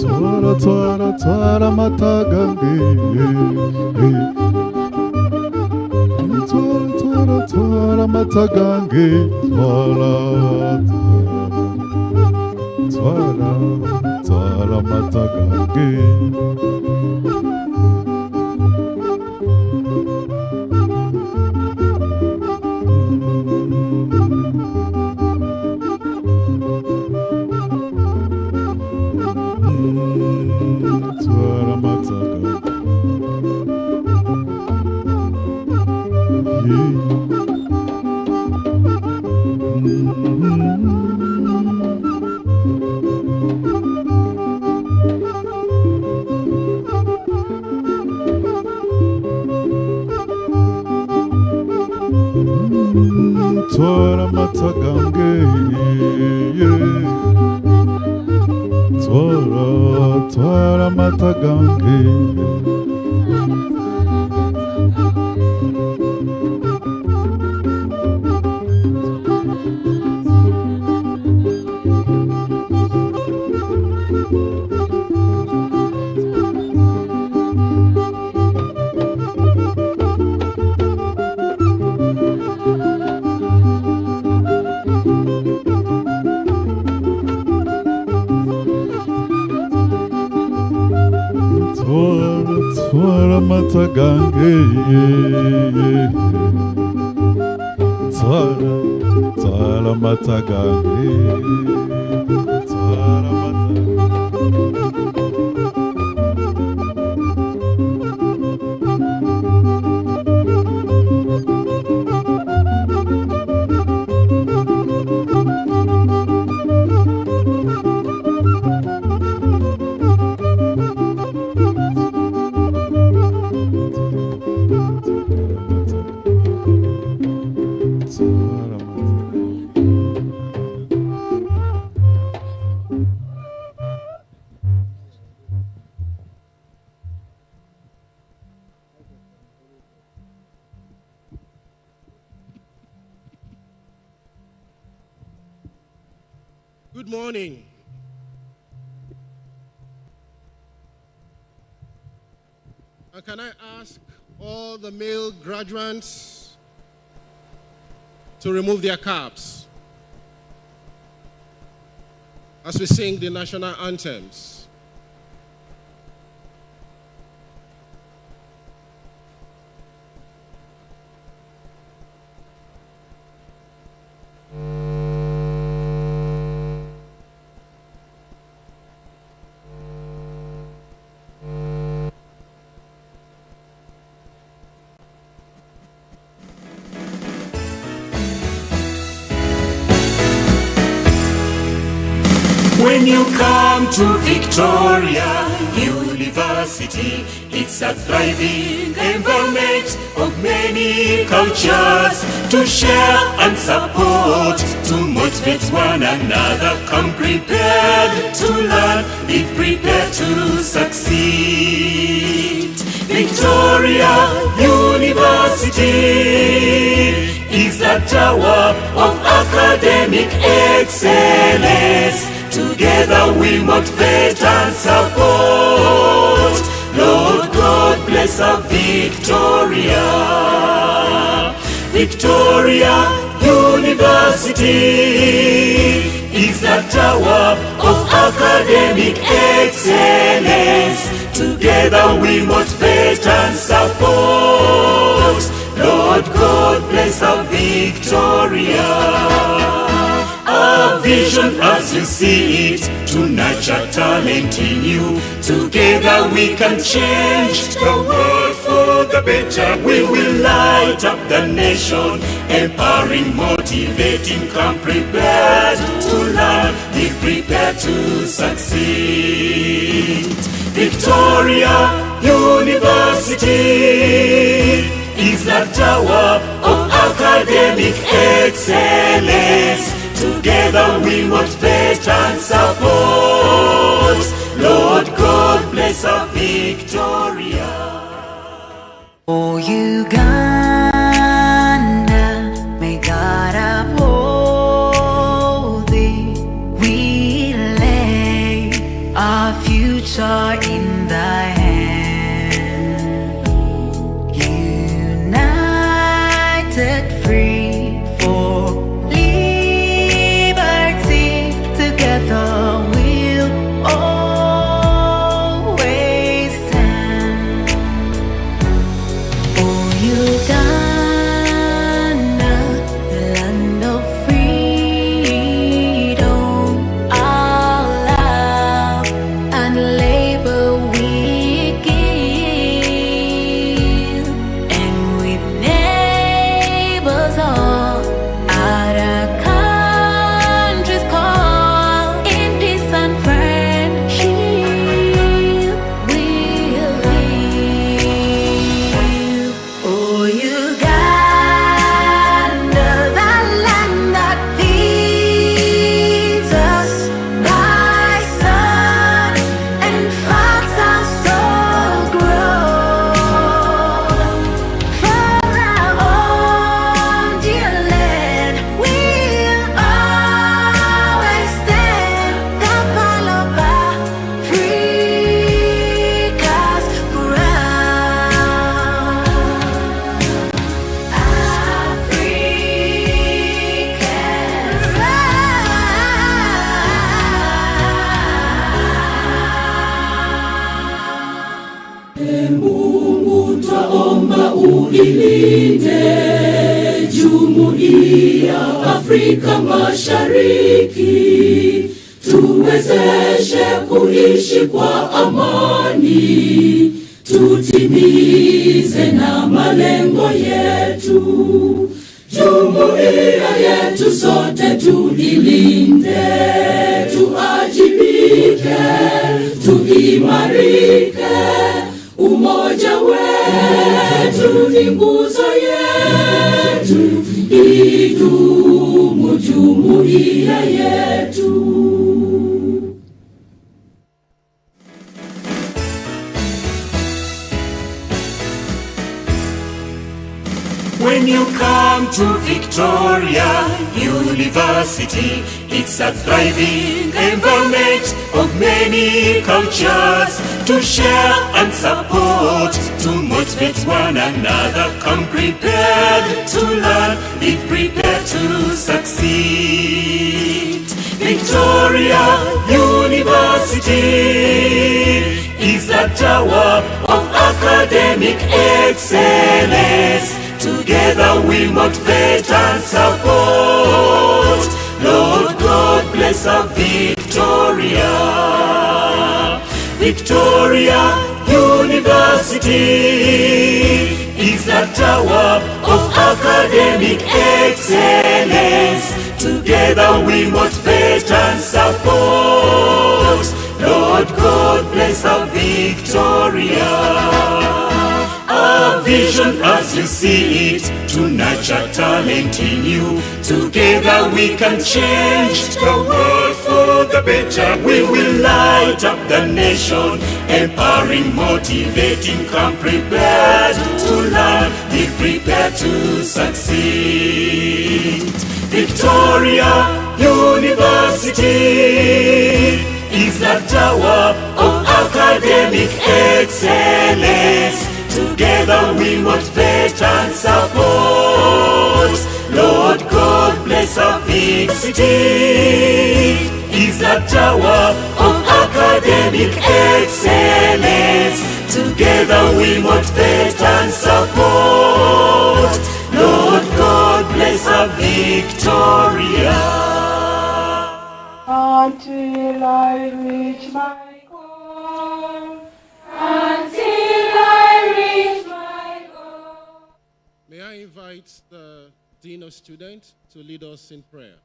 Twara twara twara matagange. Twara twara twara matagange. Twara twara twara matagange. Twara matagange, twara matagange. Twara matagange, twara matagange, twara Good morning. And can I ask all the male graduates to remove their caps as we sing the national anthems? When you come to Victoria University, it's a thriving environment of many cultures to share and support, to motivate one another. Come prepared to learn, be prepared to succeed. Victoria University is the tower of academic excellence. Together we motivate and support. Lord God bless our Victoria. Victoria University is the tower of academic excellence. Together we motivate and support. Lord God bless our Victoria. Our vision as you see it, to nurture talent in you. Together we can change the world for the better. We will light up the nation, empowering, motivating. Come prepared to learn, be prepared to succeed. Victoria University is the tower of academic excellence. Together we motivate and support. Lord God bless our Victoria. Oh Uganda, may God uphold thee. We future in thy hand. United, free for liberty, together we'll always stand. Oh, Uganda, the land of freedom, our love and labor we give, and with neighbors all at our country's call, in peace and friendship we'll live. Oh, Uganda, the land that feeds us by sun and fights our soul grown. For our own dear land, we'll always stand. The pile of Africa's ground. Mungu twaomba uilinde Jumuiya Afrika Mashariki, tuwezeshe kuishi kwa amani, tutimize na malengo yetu. Jumuiya yetu sote tuilinde, tuajibike, tuimarike. Umoja wetu ni nguzo yetu, idumu jumuiya yetu. When you come to Victoria University, it's a thriving environment of many cultures to share and support, to motivate one another. Come prepared to learn, live prepared to succeed. Victoria University is a tower of academic excellence. Together we motivate and support. Lord God bless our Victoria. Victoria University is a tower of academic excellence. Together we motivate and support. Lord God bless our Victoria. Our vision as you see it, to nurture talent in you. Together we can change the world for the better. We will light up the nation, empowering, motivating. Come prepared to learn, be prepared to succeed. Victoria University is a tower of academic excellence. Together we motivate and support. Lord God bless our big city. Is a tower of academic excellence. Together we motivate and support. Lord God bless our Victoria. Until I reach my goal. Until I reach my goal. May I invite the Dean of Students to lead us in prayer.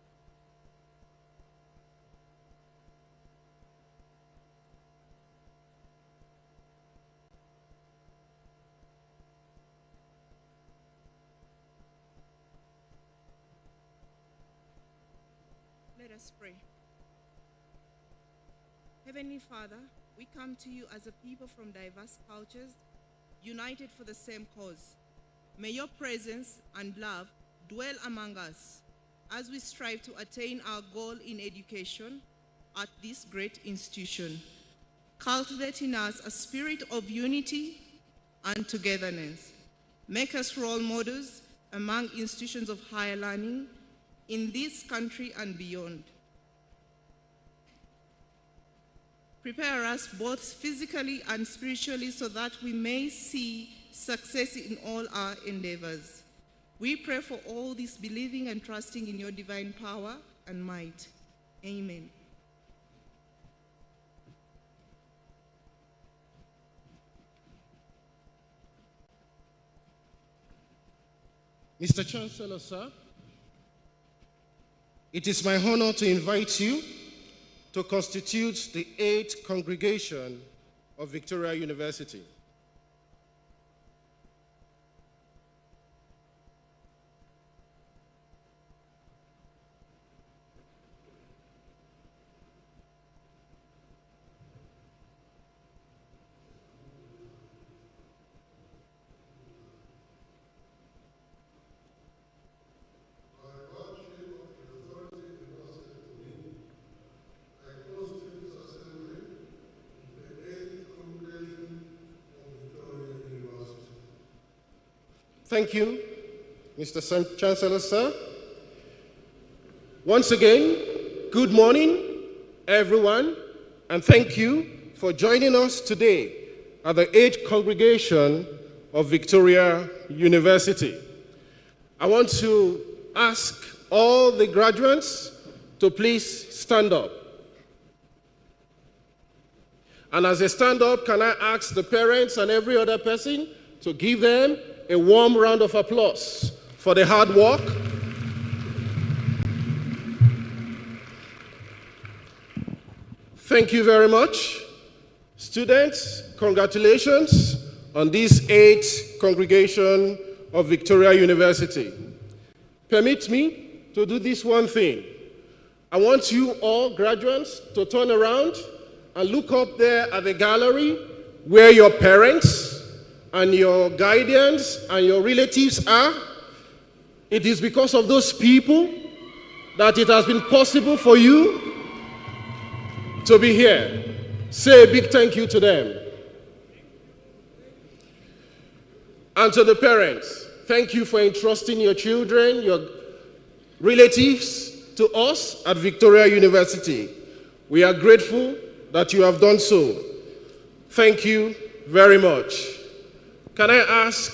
Let us pray. Heavenly Father, we come to you as a people from diverse cultures, united for the same cause. May your presence and love dwell among us as we strive to attain our goal in education at this great institution. Cultivate in us a spirit of unity and togetherness. Make us role models among institutions of higher learning in this country and beyond. Prepare us both physically and spiritually so that we may see success in all our endeavors. We pray for all this, believing and trusting in your divine power and might. Amen. Mr. Chancellor, sir, it is my honor to invite you to constitute the 8th congregation of Victoria University. Thank you, Mr. Chancellor, sir. Once again, good morning, everyone, and thank you for joining us today at the 8th congregation of Victoria University. I want to ask all the graduates to please stand up. And as they stand up, can I ask the parents and every other person to give them a warm round of applause for the hard work. Thank you very much. Students, congratulations on this 8th congregation of Victoria University. Permit me to do this one thing. I want you all graduates to turn around and look up there at the gallery where your parents and your guardians and your relatives are. It is because of those people that it has been possible for you to be here. Say a big thank you to them. And to the parents, thank you for entrusting your children, your relatives to us at Victoria University. We are grateful that you have done so. Thank you very much. Can I ask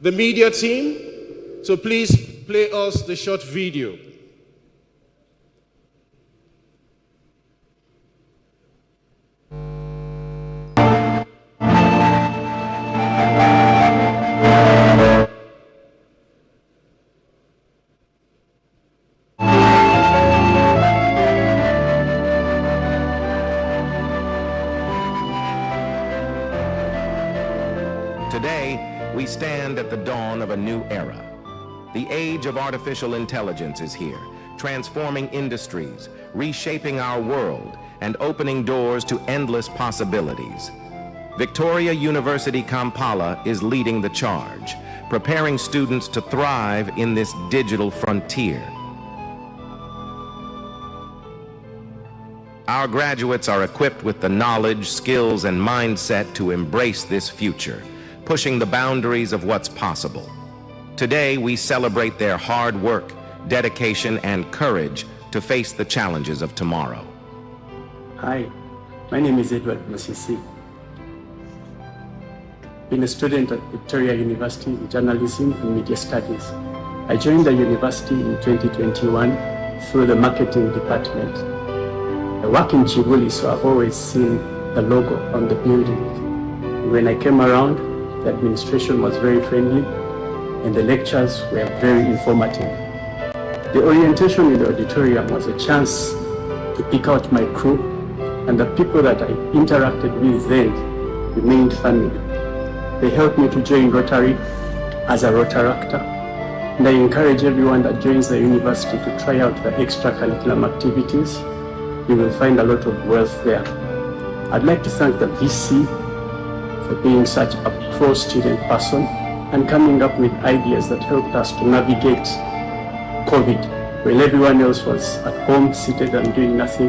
the media team to please play us the short video? Today, we stand at the dawn of a new era. The age of artificial intelligence is here, transforming industries, reshaping our world, and opening doors to endless possibilities. Victoria University Kampala is leading the charge, preparing students to thrive in this digital frontier. Our graduates are equipped with the knowledge, skills, and mindset to embrace this future, pushing the boundaries of what's possible. Today, we celebrate their hard work, dedication, and courage to face the challenges of tomorrow. Hi, my name is Edward Masisi. Been a student at Victoria University in Journalism and Media Studies. I joined the university in 2021 through the marketing department. I work in Chibuli, so I've always seen the logo on the building. When I came around, the administration was very friendly and the lectures were very informative. The orientation in the auditorium was a chance to pick out my crew, and the people that I interacted with then remained family. They helped me to join Rotary as a Rotaractor, and I encourage everyone that joins the university to try out the extracurricular activities. You will find a lot of wealth there. I'd like to thank the VC for being such a pro-student person and coming up with ideas that helped us to navigate COVID. When everyone else was at home, seated and doing nothing,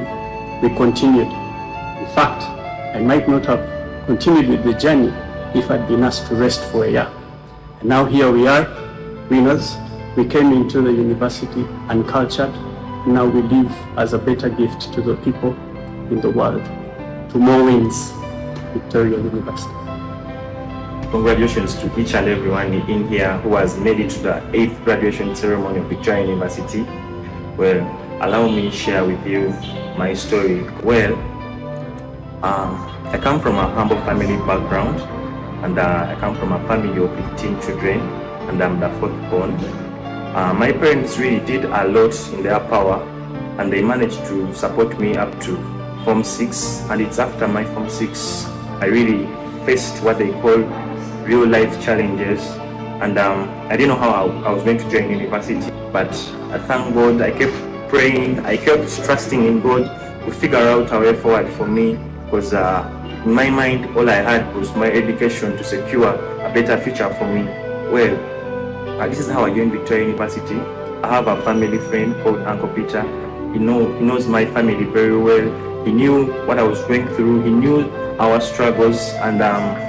we continued. In fact, I might not have continued with the journey if I'd been asked to rest for a year. And now here we are, winners. We came into the university uncultured, and now we live as a better gift to the people in the world. To more wins, Victoria University. Congratulations to each and everyone in here who has made it to the 8th graduation ceremony of Victoria University. Well, allow me to share with you my story. Well, I come from a humble family background, and I come from a family of 15 children, and I'm the 4th born. My parents really did a lot in their power, and they managed to support me up to Form 6, and it's after my Form 6 I really faced what they call real life challenges, and I didn't know how I was going to join university, but I thank God. I kept praying, I kept trusting in God to figure out a way forward for me, because in my mind all I had was my education to secure a better future for me. Well, this is how I joined Victoria University. I have a family friend called Uncle Peter. He knows my family very well. He knew what I was going through. He knew our struggles, and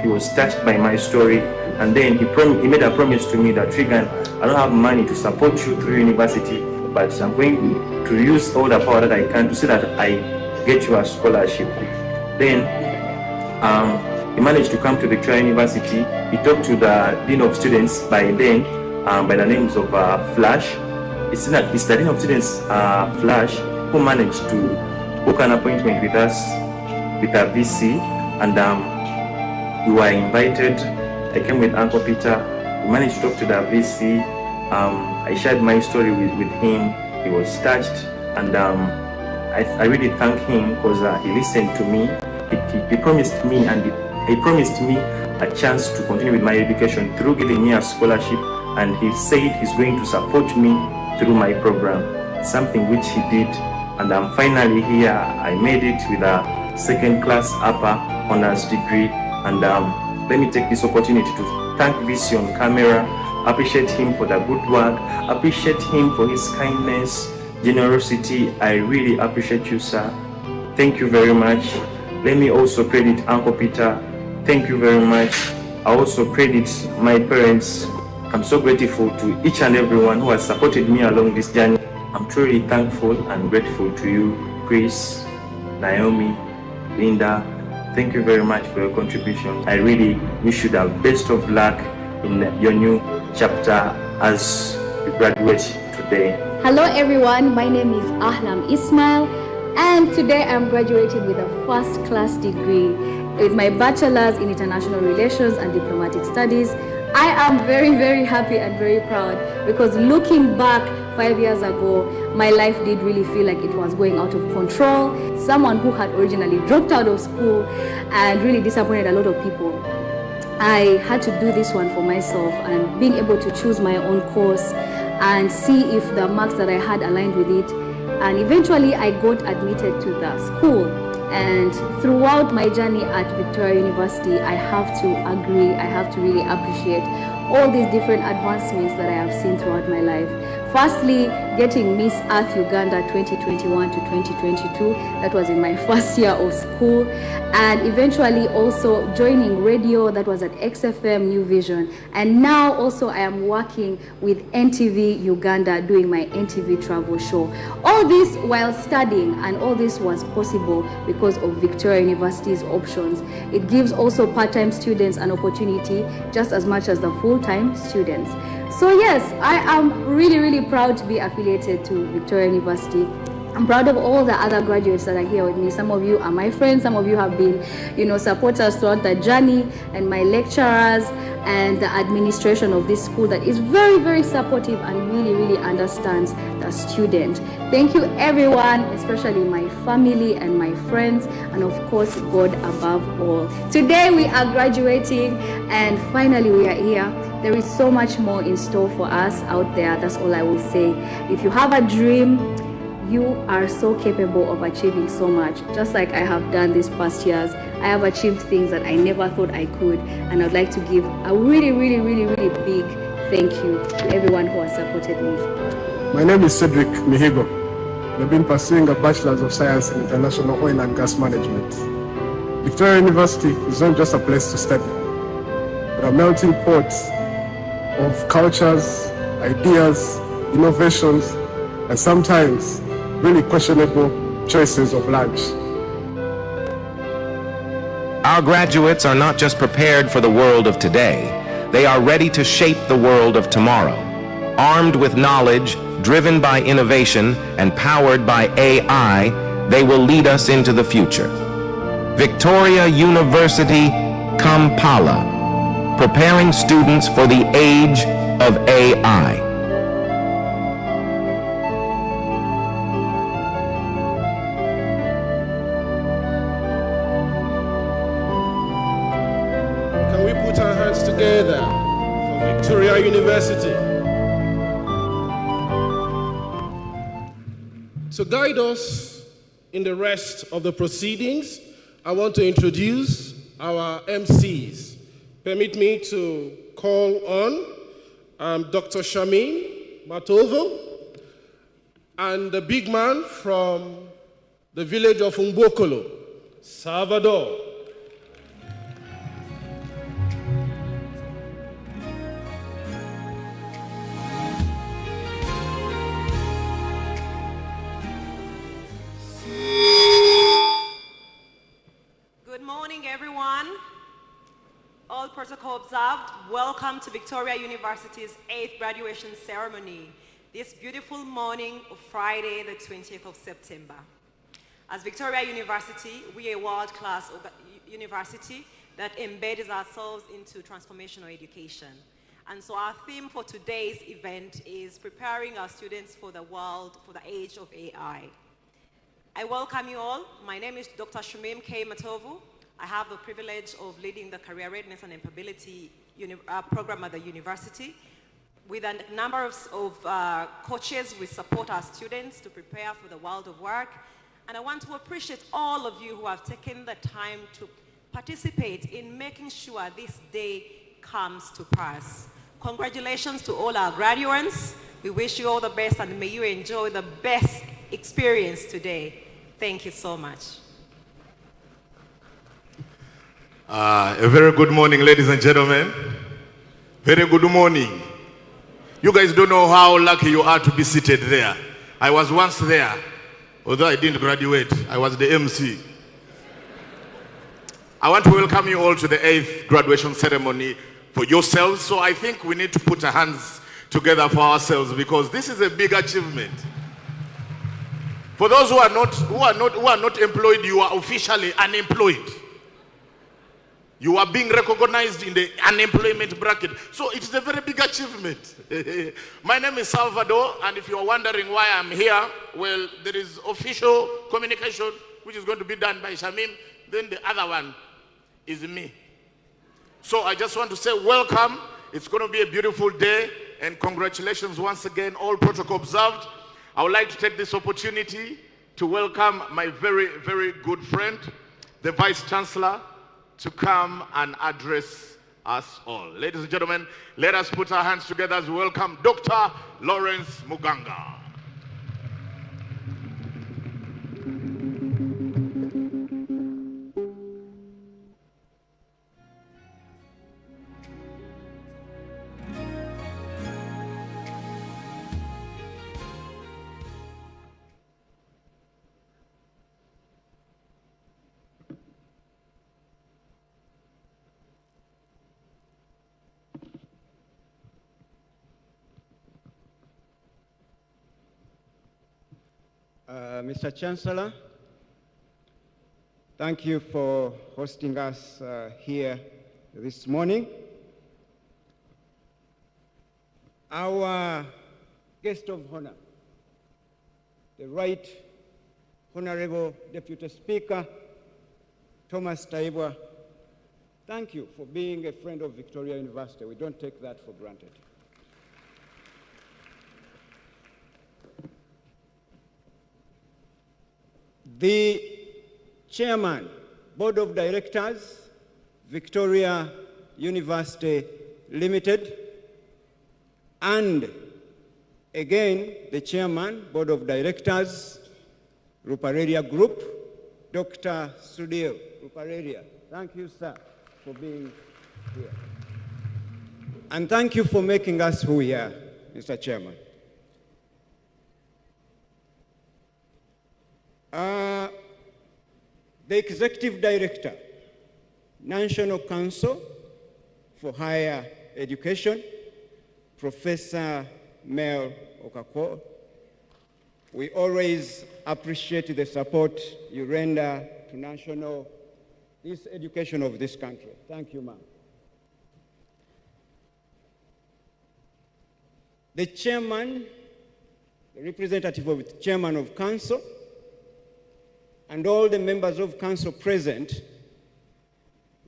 he was touched by my story. And then he made a promise to me that, Regan, I don't have money to support you through university, but I'm going to use all the power that I can to see that I get you a scholarship. Then he managed to come to Victoria University. He talked to the Dean of Students by then, by the names of Flash. It's the Dean of Students, Flash, who managed to book an appointment with us with a VC, and we were invited. I came with Uncle Peter. We managed to talk to the VC. I shared my story with him. He was touched, and I really thank him because he listened to me. He promised me, and he promised me a chance to continue with my education through giving me a scholarship, and he said he's going to support me through my program, something which he did. And I'm finally here. I made it with a 2nd class upper honors degree, and let me take this opportunity to thank VC on camera, appreciate him for the good work, appreciate him for his kindness, generosity. I really appreciate you, sir. Thank you very much. Let me also credit Uncle Peter. Thank you very much. I also credit my parents. I'm so grateful to each and everyone who has supported me along this journey. I'm truly thankful and grateful to you, Chris, Naomi, Linda. Thank you very much for your contribution. I really wish you the best of luck in your new chapter as you graduate today. Hello everyone, my name is Ahlam Ismail, and today I'm graduating with a 1st class degree with my bachelors in international relations and diplomatic studies. I am very, very happy and very proud, because looking back 5 years ago, my life did really feel like it was going out of control. Someone who had originally dropped out of school and really disappointed a lot of people. I had to do this one for myself, and being able to choose my own course and see if the marks that I had aligned with it. And eventually I got admitted to the school. And throughout my journey at Victoria University, I have to agree, I have to really appreciate all these different advancements that I have seen throughout my life. Firstly, getting Miss Earth Uganda 2021 to 2022, that was in my 1st year of school, and eventually also joining radio, that was at XFM New Vision, and now also I am working with NTV Uganda doing my NTV travel show. All this while studying, and all this was possible because of Victoria University's options. It gives also part-time students an opportunity just as much as the full-time students. So yes, I am really, really proud to be affiliated to Victoria University. I'm proud of all the other graduates that are here with me. Some of you are my friends, some of you have been, supporters throughout the journey, and my lecturers and the administration of this school that is very, very supportive and really, really understands the student. Thank you everyone, especially my family and my friends, and of course, God above all. Today we are graduating, and finally we are here. There is so much more in store for us out there. That's all I will say. If you have a dream, you are so capable of achieving so much. Just like I have done these past years, I have achieved things that I never thought I could, and I'd like to give a really, really, really, really big thank you to everyone who has supported me. My name is Cedric Mihigo. I've been pursuing a Bachelors of Science in International Oil and Gas Management. Victoria University is not just a place to study, but a melting pot of cultures, ideas, innovations, and sometimes really questionable choices of lunch. Our graduates are not just prepared for the world of today, they are ready to shape the world of tomorrow. Armed with knowledge, driven by innovation, and powered by AI, they will lead us into the future. Victoria University, Kampala, preparing students for the age of AI. Can we put our hands together for Victoria University? To guide us in the rest of the proceedings, I want to introduce our MCs. Permit me to call on Dr. Shamin Matovo and the big man from the village of Umbokolo, Salvador. Good morning, everyone. All protocol observed, welcome to Victoria University's 8th graduation ceremony this beautiful morning of Friday, the 20th of September. As Victoria University, we are a world-class university that embeds ourselves into transformational education. And so our theme for today's event is preparing our students for the world, for the age of AI. I welcome you all. My name is Dr. Shumim K. Matovu. I have the privilege of leading the Career Readiness and Employability program at the university. With a number of coaches, we support our students to prepare for the world of work. And I want to appreciate all of you who have taken the time to participate in making sure this day comes to pass. Congratulations to all our graduates. We wish you all the best and may you enjoy the best experience today. Thank you so much. A very good morning, ladies and gentlemen. Very good morning. You guys don't know how lucky you are to be seated there. I was once there, although I didn't graduate. I was the MC. I want to welcome you all to the 8th graduation ceremony for yourselves. So I think we need to put our hands together for ourselves because this is a big achievement. For those who are not employed, you are officially unemployed. You are being recognized in the unemployment bracket. So it is a very big achievement. My name is Salvador, and if you are wondering why I'm here, well, there is official communication which is going to be done by Shamim. Then the other one is me. So I just want to say welcome. It's going to be a beautiful day, and congratulations once again, all protocol observed. I would like to take this opportunity to welcome my very, very good friend, the Vice Chancellor, to come and address us all. Ladies and gentlemen, let us put our hands together as we welcome Dr. Lawrence Muganga. Mr. Chancellor, thank you for hosting us here this morning. Our guest of honor, the Right Honorable Deputy Speaker, Thomas Taibwa, thank you for being a friend of Victoria University. We don't take that for granted. The Chairman, Board of Directors, Victoria University Limited, and again, the Chairman, Board of Directors, Ruparelia Group, Dr. Sudhir Ruparelia. Thank you, sir, for being here. And thank you for making us who we are, Mr. Chairman. The Executive Director, National Council for Higher Education, Professor Mel Okako. We always appreciate the support you render to this education of this country. Thank you, ma'am. The chairman, the representative of the chairman of council, and all the members of council present,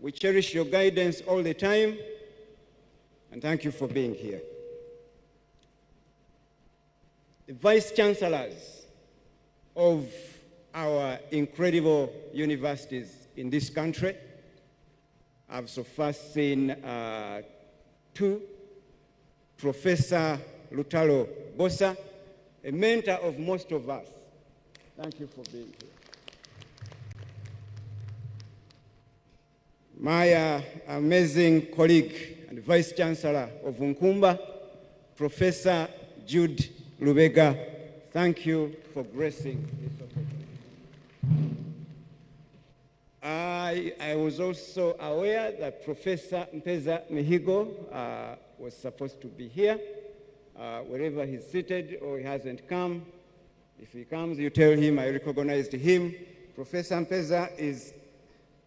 we cherish your guidance all the time, and thank you for being here. The vice chancellors of our incredible universities in this country, I've so far seen two, Professor Lutalo Bosa, a mentor of most of us. Thank you for being here. My amazing colleague and Vice Chancellor of Nkumba, Professor Jude Lubega, thank you for gracing this opportunity. I was also aware that Professor Mpeza Mihigo was supposed to be here. Wherever he's seated or he hasn't come, if he comes, you tell him I recognized him. Professor Mpeza is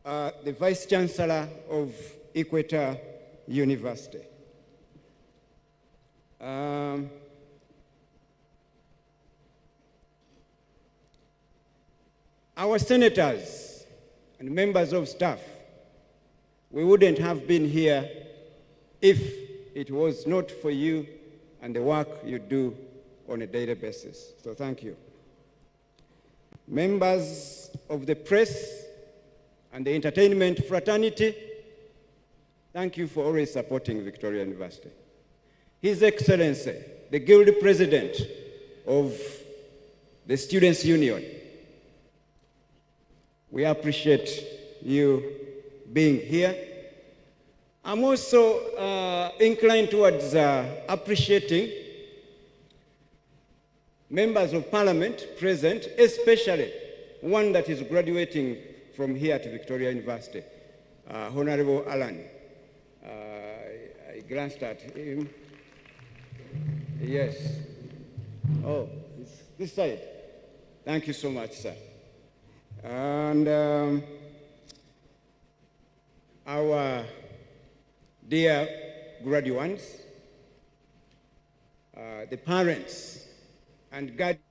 the Vice Chancellor of Equator University. Our senators and members of staff, we wouldn't have been here if it was not for you and the work you do on a daily basis. So thank you. Members of the press and the entertainment fraternity, thank you for always supporting Victoria University. His Excellency, the Guild President of the Students' Union, we appreciate you being here. I'm also inclined towards appreciating members of parliament present, especially one that is graduating from here to Victoria University, Honorable Alan. I glanced at him. Yes. Oh, it's this side. Thank you so much, sir. And our dear graduates, the parents and guardians,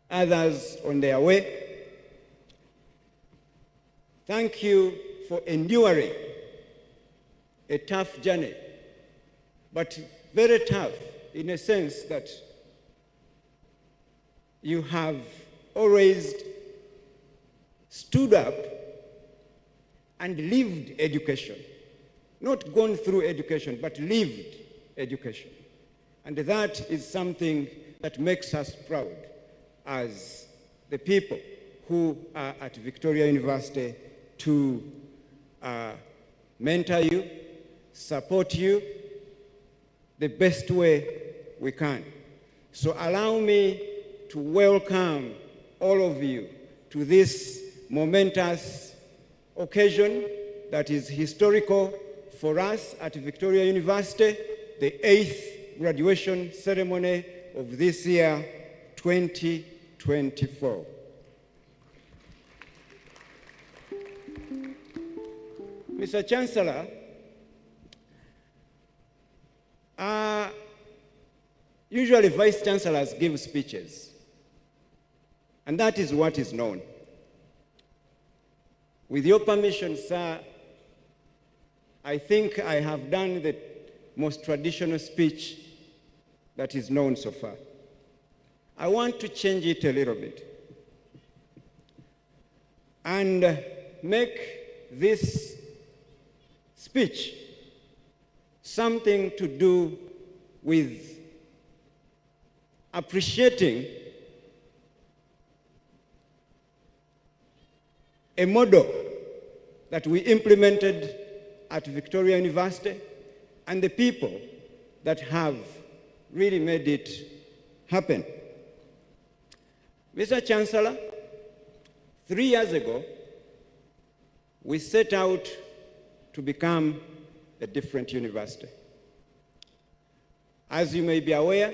others on their way. Thank you for enduring a tough journey, but very tough in a sense that you have always stood up and lived education. Not gone through education, but lived education. And that is something that makes us proud as the people who are at Victoria University to mentor you, support you the best way we can. So allow me to welcome all of you to this momentous occasion that is historical for us at Victoria University, the 8th graduation ceremony of this year, 2024. Mr. Chancellor, usually Vice Chancellors give speeches, and that is what is known. With your permission, sir, I think I have done the most traditional speech that is known so far. I want to change it a little bit and make this speech something to do with appreciating a model that we implemented at Victoria University and the people that have really made it happen. Mr. Chancellor, 3 years ago, we set out to become a different university. As you may be aware,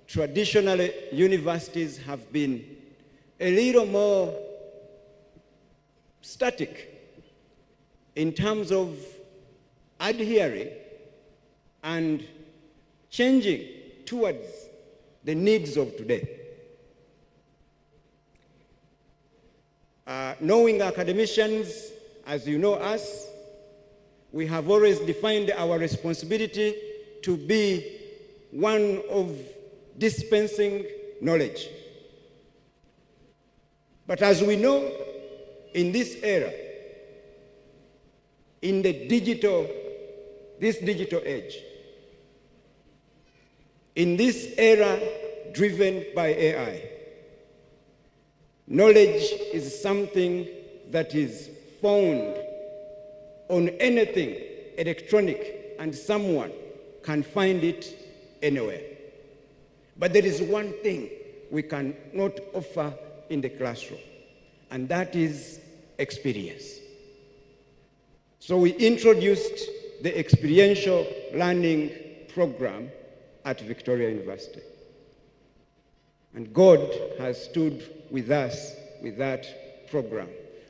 traditionally, universities have been a little more static in terms of adhering and changing towards the needs of today. Knowing academicians, as you know us, we have always defined our responsibility to be one of dispensing knowledge. But as we know, in this era, in this digital age, in this era driven by AI, knowledge is something that is found on anything electronic, and someone can find it anywhere. But there is one thing we cannot offer in the classroom, and that is experience. So we introduced the Experiential Learning Program at Victoria University. And God has stood with us with that program.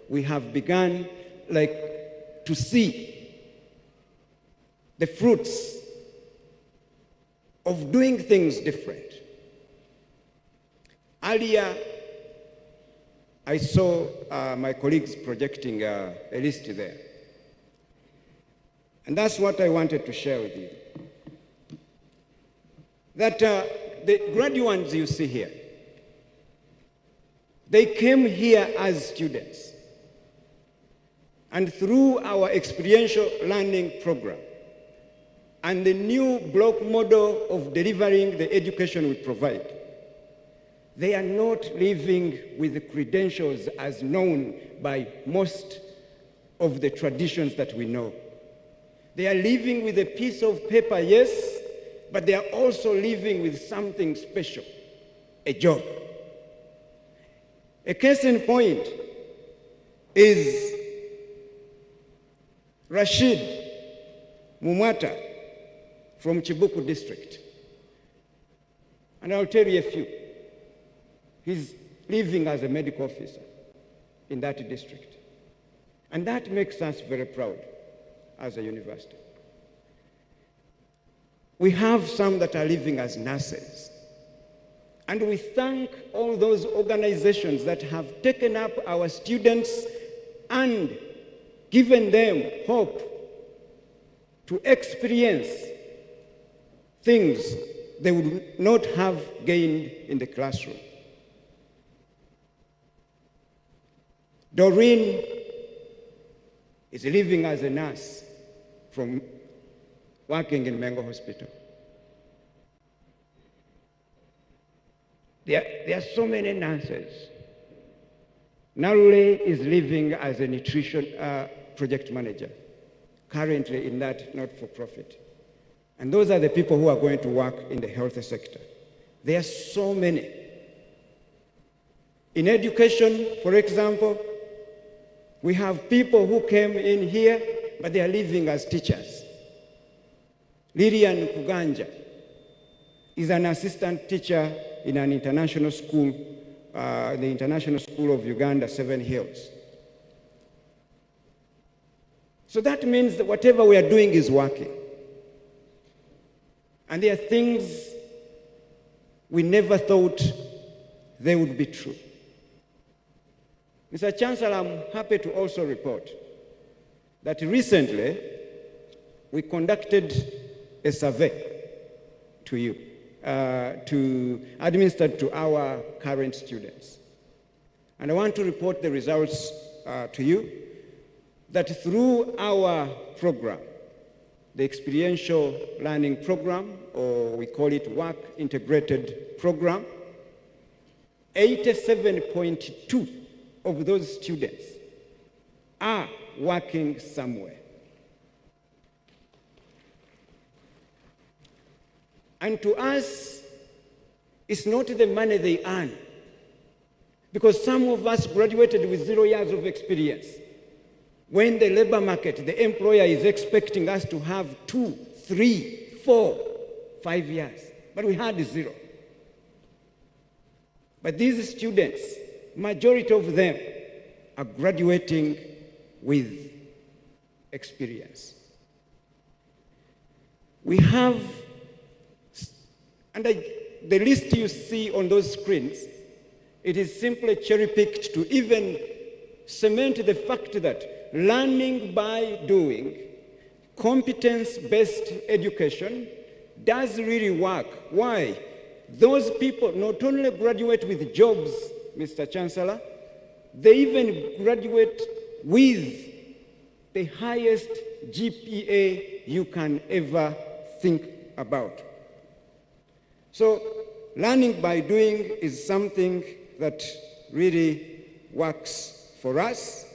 We have begun to see the fruits of doing things different. Earlier, I saw my colleagues projecting a list there. And that's what I wanted to share with you. That the graduates you see here, they came here as students. And through our experiential learning program and the new block model of delivering the education we provide, they are not living with the credentials as known by most of the traditions that we know. They are living with a piece of paper, yes, but they are also living with something special, a job. A case in point is Rashid Mumata from Chibuku district. And I'll tell you a few. He's living as a medical officer in that district. And that makes us very proud as a university. We have some that are living as nurses. And we thank all those organizations that have taken up our students and given them hope to experience things they would not have gained in the classroom. Doreen is living as a nurse from working in Mengo Hospital. There are so many nurses. Narule is living as a nutrition project manager, currently in that not-for-profit. And those are the people who are going to work in the health sector. There are so many. In education, for example, we have people who came in here, but they are living as teachers. Lilian Kuganja is an assistant teacher in an international school, the International School of Uganda, 7 Hills. So that means that whatever we are doing is working. And there are things we never thought they would be true. Mr. Chancellor, I'm happy to also report that recently we conducted a survey to you, to administer to our current students. And I want to report the results to you, that through our program, the Experiential Learning Program, or we call it Work Integrated Program, 87.2 of those students are working somewhere. And to us, it's not the money they earn, because some of us graduated with 0 years of experience. When the labor market, the employer is expecting us to have 2, 3, 4, 5 years, but we had 0. But these students, majority of them are graduating with experience. We have, and the list you see on those screens, it is simply cherry-picked to even cement the fact that learning by doing, competence-based education does really work. Why? Those people not only graduate with jobs, Mr. Chancellor, they even graduate with the highest GPA you can ever think about. So learning by doing is something that really works for us,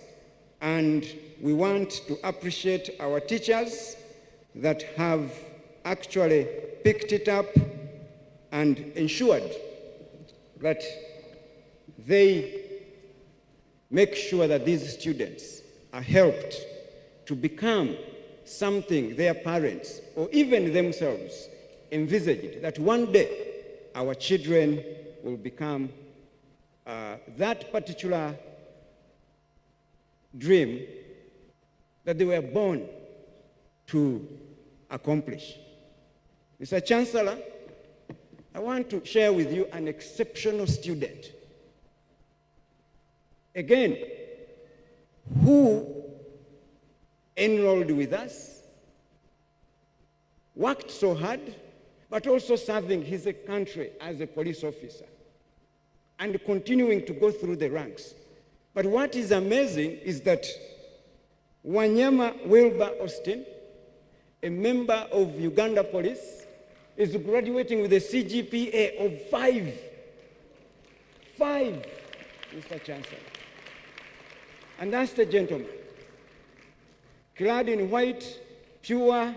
and we want to appreciate our teachers that have actually picked it up and ensured that they make sure that these students are helped to become something their parents or even themselves envisaged, that one day our children will become that particular dream that they were born to accomplish. Mr. Chancellor, I want to share with you an exceptional student, again, who enrolled with us, worked so hard, but also serving his country as a police officer and continuing to go through the ranks. But what is amazing is that Wanyama Wilbur Austin, a member of Uganda Police, is graduating with a CGPA of 5. 5, Mr. Chancellor. And that's the gentleman. Clad in white, pure,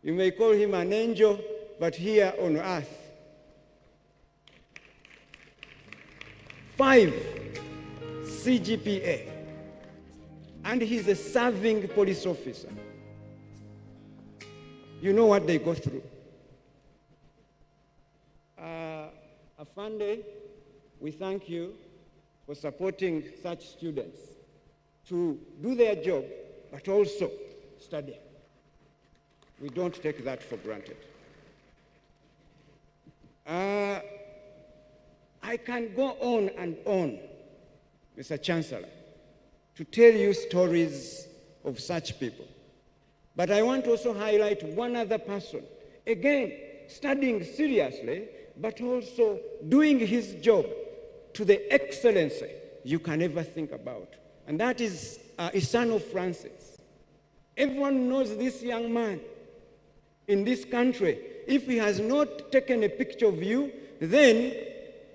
you may call him an angel, but here on earth. 5 CGPA. And he's a serving police officer. You know what they go through. Afande, we thank you for supporting such students to do their job, but also study. We don't take that for granted. I can go on and on, Mr. Chancellor, to tell you stories of such people. But I want to also highlight one other person, again, studying seriously, but also doing his job to the excellency you can ever think about. And that is Isano Francis. Everyone knows this young man in this country. If he has not taken a picture of you, then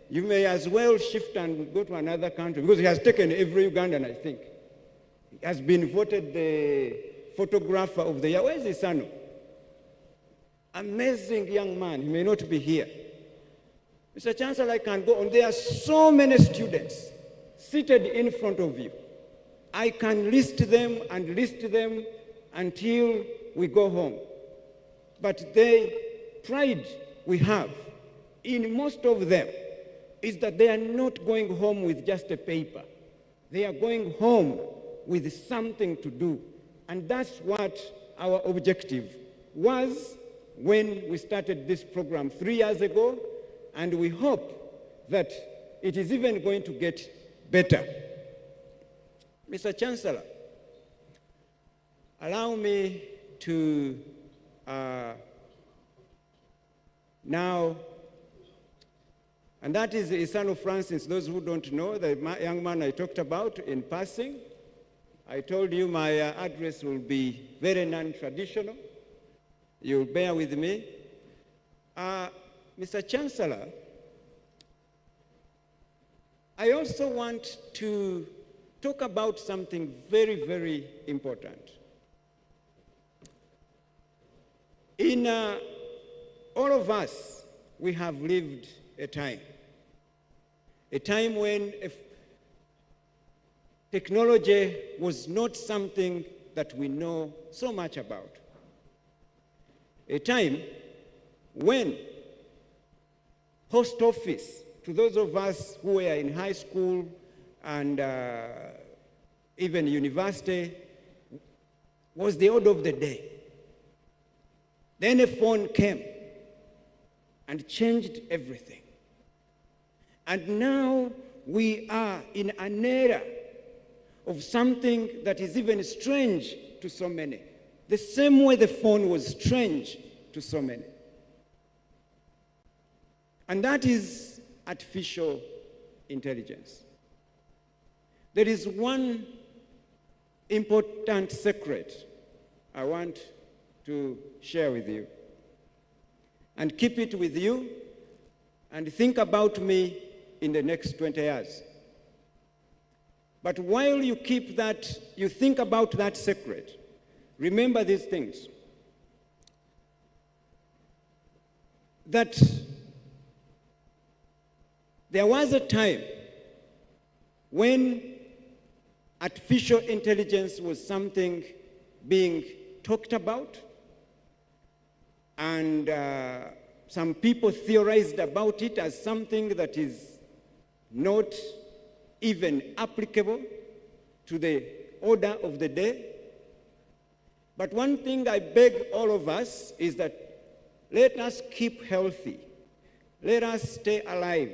you may as well shift and go to another country, because he has taken every Ugandan, I think. He has been voted the photographer of the year. Where is Isano? Amazing young man. He may not be here. Mr. Chancellor, I can go on. There are so many students seated in front of you. I can list them and list them until we go home. But the pride we have in most of them is that they are not going home with just a paper. They are going home with something to do. And that's what our objective was when we started this program 3 years ago, and we hope that it is even going to get better. Mr. Chancellor, allow me to now, and that is the son of Francis. Those who don't know, the young man I talked about in passing, I told you my address will be very non-traditional. You'll bear with me. Mr. Chancellor, I also want to talk about something very, very important. In all of us, we have lived a time when technology was not something that we know so much about. A time when post office, to those of us who were in high school and even university, was the order of the day. Then a phone came and changed everything. And now we are in an era of something that is even strange to so many. The same way the phone was strange to so many. And that is artificial intelligence. There is one important secret I want to share with you. And keep it with you and think about me in the next 20 years. But while you keep that, you think about that secret, remember these things. That there was a time when artificial intelligence was something being talked about, and some people theorized about it as something that is not even applicable to the order of the day. But one thing I beg all of us is that let us keep healthy. Let us stay alive,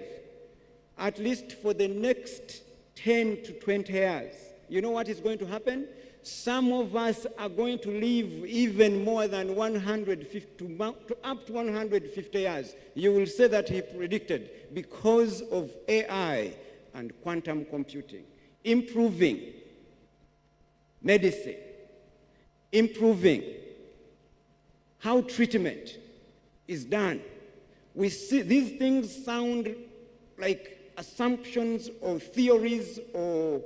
at least for the next 10 to 20 years. You know what is going to happen? Some of us are going to live even more than 150, up to 150 years. You will say that he predicted because of AI and quantum computing, improving medicine, improving how treatment is done. We see these things sound like assumptions or theories or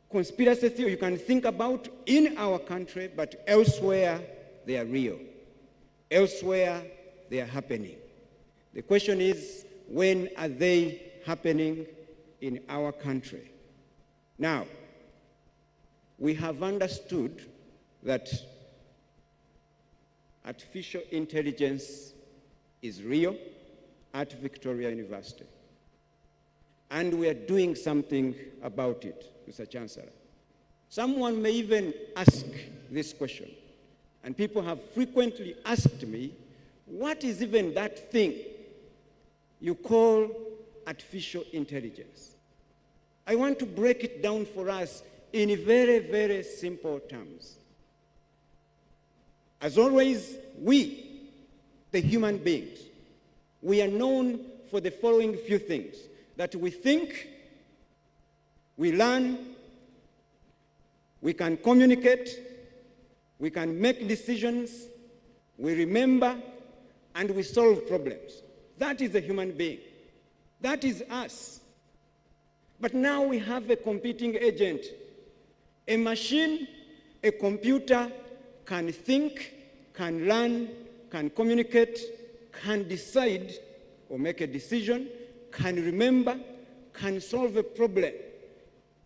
conspiracy theory you can think about in our country, but elsewhere they are real. Elsewhere they are happening. The question is, when are they happening in our country? Now, we have understood that artificial intelligence is real at Victoria University. And we are doing something about it, Mr. Chancellor. Someone may even ask this question, and people have frequently asked me, what is even that thing you call artificial intelligence? I want to break it down for us in very, very simple terms. As always, we, the human beings, we are known for the following few things: that we think, we learn, we can communicate, we can make decisions, we remember, and we solve problems. That is a human being. That is us. But now we have a competing agent. A machine, a computer can think, can learn, can communicate, can decide or make a decision, can remember, can solve a problem.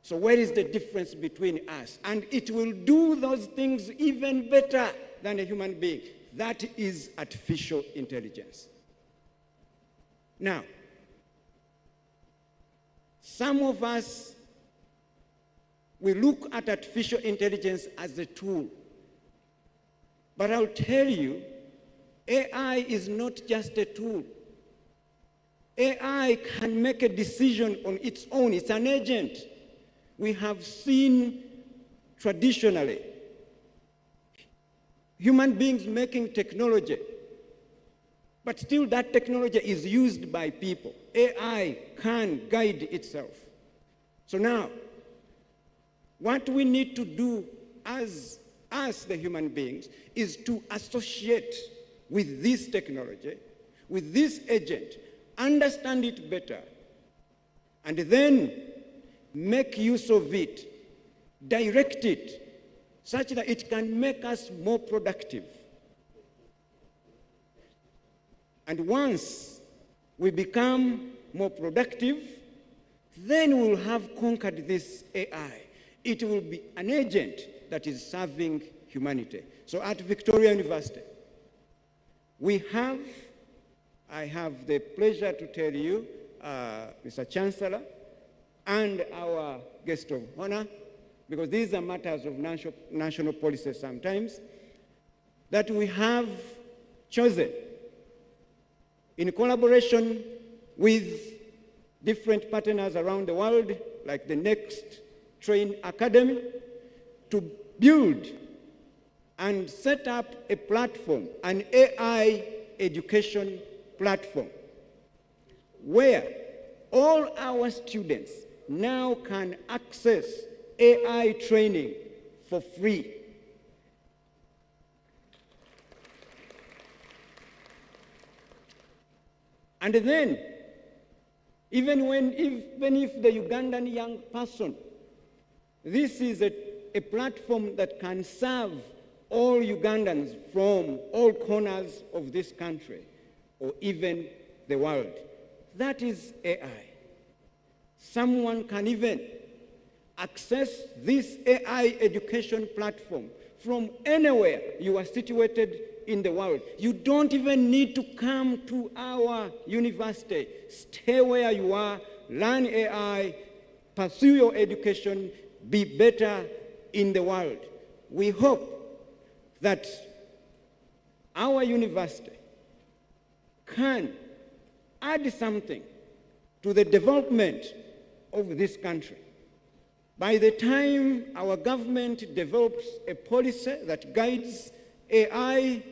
So where is the difference between us? And it will do those things even better than a human being. That is artificial intelligence. Now, some of us, we look at artificial intelligence as a tool. But I'll tell you, AI is not just a tool. AI can make a decision on its own. It's an agent. We have seen traditionally human beings making technology, but still that technology is used by people. AI can guide itself. So now, what we need to do as the human beings is to associate with this technology, with this agent, understand it better, and then make use of it, direct it, such that it can make us more productive. And once we become more productive, then we'll have conquered this AI. It will be an agent that is serving humanity. So at Victoria University, I have the pleasure to tell you, Mr. Chancellor, and our guest of honor, because these are matters of national policy sometimes, that we have chosen, in collaboration with different partners around the world, like the Next Train Academy, to build and set up a platform, an AI education platform, where all our students now can access AI training for free. And then, even if the Ugandan young person, this is a platform that can serve all Ugandans from all corners of this country, or even the world. That is AI. Someone can even access this AI education platform from anywhere you are situated in the world. You don't even need to come to our university. Stay where you are, learn AI, pursue your education, be better in the world. We hope that our university can add something to the development of this country. By the time our government develops a policy that guides AI,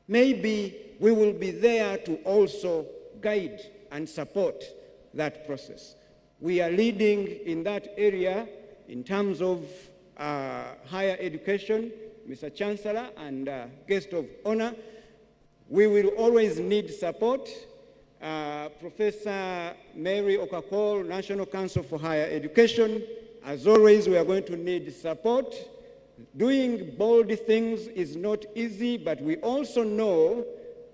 maybe we will be there to also guide and support that process. We are leading in that area in terms of higher education, Mr. Chancellor and guest of honor. We will always need support. Professor Mary Okakol, National Council for Higher Education. As always, we are going to need support. Doing bold things is not easy, but we also know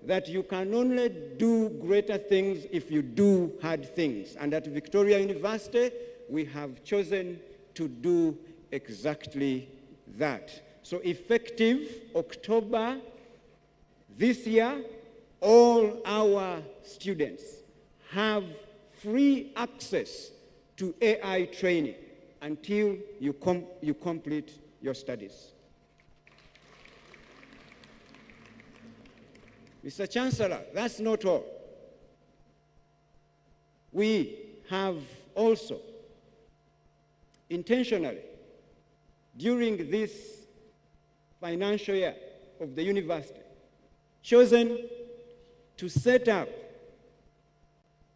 that you can only do greater things if you do hard things. And at Victoria University, we have chosen to do exactly that. So effective October this year, all our students have free access to AI training until you complete your studies. Mr. Chancellor, that's not all. We have also intentionally, during this financial year of the university, chosen to set up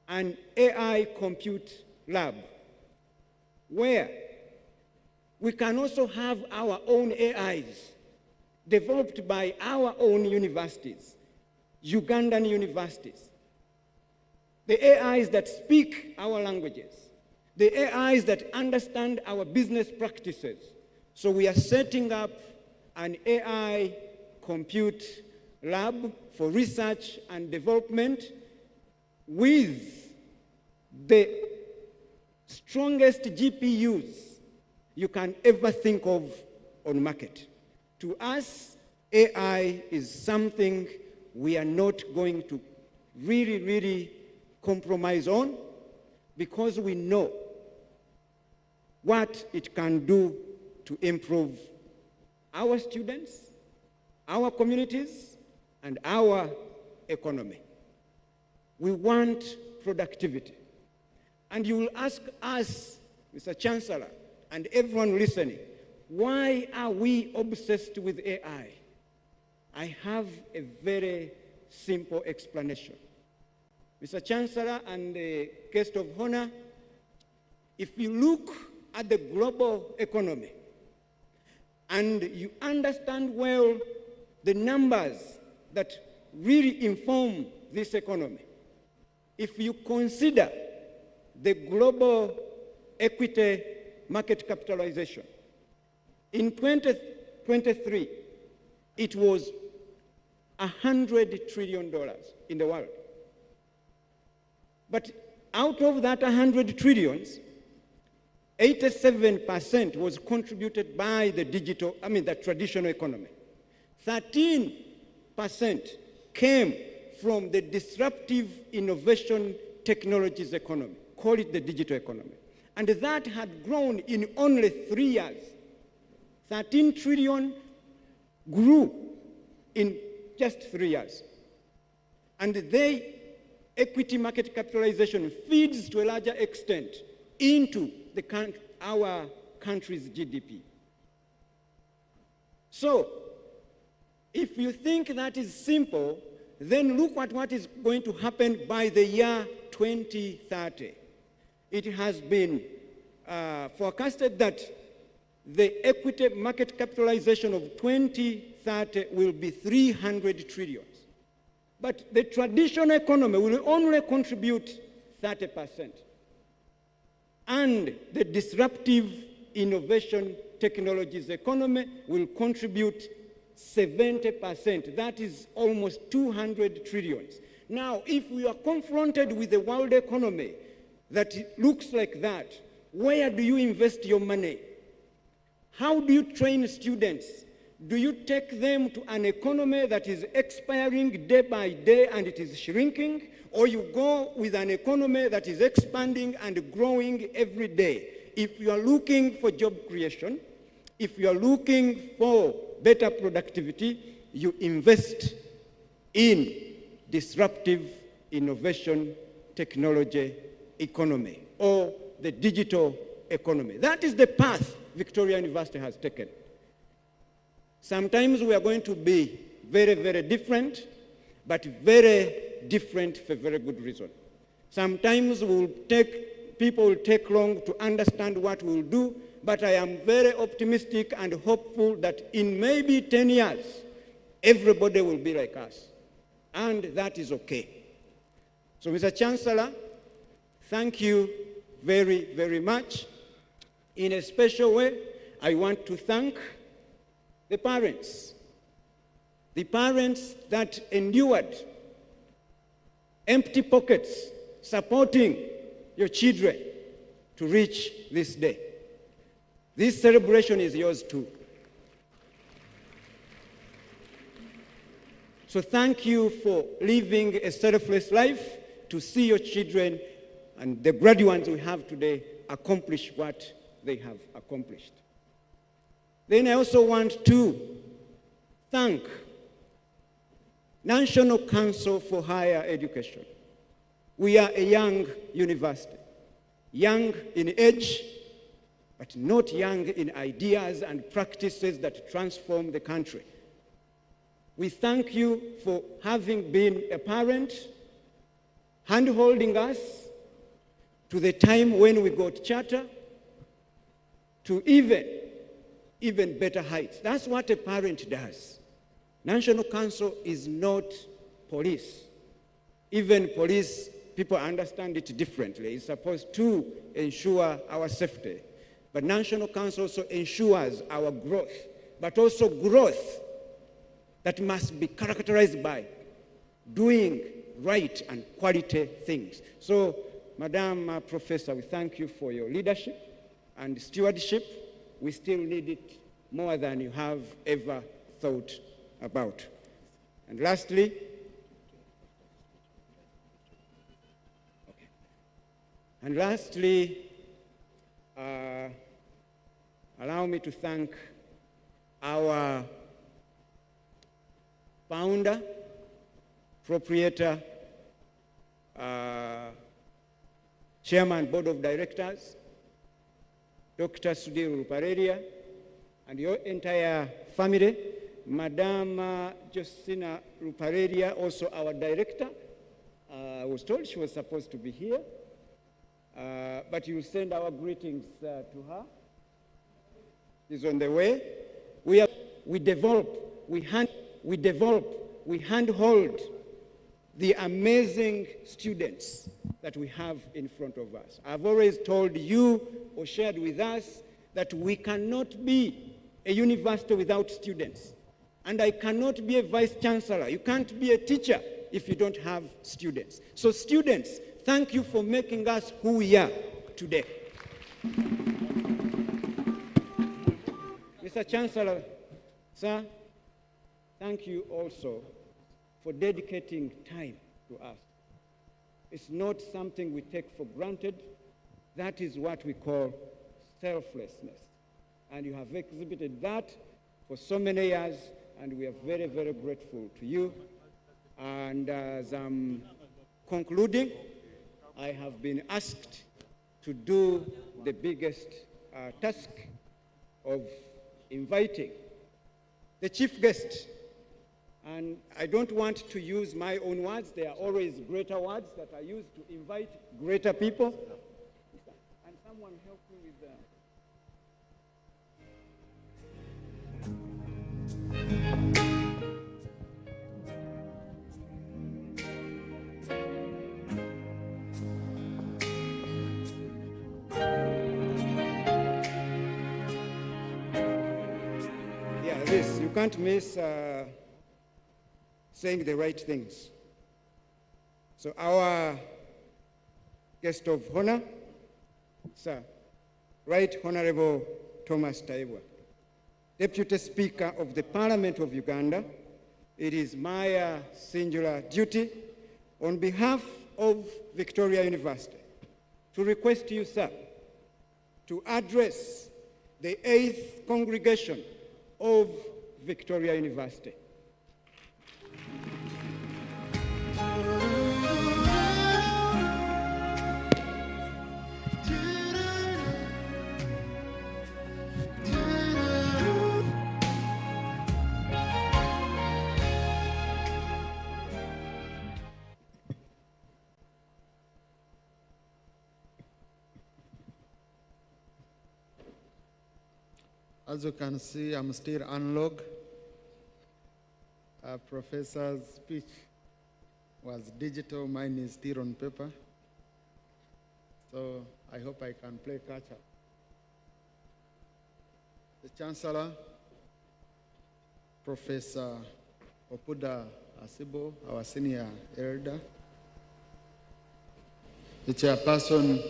an AI compute lab where we can also have our own AIs developed by our own universities, Ugandan universities. The AIs that speak our languages, the AIs that understand our business practices. So we are setting up an AI compute lab for research and development with the strongest GPUs you can ever think of on market. To us, AI is something we are not going to really compromise on, because we know what it can do to improve our students, our communities, and our economy. We want productivity. And you will ask us, Mr. Chancellor, and everyone listening, why are we obsessed with AI? I have a very simple explanation. Mr. Chancellor and the guest of honor, if you look at the global economy and you understand well the numbers that really inform this economy, if you consider the global equity market capitalization, in 2023, it was $100 trillion in the world. But out of that 100 trillions, 87% was contributed by the traditional economy. 13% came from the disruptive innovation technologies economy, call it the digital economy. And that had grown in only 3 years. 13 trillion grew in just 3 years. And the equity market capitalization feeds to a larger extent into our country's GDP. So, if you think that is simple, then look at what is going to happen by the year 2030. It has been forecasted that the equity market capitalization of 2030 will be 300 trillion. But the traditional economy will only contribute 30%. And the disruptive innovation technologies economy will contribute 70%. That is almost 200 trillion. Now, if we are confronted with a world economy that looks like that, where do you invest your money? How do you train students? Do you take them to an economy that is expiring day by day and it is shrinking? Or you go with an economy that is expanding and growing every day? If you are looking for job creation, if you are looking for better productivity, you invest in disruptive innovation technology economy or the digital economy. That is the path Victoria University has taken. Sometimes we are going to be very, very different, but very different for very good reason. Sometimes people will take long to understand what we'll do, but I am very optimistic and hopeful that in maybe 10 years, everybody will be like us. And that is okay. So, Mr. Chancellor, thank you very, very much. In a special way, I want to thank the parents that endured empty pockets supporting your children to reach this day. This celebration is yours too. So thank you for living a selfless life to see your children and the graduates we have today accomplish what they have accomplished. Then I also want to thank National Council for Higher Education. We are a young university, young in age, but not young in ideas and practices that transform the country. We thank you for having been a parent, hand-holding us to the time when we got charter, to even better heights. That's what a parent does. National Council is not police. Even police, people understand it differently. It's supposed to ensure our safety. But National Council also ensures our growth, but also growth that must be characterized by doing right and quality things. So, Madam Professor, we thank you for your leadership and stewardship. We still need it more than you have ever thought about. And lastly, allow me to thank our founder, proprietor, chairman, board of directors, Dr. Sudhir Ruparelia, and your entire family. Madame Justina Ruparelia, also our director. I was told she was supposed to be here, but you send our greetings to her. She's on the way. We develop, we handhold the amazing students that we have in front of us. I've always told you or shared with us that we cannot be a university without students. And I cannot be a vice chancellor. You can't be a teacher if you don't have students. So students, thank you for making us who we are today. Mr. Chancellor, sir, thank you also for dedicating time to us. It's not something we take for granted. That is what we call selflessness. And you have exhibited that for so many years, and we are very, very grateful to you. And as I'm concluding, I have been asked to do the biggest task of inviting the chief guest. And I don't want to use my own words. There are always greater words that are used to invite greater people. And someone help me with that. Yeah, this, you can't miss saying the right things. So our guest of honor, sir, Right Honorable Thomas Taibwa, Deputy Speaker of the Parliament of Uganda, it is my singular duty on behalf of Victoria University to request you, sir, to address the 8th congregation of Victoria University. As you can see, I'm still analog. Professor's speech was digital, mine is still on paper. So I hope I can play catch up. The Chancellor, Professor Opuda Asibo, our senior elder, the Chairperson,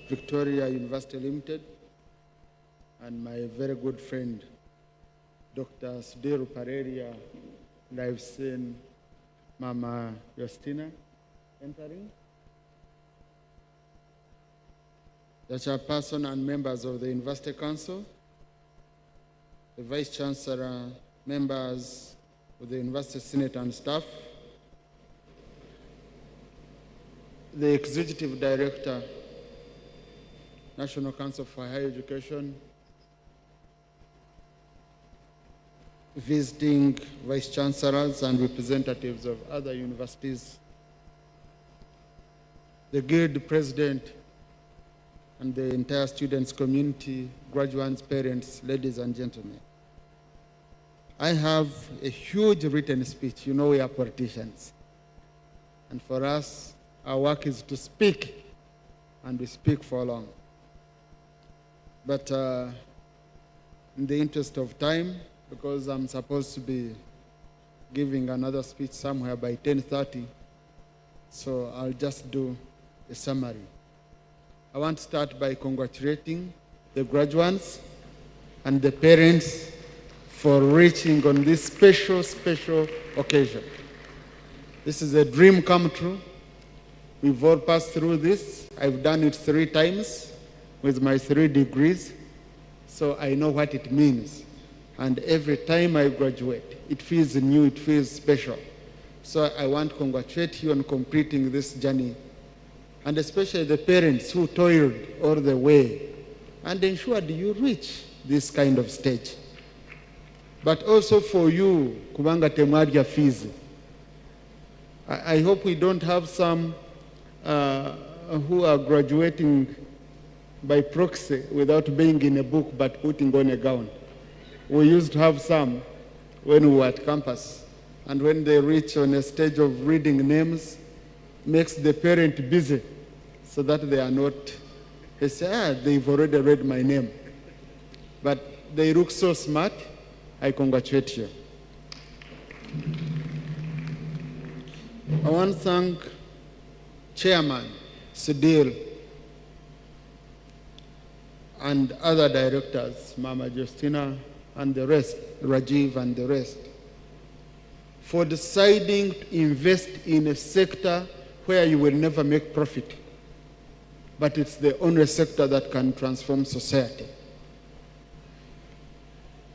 Victoria University Limited, and my very good friend, Dr. Suderu Pareria, and I've seen Mama Justina entering. The Chairperson and members of the University Council, the Vice Chancellor, members of the University Senate and staff, the Executive Director, National Council for Higher Education, visiting vice chancellors and representatives of other universities, the guild president, and the entire students community, graduates, parents, ladies and gentlemen. I have a huge written speech. You know we are politicians. And for us, our work is to speak, and we speak for long. But in the interest of time, because I'm supposed to be giving another speech somewhere by 10:30, so I'll just do a summary. I want to start by congratulating the graduates and the parents for reaching on this special occasion. This is a dream come true. We've all passed through this. I've done it 3 times with my 3 degrees, so I know what it means. And every time I graduate, it feels new, it feels special. So I want to congratulate you on completing this journey, and especially the parents who toiled all the way and ensured you reach this kind of stage. but also for you, kubanga temwadya fees. I hope we don't have some who are graduating by proxy without being in a book but putting on a gown. We used to have some when we were at campus, and when they reach on a stage of reading names, makes the parent busy so that they are not, they say, they've already read my name. But they look so smart, I congratulate you. I want to thank Chairman Sudhir and other directors, Mama Justina and the rest, Rajiv and the rest, for deciding to invest in a sector where you will never make profit, but it's the only sector that can transform society.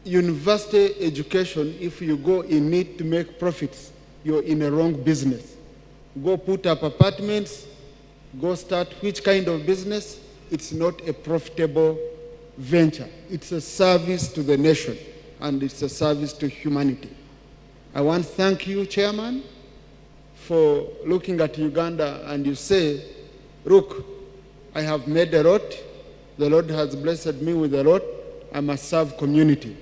University education, if you go in it to make profits, you're in a wrong business. Go put up apartments, go start which kind of business? It's not a profitable venture. It's a service to the nation, and it's a service to humanity. I want to thank you, Chairman, for looking at Uganda and you say, look, I have made a lot, the Lord has blessed me with a lot, I must serve community.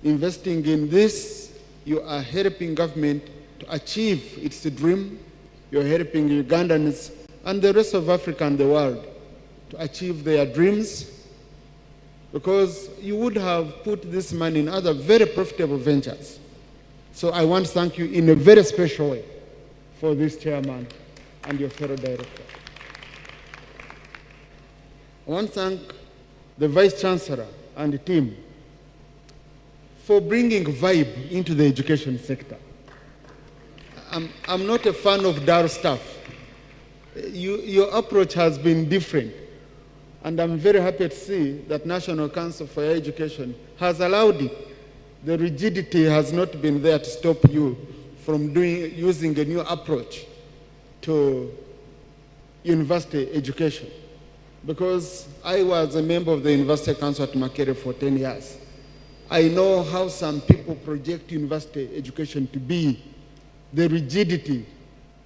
Investing in this, you are helping government to achieve its dream. You're helping Ugandans and the rest of Africa and the world to achieve their dreams, because you would have put this money in other very profitable ventures. So I want to thank you in a very special way for this, Chairman and your fellow director. I want to thank the Vice Chancellor and the team for bringing vibe into the education sector. I'm not a fan of dull stuff. Your approach has been different. And I'm very happy to see that National Council for Higher Education has allowed it. The rigidity has not been there to stop you from using a new approach to university education. Because I was a member of the University Council at Makerere for 10 years. I know how some people project university education to be, the rigidity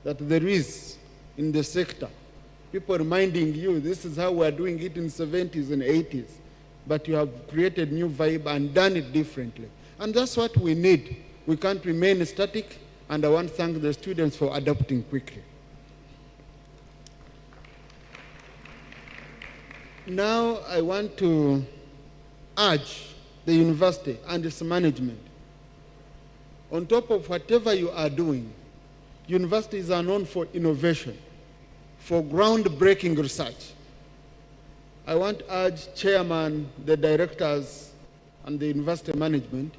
that there is in the sector. People reminding you, this is how we're doing it in the 70s and 80s, but you have created new vibe and done it differently. And that's what we need. We can't remain static, and I want to thank the students for adapting quickly. Now I want to urge the university and its management, on top of whatever you are doing, universities are known for innovation, for groundbreaking research. I want to urge Chairman, the directors, and the university management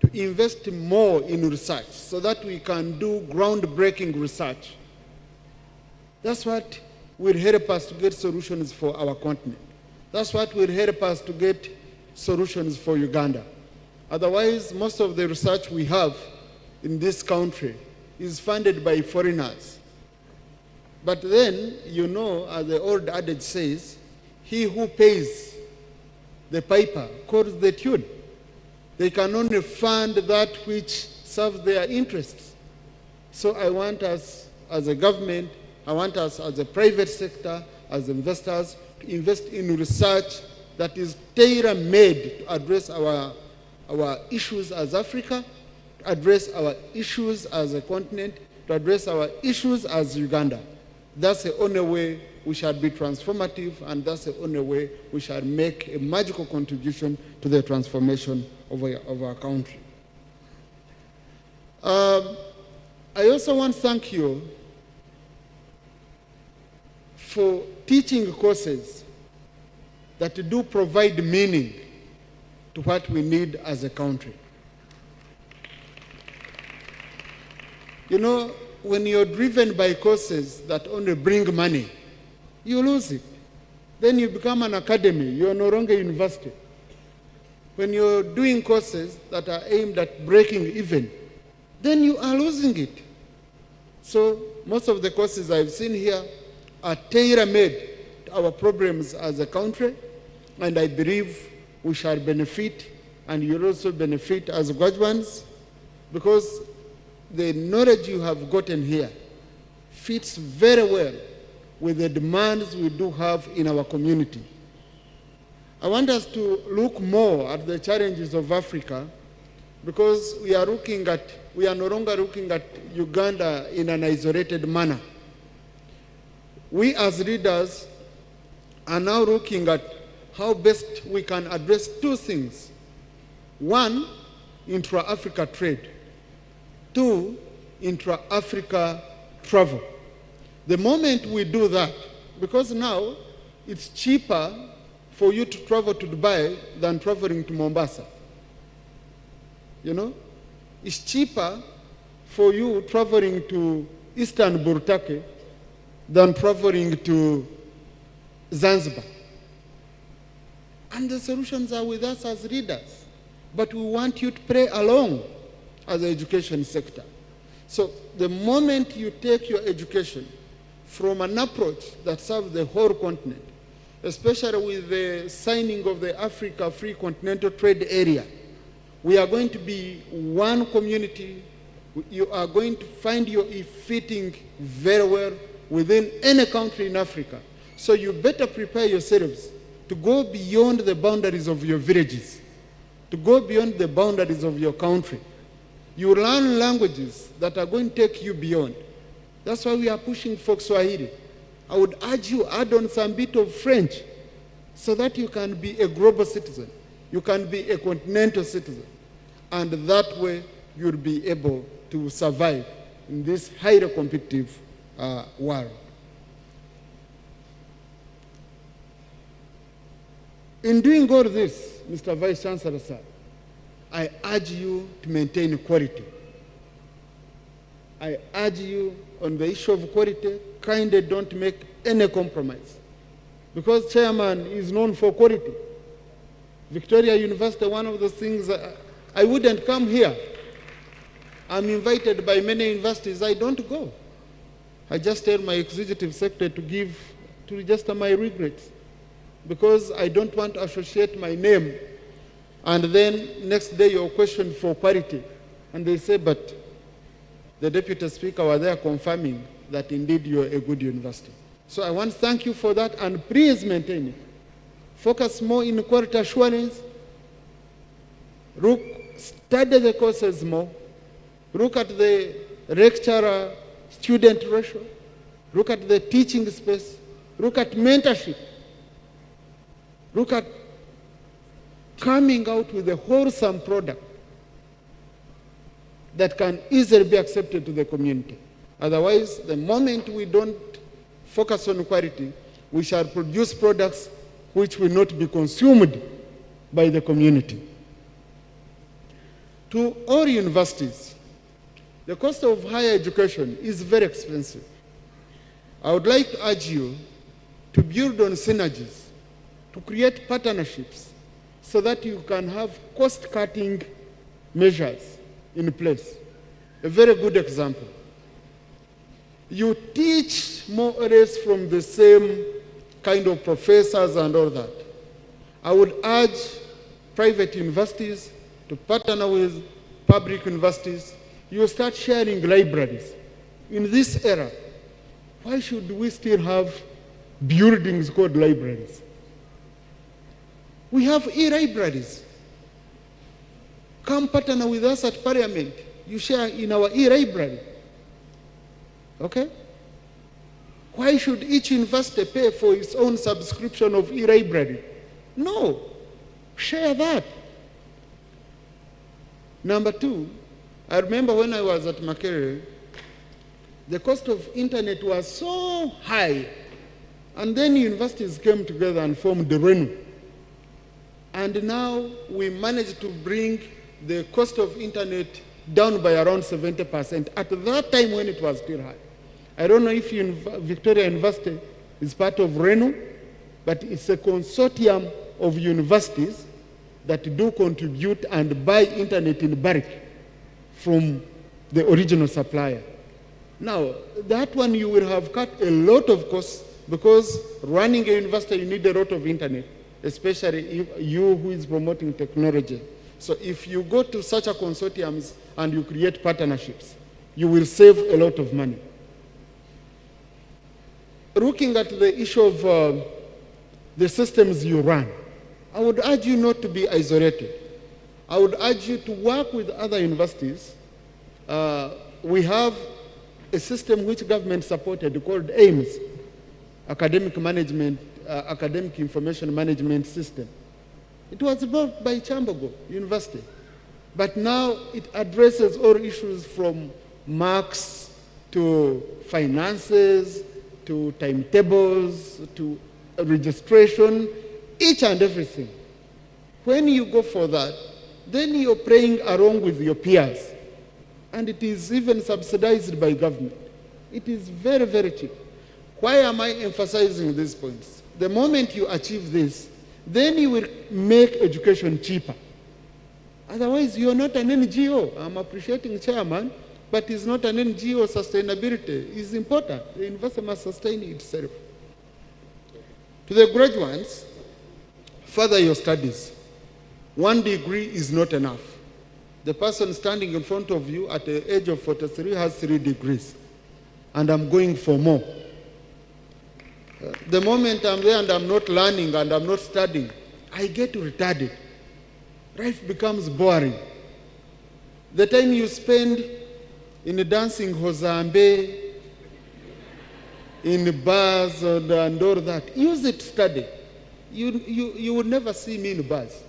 to invest more in research so that we can do groundbreaking research. That's what will help us to get solutions for our continent. That's what will help us to get solutions for Uganda. Otherwise, most of the research we have in this country is funded by foreigners. But then, you know, as the old adage says, he who pays the piper calls the tune. They can only fund that which serves their interests. So I want us as a government, I want us as a private sector, as investors, to invest in research that is tailor-made to address our issues as Africa, to address our issues as a continent, to address our issues as Uganda. That's the only way we shall be transformative, and that's the only way we shall make a magical contribution to the transformation of our country. I also want to thank you for teaching courses that do provide meaning to what we need as a country. You know, when you're driven by courses that only bring money, you lose it. Then you become an academy, you're no longer a university. When you're doing courses that are aimed at breaking even, then you are losing it. So most of the courses I've seen here are tailor-made to our problems as a country, and I believe we shall benefit and you'll also benefit as graduates because the knowledge you have gotten here fits very well with the demands we do have in our community. I want us to look more at the challenges of Africa because we are no longer looking at Uganda in an isolated manner. We as leaders are now looking at how best we can address two things. One, intra-Africa trade. Two, intra-Africa travel. The moment we do that, because now it's cheaper for you to travel to Dubai than traveling to Mombasa. You know? It's cheaper for you traveling to Eastern Burtake than traveling to Zanzibar. And the solutions are with us as leaders. But we want you to play along as the education sector. So the moment you take your education from an approach that serves the whole continent, especially with the signing of the Africa Free Continental Trade Area, we are going to be one community. You are going to find your fitting very well within any country in Africa. So you better prepare yourselves to go beyond the boundaries of your villages, to go beyond the boundaries of your country. You learn languages that are going to take you beyond. That's why we are pushing for Swahili. I would urge you, add on some bit of French so that you can be a global citizen. You can be a continental citizen. And that way, you'll be able to survive in this highly competitive world. In doing all this, Mr. Vice Chancellor, sir, I urge you to maintain quality. I urge you on the issue of quality, kindly don't make any compromise. Because chairman is known for quality. Victoria University, one of the things, I wouldn't come here. I'm invited by many universities, I don't go. I just tell my executive secretary to register my regrets. Because I don't want to associate my name. And then next day you're questioned for quality. And they say, but the deputy speaker was there confirming that indeed you're a good university. So I want to thank you for that, and please maintain it. Focus more in quality assurance. Study the courses more. Look at the lecturer-student ratio. Look at the teaching space. Look at mentorship. Look at coming out with a wholesome product that can easily be accepted to the community. Otherwise, the moment we don't focus on quality, we shall produce products which will not be consumed by the community. To all universities, the cost of higher education is very expensive. I would like to urge you to build on synergies, to create partnerships so that you can have cost-cutting measures in place. A very good example. You teach more or less from the same kind of professors and all that. I would urge private universities to partner with public universities. You start sharing libraries. In this era, why should we still have buildings called libraries? We have e-libraries. Come partner with us at Parliament. You share in our e-library. Okay? Why should each university pay for its own subscription of e-library? No. Share that. Number two, I remember when I was at Makerere, the cost of internet was so high. And then universities came together and formed the RENU. And now we managed to bring the cost of internet down by around 70% at that time when it was still high. I don't know if Victoria University is part of RENU, but it's a consortium of universities that do contribute and buy internet in bulk from the original supplier. Now, that one you will have cut a lot of costs because running a university you need a lot of internet, especially if you who is promoting technology. So if you go to such a consortiums and you create partnerships, you will save a lot of money. Looking at the issue of the systems you run, I would urge you not to be isolated. I would urge you to work with other universities. We have a system which government supported called AIMS, Academic Information Management System. It was built by Chambogo University, but now it addresses all issues from marks to finances, to timetables, to registration, each and everything. When you go for that, then you're playing along with your peers. And it is even subsidized by government. It is very, very cheap. Why am I emphasizing these points? The moment you achieve this, then you will make education cheaper. Otherwise, you're not an NGO. I'm appreciating chairman, but it's not an NGO. Sustainability is important. The university must sustain itself. To the graduates, further your studies. 1 degree is not enough. The person standing in front of you at the age of 43 has 3 degrees, and I'm going for more. The moment I'm there and I'm not learning and I'm not studying, I get retarded. Life becomes boring. The time you spend in dancing Hozambe, in bars and all that, use it to study. You would never see me in bars.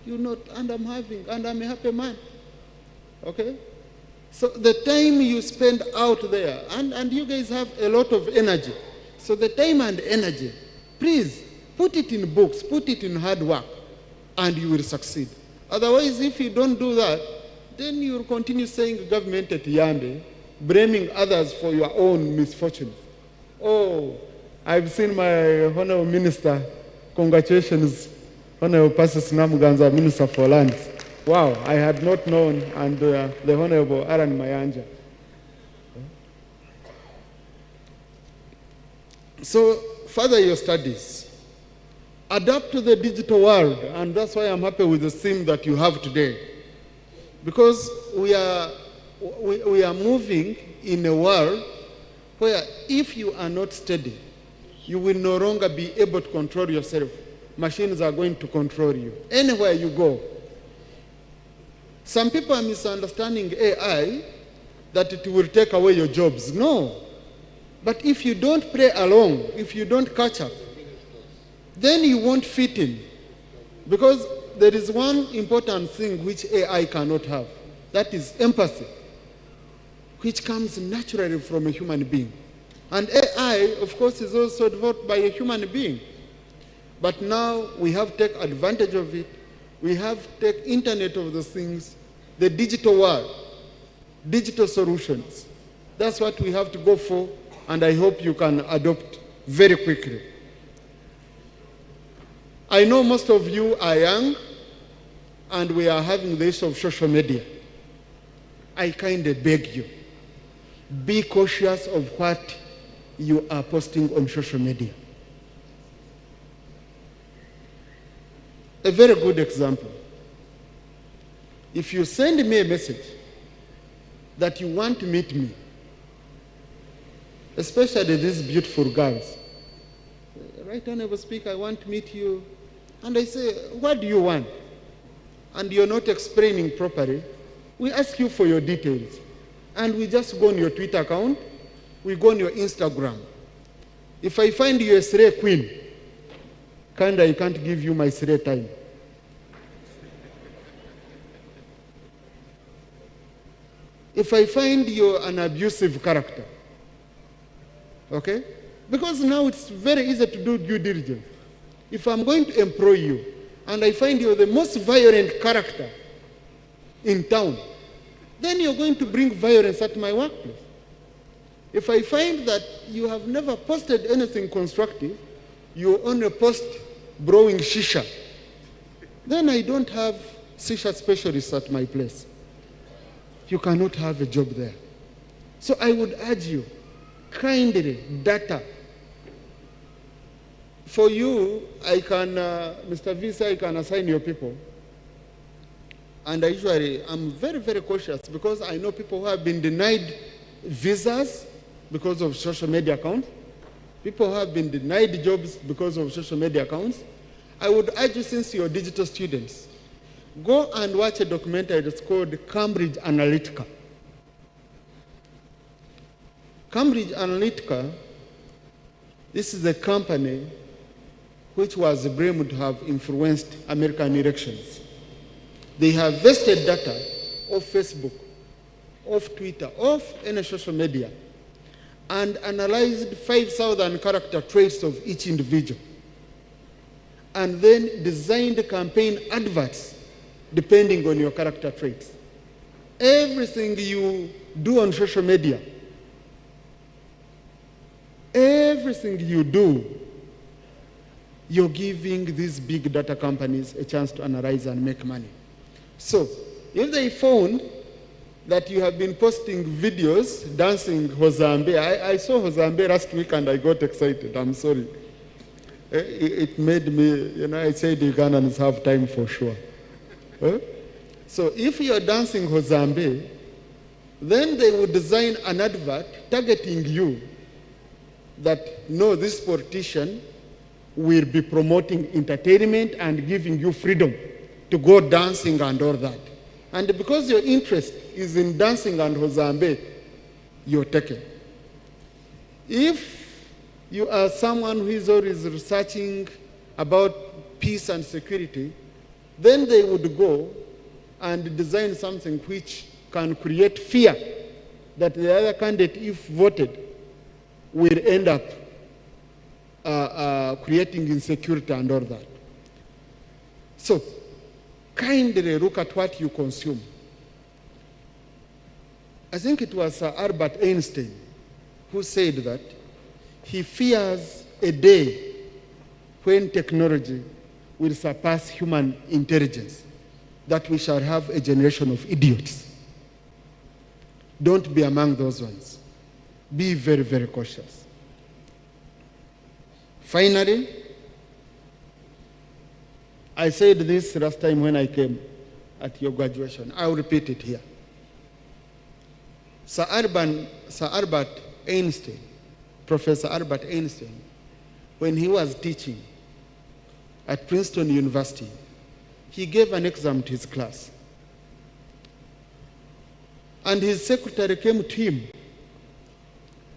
You not, and I'm a happy man. Okay? So the time you spend out there, and you guys have a lot of energy. So the time and energy, please put it in books, put it in hard work, and you will succeed. Otherwise, if you don't do that, then you will continue saying government at Yambe, blaming others for your own misfortunes. Oh, I've seen my honorable minister. Congratulations, Honorable Pastor Namuganza, Minister for Lands. Wow, I had not known, and the Honorable Aaron Mayanja. So, further your studies. Adapt to the digital world, and that's why I'm happy with the theme that you have today. Because we are moving in a world where if you are not steady, you will no longer be able to control yourself. Machines are going to control you. Anywhere you go. Some people are misunderstanding AI, that it will take away your jobs. No. But if you don't play along, if you don't catch up, then you won't fit in. Because there is one important thing which AI cannot have. That is empathy, which comes naturally from a human being. And AI, of course, is also developed by a human being. But now we have to take advantage of it. We have to take Internet of the Things, the digital world, digital solutions. That's what we have to go for, and I hope you can adopt very quickly. I know most of you are young, and we are having the issue of social media. I kind of beg you, be cautious of what you are posting on social media. A very good example. If you send me a message that you want to meet me, especially these beautiful girls, right, Honorable Speaker, I want to meet you, and I say, what do you want? And you're not explaining properly, we ask you for your details. And we just go on your Twitter account, we go on your Instagram. If I find you a Sere queen, I can't give you my Sere time. If I find you an abusive character, okay? Because now it's very easy to do due diligence. If I'm going to employ you, and I find you're the most violent character in town, then you're going to bring violence at my workplace. If I find that you have never posted anything constructive, you only post blowing shisha, then I don't have shisha specialists at my place. You cannot have a job there. So I would urge you, kindly, data. For you, I can, Mr. Visa, I can assign your people. And I'm very, very cautious because I know people who have been denied visas because of social media accounts, people who have been denied jobs because of social media accounts. I would urge you, since you're digital students, go and watch a documentary that's called Cambridge Analytica. Cambridge Analytica, this is a company which was blamed to have influenced American elections. They have vested data of Facebook, of Twitter, of any social media, and analyzed 5,000 character traits of each individual, and then designed campaign adverts depending on your character traits. Everything you do on social media, everything you do, you're giving these big data companies a chance to analyze and make money. So if they found that you have been posting videos dancing Hozambe, I saw Hozambe last week and I got excited, I'm sorry. It made me, I said Ugandans have time for sure. So if you're dancing Hozambe, then they would design an advert targeting you that, no, this politician will be promoting entertainment and giving you freedom to go dancing and all that. And because your interest is in dancing and Hozambe, you're taken. If you are someone who is always researching about peace and security, then they would go and design something which can create fear that the other candidate, if voted, will end up creating insecurity and all that. So, kindly look at what you consume. I think it was Albert Einstein who said that he fears a day when technology will surpass human intelligence, that we shall have a generation of idiots. Don't be among those ones. Be very, very cautious. Finally, I said this last time when I came at your graduation. I'll repeat it here. Sir Albert Einstein, Professor Albert Einstein, when he was teaching at Princeton University, he gave an exam to his class. And his secretary came to him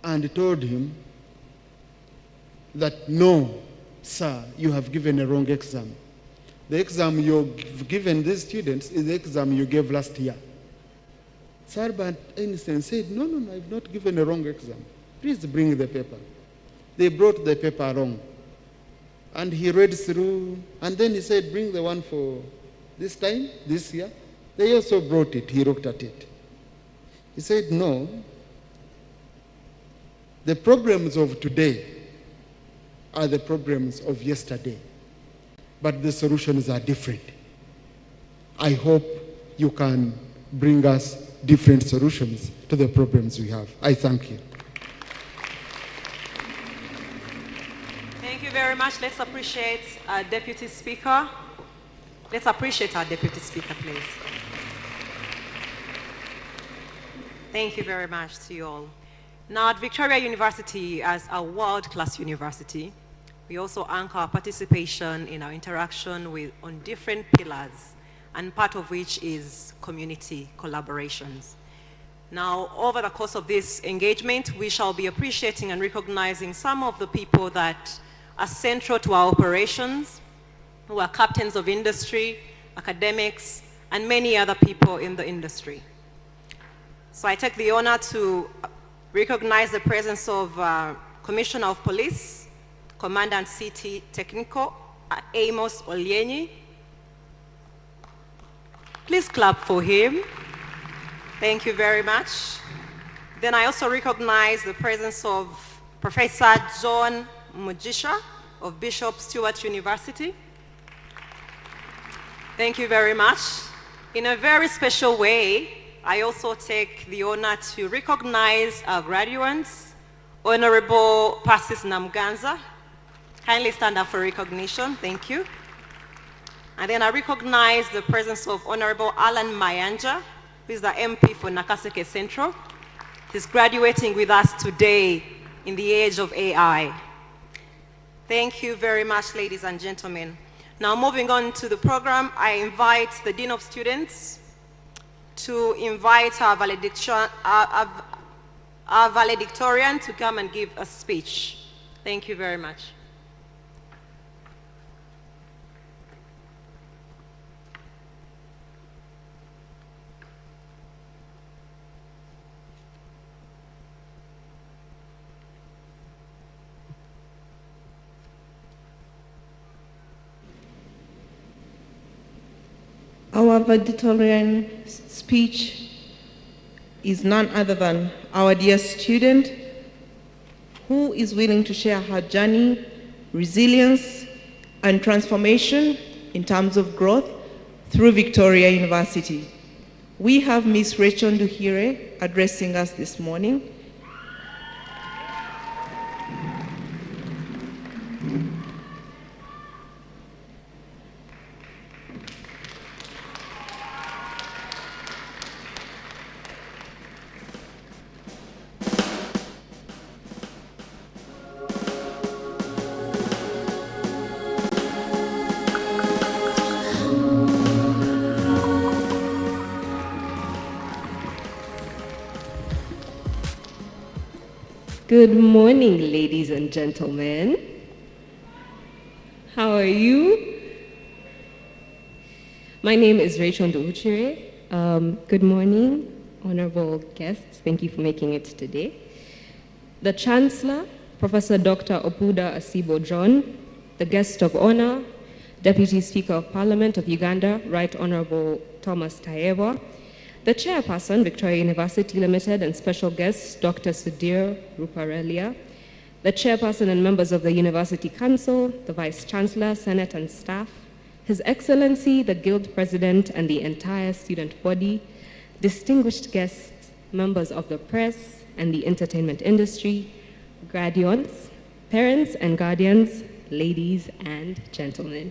and told him that, no, sir, you have given a wrong exam. The exam you've given these students is the exam you gave last year. Sir Albert Einstein said, no, I've not given a wrong exam. Please bring the paper. They brought the paper along. And he read through, and then he said, bring the one for this time, this year. They also brought it. He looked at it. He said, no, the problems of today are the problems of yesterday, but the solutions are different. I hope you can bring us different solutions to the problems we have. I thank you. Thank you very much. Let's appreciate our Deputy Speaker. Let's appreciate our Deputy Speaker, please. Thank you very much to you all. Now, at Victoria University, as a world-class university, we also anchor our participation in our interaction on different pillars, and part of which is community collaborations. Now, over the course of this engagement, we shall be appreciating and recognizing some of the people that are central to our operations, who are captains of industry, academics, and many other people in the industry. So I take the honor to recognize the presence of Commissioner of Police, Commandant CT Technical, Amos Olyenyi. Please clap for him. Thank you very much. Then I also recognize the presence of Professor John Mujisha of Bishop Stewart University. Thank you very much. In a very special way, I also take the honor to recognize our graduates, Honorable Persis Namganza. Kindly stand up for recognition. Thank you. And then I recognize the presence of Honorable Alan Mayanja, who is the MP for Nakaseke Central. He's graduating with us today in the age of AI. Thank you very much, ladies and gentlemen. Now moving on to the program, I invite the Dean of Students to invite our valedictorian to come and give a speech. Thank you very much. Our valedictorian speech is none other than our dear student who is willing to share her journey, resilience, and transformation in terms of growth through Victoria University. We have Ms. Rachel Nduhire addressing us this morning. Good morning, ladies and gentlemen. How are you? My name is Rachel Nduhire. Good morning, honorable guests. Thank you for making it today. The Chancellor, Professor Dr. Opuda Asibo John, the guest of honor, Deputy Speaker of Parliament of Uganda, Right Honorable Thomas Tayebwa, the Chairperson, Victoria University Limited, and special guests, Dr. Sudhir Ruparelia, the Chairperson and members of the University Council, the Vice Chancellor, Senate and staff, His Excellency, the Guild President, and the entire student body, distinguished guests, members of the press and the entertainment industry, graduates, parents and guardians, ladies and gentlemen.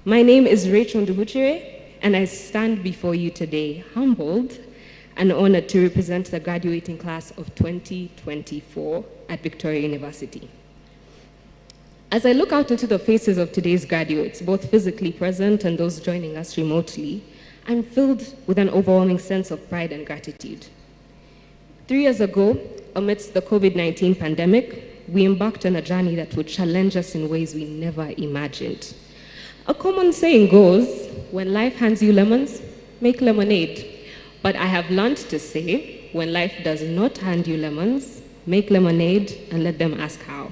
My name is Rachel Nduhire, and I stand before you today humbled and honored to represent the graduating class of 2024 at Victoria University. As I look out into the faces of today's graduates, both physically present and those joining us remotely, I'm filled with an overwhelming sense of pride and gratitude. 3 years ago, amidst the COVID-19 pandemic, we embarked on a journey that would challenge us in ways we never imagined. A common saying goes, when life hands you lemons, make lemonade. But I have learned to say, when life does not hand you lemons, make lemonade and let them ask how.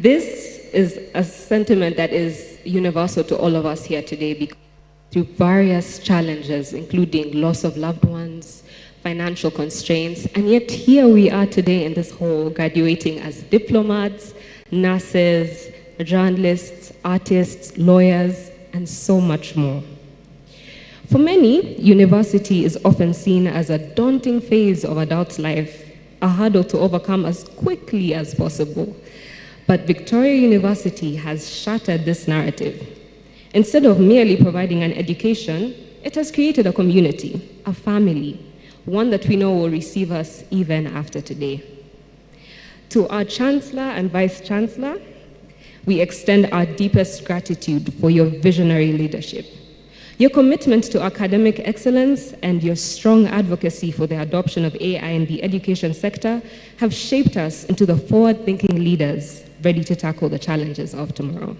This is a sentiment that is universal to all of us here today because through various challenges, including loss of loved ones, financial constraints, and yet here we are today in this hall graduating as diplomats, nurses, journalists, artists, lawyers, and so much more. For many, university is often seen as a daunting phase of adult life, a hurdle to overcome as quickly as possible. But Victoria University has shattered this narrative. Instead of merely providing an education, it has created a community, a family, one that we know will receive us even after today. To our Chancellor and Vice Chancellor, we extend our deepest gratitude for your visionary leadership. Your commitment to academic excellence and your strong advocacy for the adoption of AI in the education sector have shaped us into the forward-thinking leaders ready to tackle the challenges of tomorrow.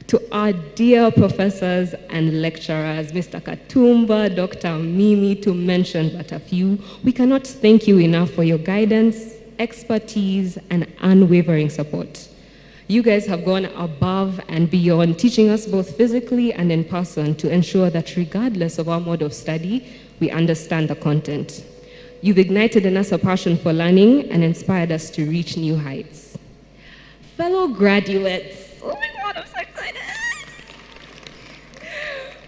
To our dear professors and lecturers, Mr. Katumba, Dr. Mimi, to mention but a few, we cannot thank you enough for your guidance, expertise, and unwavering support. You guys have gone above and beyond, teaching us both physically and in person to ensure that regardless of our mode of study, we understand the content. You've ignited in us a passion for learning and inspired us to reach new heights. Fellow graduates, oh my God, I'm so excited.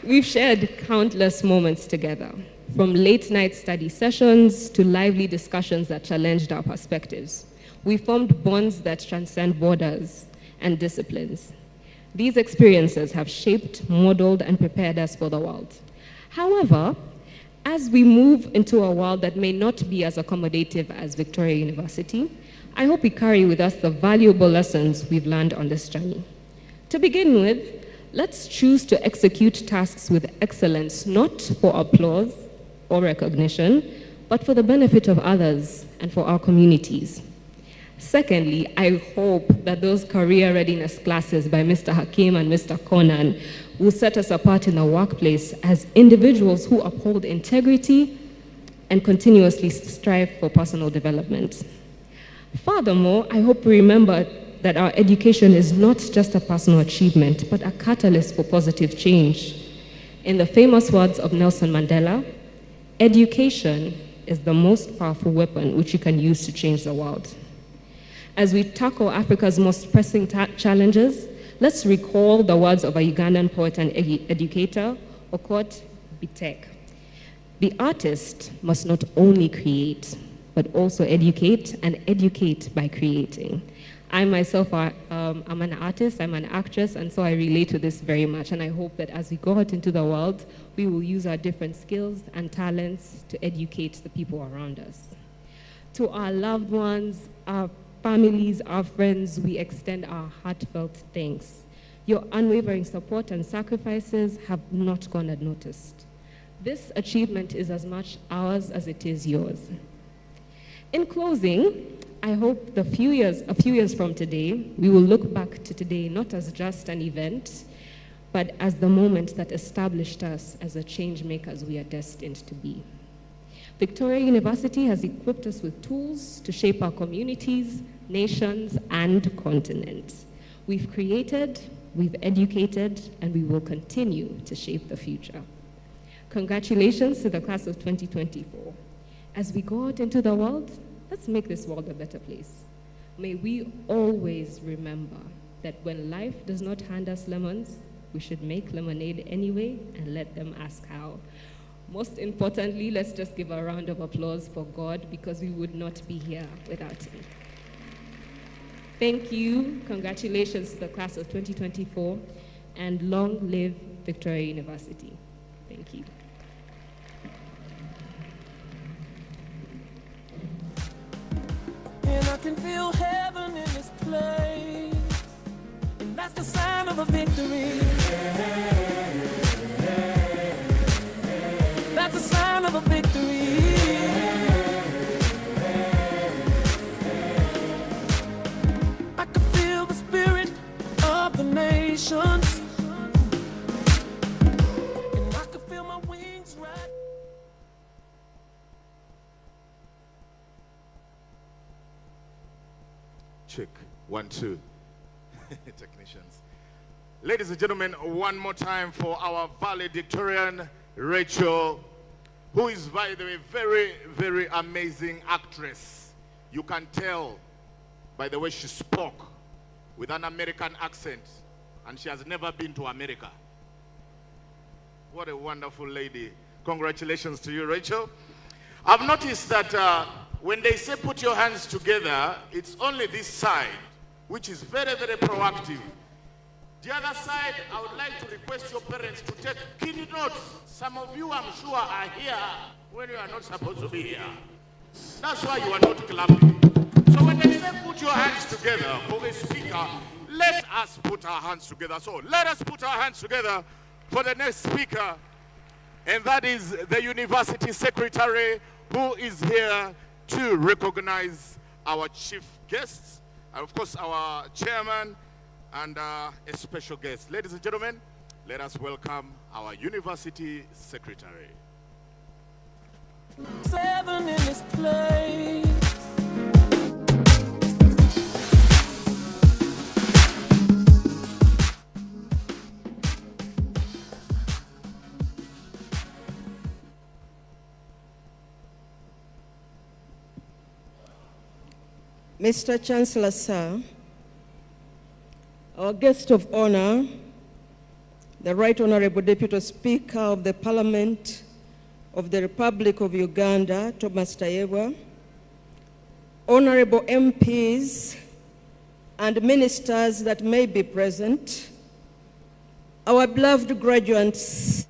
We've shared countless moments together, from late night study sessions to lively discussions that challenged our perspectives. We formed bonds that transcend borders and disciplines. These experiences have shaped, modeled, and prepared us for the world. However, as we move into a world that may not be as accommodative as Victoria University, I hope we carry with us the valuable lessons we've learned on this journey. To begin with, let's choose to execute tasks with excellence, not for applause or recognition, but for the benefit of others and for our communities. Secondly, I hope that those career readiness classes by Mr. Hakim and Mr. Conan will set us apart in the workplace as individuals who uphold integrity and continuously strive for personal development. Furthermore, I hope we remember that our education is not just a personal achievement, but a catalyst for positive change. In the famous words of Nelson Mandela, education is the most powerful weapon which you can use to change the world. As we tackle Africa's most pressing challenges, let's recall the words of a Ugandan poet and educator, Okot Bitek. The artist must not only create, but also educate, and educate by creating. I myself, I'm an artist, I'm an actress, and so I relate to this very much, and I hope that as we go out into the world, we will use our different skills and talents to educate the people around us. To our loved ones, our families, our friends, we extend our heartfelt thanks. Your unwavering support and sacrifices have not gone unnoticed. This achievement is as much ours as it is yours. In closing, I hope a few years from today, we will look back to today not as just an event, but as the moment that established us as the change makers we are destined to be. Victoria University has equipped us with tools to shape our communities, nations, and continents. We've created, we've educated, and we will continue to shape the future. Congratulations to the class of 2024. As we go out into the world, let's make this world a better place. May we always remember that when life does not hand us lemons, we should make lemonade anyway and let them ask how. Most importantly, let's just give a round of applause for God, because we would not be here without Him. Thank you. Congratulations to the class of 2024, and long live Victoria University. Thank you. And I can feel heaven in this place, and that's the sign of a victory. That's a sign of a victory. I can feel the spirit of the nations, and I can feel my wings right. Check. 1, 2. Technicians. Ladies and gentlemen, one more time for our valedictorian, Rachel, who is, by the way, very, very amazing actress. You can tell by the way she spoke with an American accent, and she has never been to America. What a wonderful lady. Congratulations to you, Rachel. I've noticed that when they say put your hands together, it's only this side, which is very, very proactive. The other side, I would like to request your parents to take keynotes. Some of you, I'm sure, are here when you are not supposed to be here. That's why you are not clapping. So when they say put your hands together for the speaker, let us put our hands together. So let us put our hands together for the next speaker, and that is the university secretary, who is here to recognize our chief guests, and of course our chairman, and a special guest. Ladies and gentlemen, let us welcome our university secretary. 7 in this place. Mr. Chancellor, sir, our guest of honor, the Right Honorable Deputy Speaker of the Parliament of the Republic of Uganda, Thomas Tayebwa, honorable MPs and ministers that may be present, Our beloved graduates,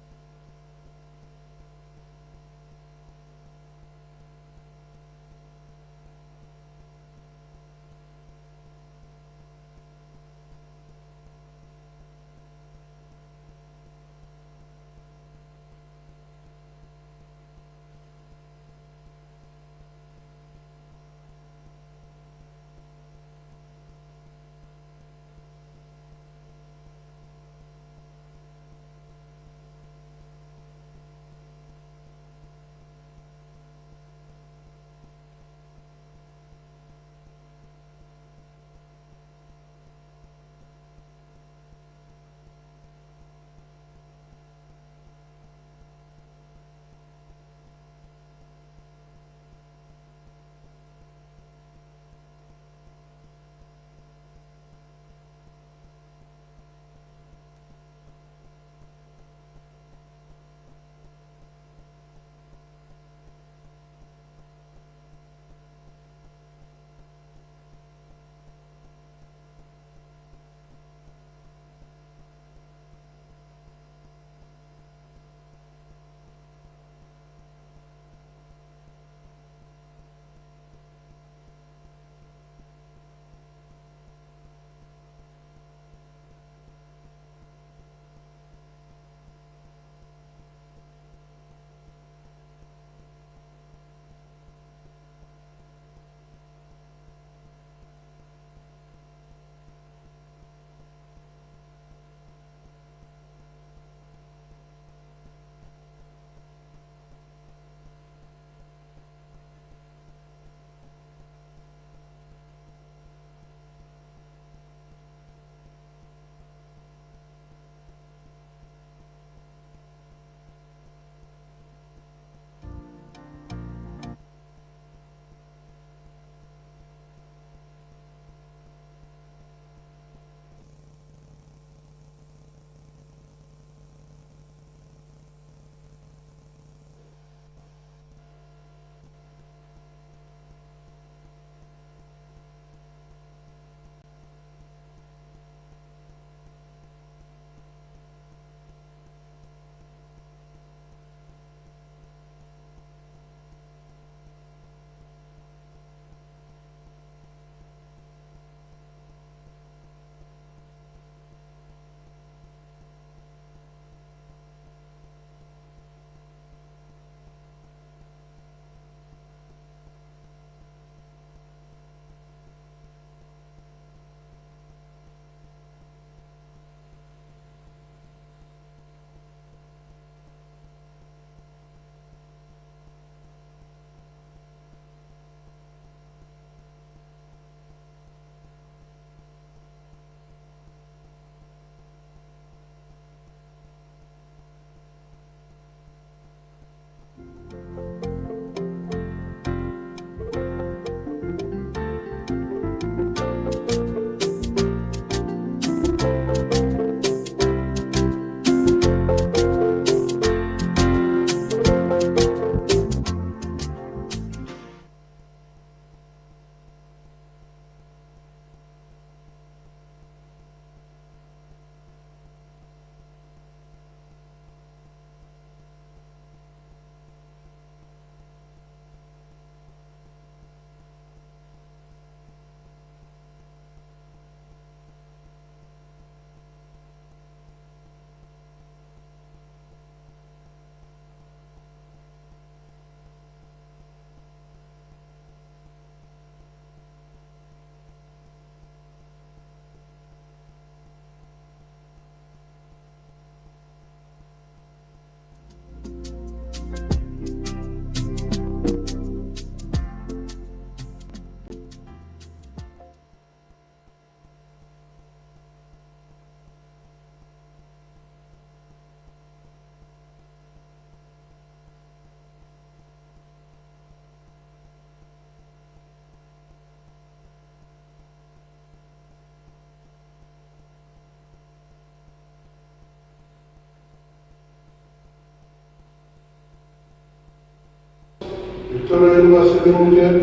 Victoria University Limited,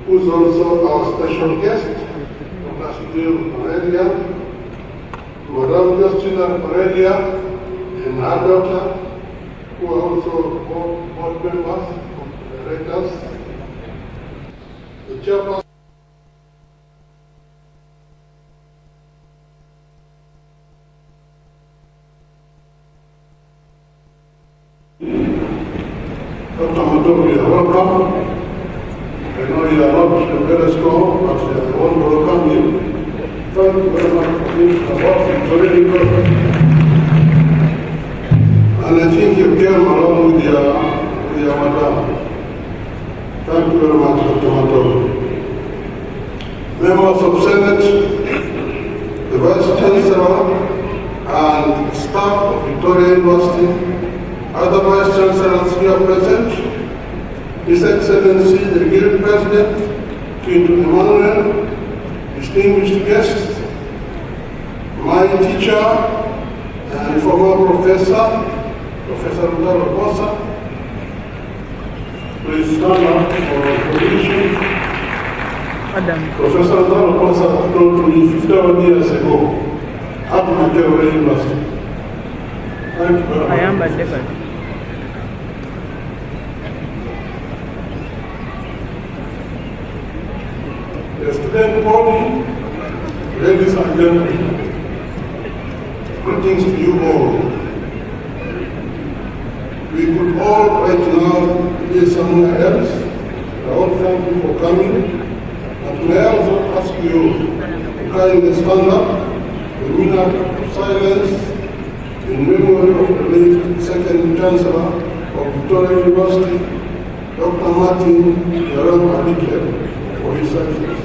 who is also our special guest, Ambassador Valeria. Madam Justina Aurelia and her daughter, who are also board members of the directors, the chairperson. Dr. Matobi, you are welcome. I know you are not very strong, but I want to welcome you. Thank you very much for being about Victoria University. And I think you came along with your madam. Thank you very much, Dr. Matobi. Members of Senate, the Vice Chancellor, and staff of Victoria University, other Vice Chancellors here present, His Excellency the Guild President, King Emmanuel, distinguished guests, my teacher and former professor, Professor Ndalo Kosa. Please stand up for recognition. Professor Ndalo Kosa told me 51 years ago at Victoria University. Thank you very much. I am a level. The student body, ladies and gentlemen, greetings to you all. We could all right now be somewhere else. I want to thank you for coming. And may I also ask you to kindly stand up, a minute of silence in memory of the late second Chancellor of Victoria University, Dr. Martin Yaram, for his service.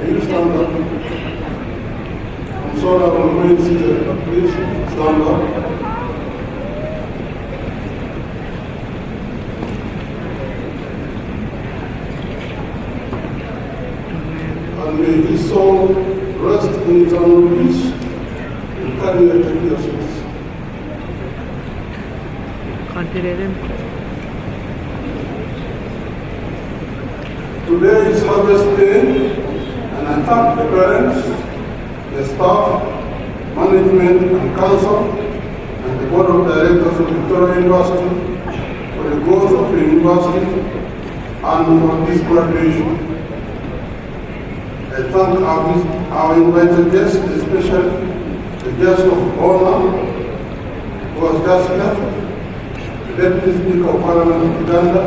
Can you stand up? I'm sorry I will remain seated, but please stand up. And may his soul rest in eternal peace. And kindly take your seats. Today is Harvest Day, and I thank the parents, the staff, management and council, and the board of directors of Victoria University for the growth of the university and for this graduation. I thank our invited guests, especially the guest of honor who has just left, the Deputy Speaker of Parliament of Uganda,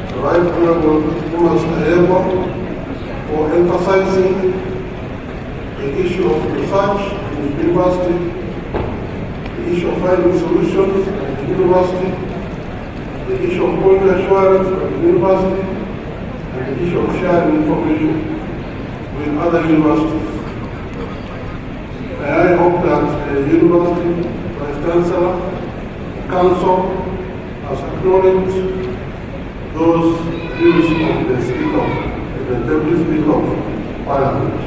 the Right Honorable Thomas Tayewa, for emphasizing the issue of research in the university, the issue of finding solutions at the university, the issue of quality assurance at the university, and the issue of sharing information with other universities. And I hope that the university, Vice Chancellor, Council has acknowledged those views of the Speaker, the Deputy Speaker of Parliament.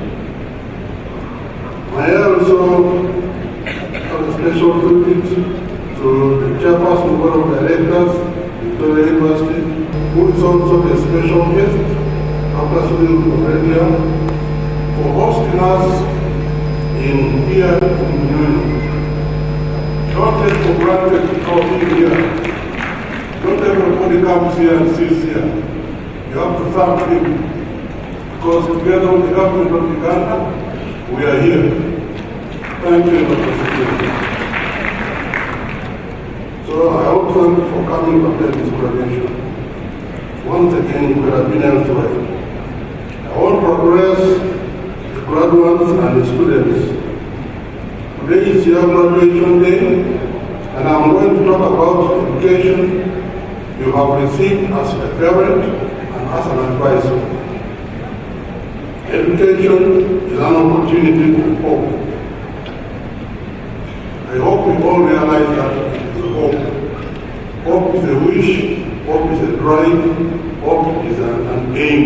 I also have a special tribute to the Chairperson of the Board of Directors, Victoria University, who is also a special guest, Dr. Sudhir Aurelia, for hosting us here in New York. Don't take for granted our being here. Not everybody comes here and sits here. You have to thank him. Because together with the government of Uganda, we are here. Thank you, Dr. Secretary. So I also thank you for coming to attend this graduation. Once again, you could have been elsewhere. I want to address the graduates and the students. Today is your graduation day, and I'm going to talk about education you have received as a parent and as an advisor. Education is an opportunity for hope. I hope we all realize that it is hope. Hope is a wish, hope is a drive, hope is an aim.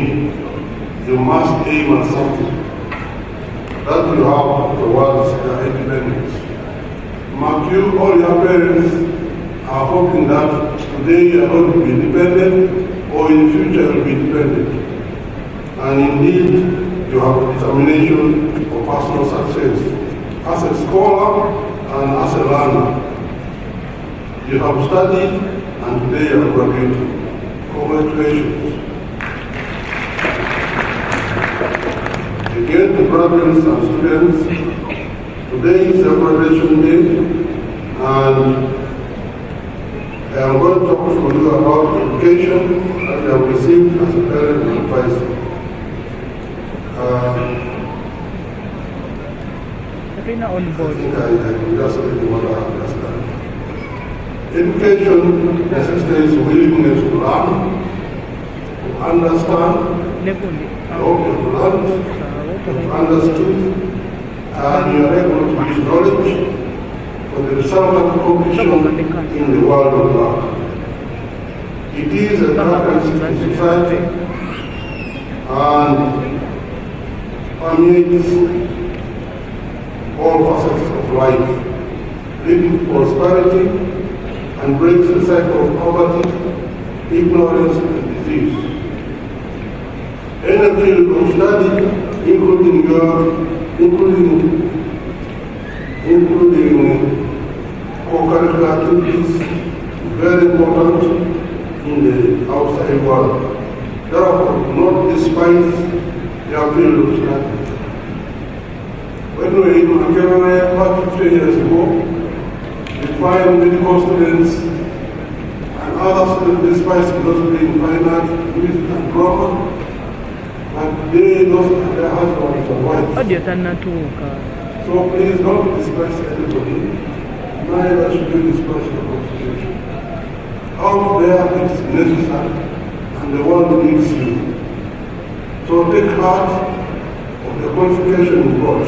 You must aim at something. That will have towards your independence. Mark you, all your parents are hoping that today you are going to be independent or in the future you will be independent. And indeed, you have a determination for personal success. As a scholar, and as a learner. You have studied and today you are graduating. Congratulations. Again, to graduates and students, today is a graduation day, and I am going to talk to you about education that you have received as a parent and advisor. I think I just really want to understand. Education necessitates willingness to learn, to understand, to learn, to understood, and you are able to use knowledge for the resultant competition in the world of work. It is a characteristic in society and permeates all facets of life, leading to prosperity and breaks the cycle of poverty, ignorance, and disease. Any field of study, including co-curricular activities, is very important in the outside world. Therefore, do not despise your field of study. When we were in Makerere about 15 years ago, we find medical students and other students despise philosophy in fine art, music and drama, and they lost their husbands and wives. So please don't despise anybody, neither should you despise the Constitution. Out there it's necessary, and the world needs you. So take heart of the qualification you got.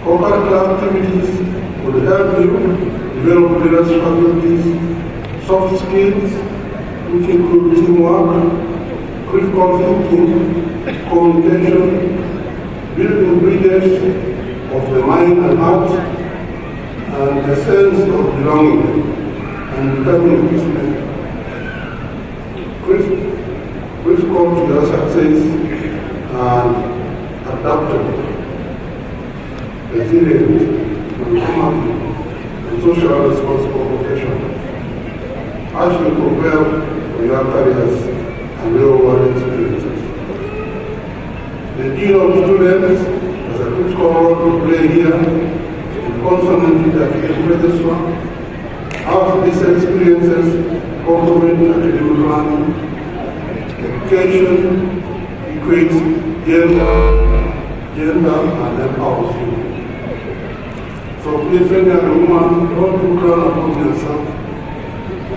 Co-curricular activities will help you develop leadership abilities, soft skills, which include teamwork, critical thinking, communication, building bridges of the mind and heart, and a sense of belonging and becoming a peacemaker. Critical to your success and adaptable, resilient, and socially responsible professionals. As you prepare for your careers and real-world experiences. The Dean of Students has a critical role to play here in consonant with the academic registrar. As these experiences complement academic learning, education equates gender and empowers you. So please, when you are a woman, don't look down upon yourself.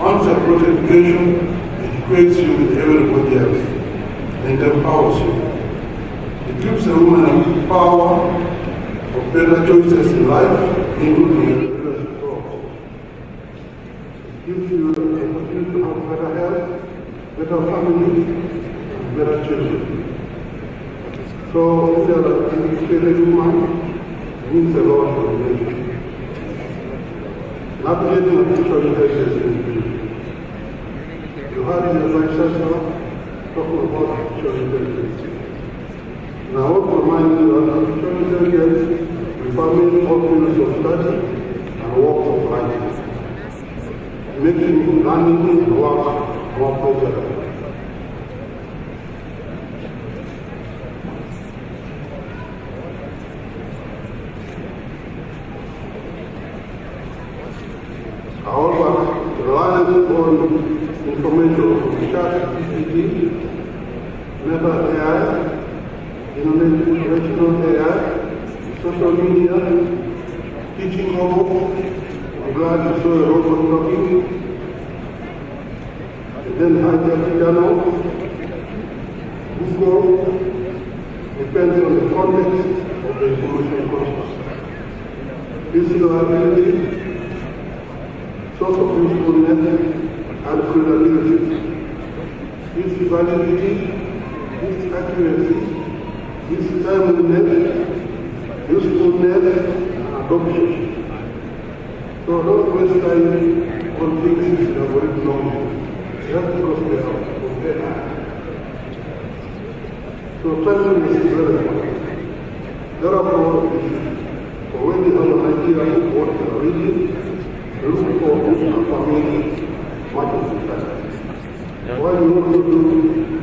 Once you got education, it equates you with everybody else and empowers you. It gives a woman power of better choices in life, including a leadership role. It gives you the opportunity to have better health, better family, and better children. So if you are an educated woman, it means a lot for the nation. Navigating artificial intelligence in the you heard the Vice Chancellor talking about artificial intelligence. And I want to remind you that artificial intelligence will permeate all fields of study and walks of life, making learning and work more pleasurable. However, reliance on information from ChatGPT, Meta AI, generational AI, social media, teaching robots. I'm glad you saw a robot talking. And then Piano, Google, depends on the context of the information process. Digital ability, source of usefulness, and credibility. This validity, this accuracy, this timeliness, usefulness, and adoption. So don't waste time on things that are very long, just because they are there. So timeliness is very important. Therefore, for when you have an idea of what you are reading, look for affirming much of the time. While you want to do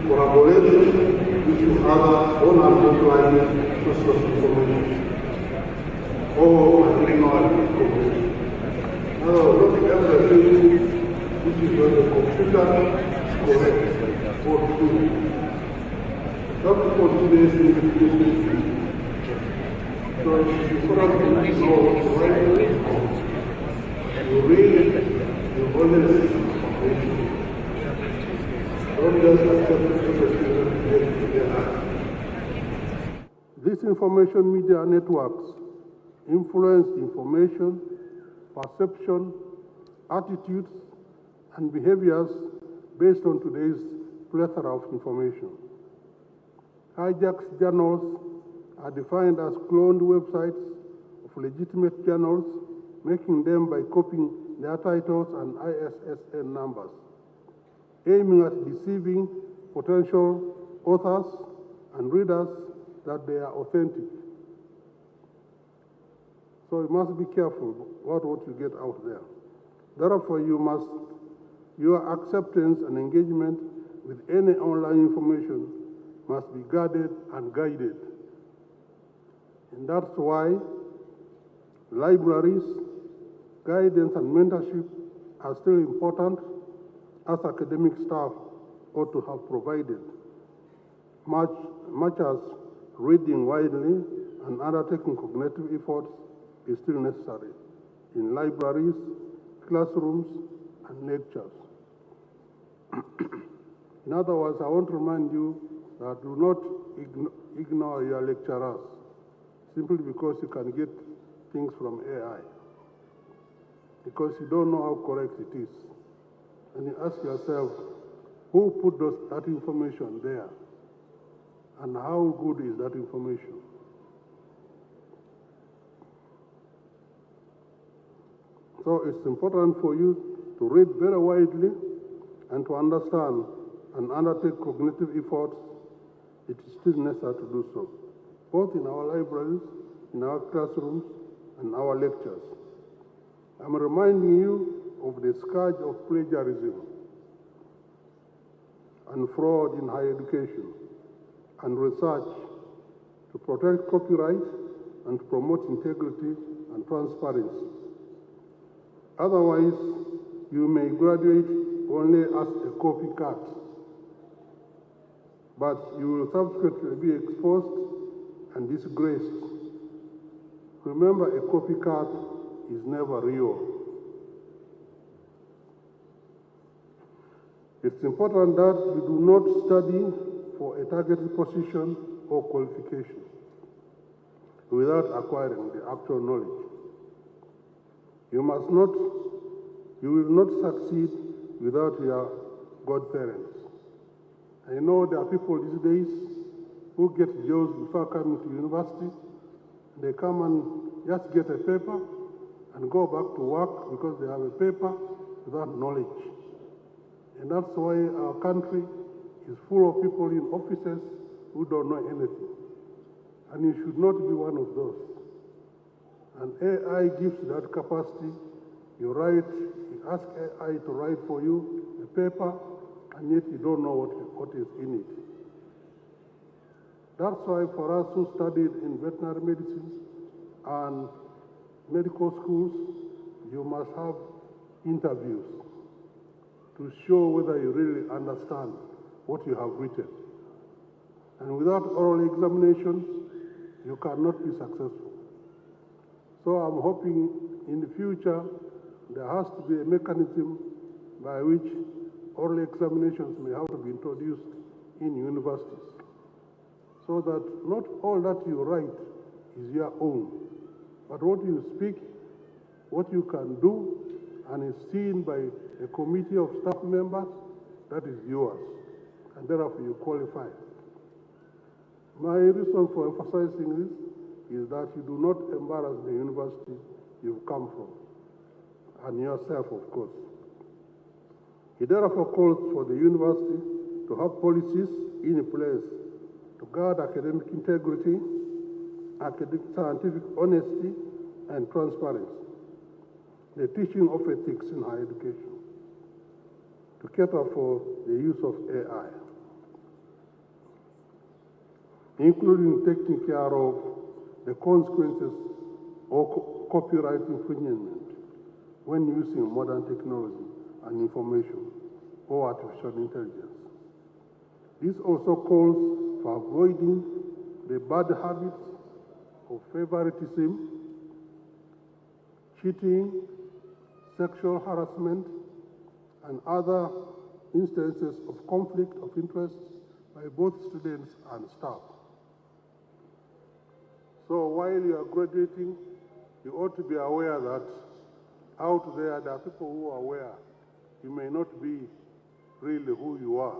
collaboration with other on and offline sources of information, or ignore information. Now, not everything which is on the computer correct or true. Not for today's information. So it's important to know what's right and you read the honest information. Don't just accept everything. These information media networks influence information, perception, attitudes, and behaviors based on today's plethora of information. Hijacked journals are defined as cloned websites of legitimate journals, making them by copying their titles and ISSN numbers, aiming at deceiving potential authors and readers that they are authentic. So you must be careful about what you get out there. Therefore, your acceptance and engagement with any online information must be guarded and guided. And that's why libraries, guidance, and mentorship are still important, as academic staff ought to have provided, much as reading widely and undertaking cognitive efforts is still necessary in libraries, classrooms, and lectures. In other words, I want to remind you that do not ignore your lecturers simply because you can get things from AI, because you don't know how correct it is. And you ask yourself, who put that information there? And how good is that information? So it's important for you to read very widely and to understand and undertake cognitive efforts. It is still necessary to do so, both in our libraries, in our classrooms, and our lectures. I'm reminding you of the scourge of plagiarism and fraud in higher education and research to protect copyright and to promote integrity and transparency. Otherwise, you may graduate only as a copycat, but you will subsequently be exposed and disgraced. Remember, a copycat is never real. It's important that you do not study for a targeted position or qualification without acquiring the actual knowledge. You will not succeed without your godparents. I know there are people these days who get jobs before coming to university. They come and just get a paper and go back to work because they have a paper without knowledge. And that's why our country is full of people in offices who don't know anything. And you should not be one of those. And AI gives you that capacity. You ask AI to write for you a paper, and yet you don't know what is in it. That's why for us who studied in veterinary medicine and medical schools, you must have interviews to show whether you really understand what you have written. And without oral examinations, you cannot be successful. So I'm hoping in the future there has to be a mechanism by which oral examinations may have to be introduced in universities, so that not all that you write is your own, but what you speak, what you can do, and is seen by a committee of staff members, that is yours, and therefore you qualify. My reason for emphasizing this is that you do not embarrass the university you've come from, and yourself, of course. It therefore calls for the university to have policies in place to guard academic integrity academic scientific honesty and transparency, the teaching of ethics in higher education, to cater for the use of AI, including taking care of the consequences of copyright infringement when using modern technology and information or artificial intelligence. This also calls for avoiding the bad habits of favoritism, cheating, sexual harassment, and other instances of conflict of interest by both students and staff. So while you are graduating, you ought to be aware that out there are people who are aware you may not be really who you are.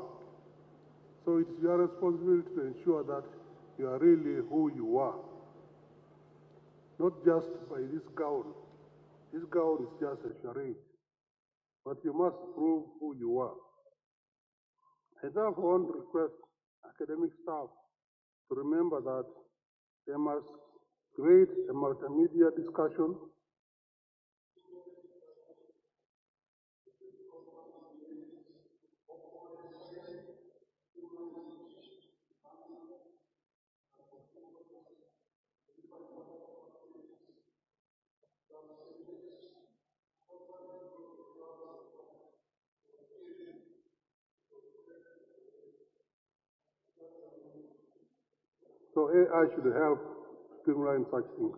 So it's your responsibility to ensure that you are really who you are. Not just by this gown. This gown is just a charade. But you must prove who you are. I therefore want to request academic staff to remember that they must create a multimedia discussion so AI should help streamline such things.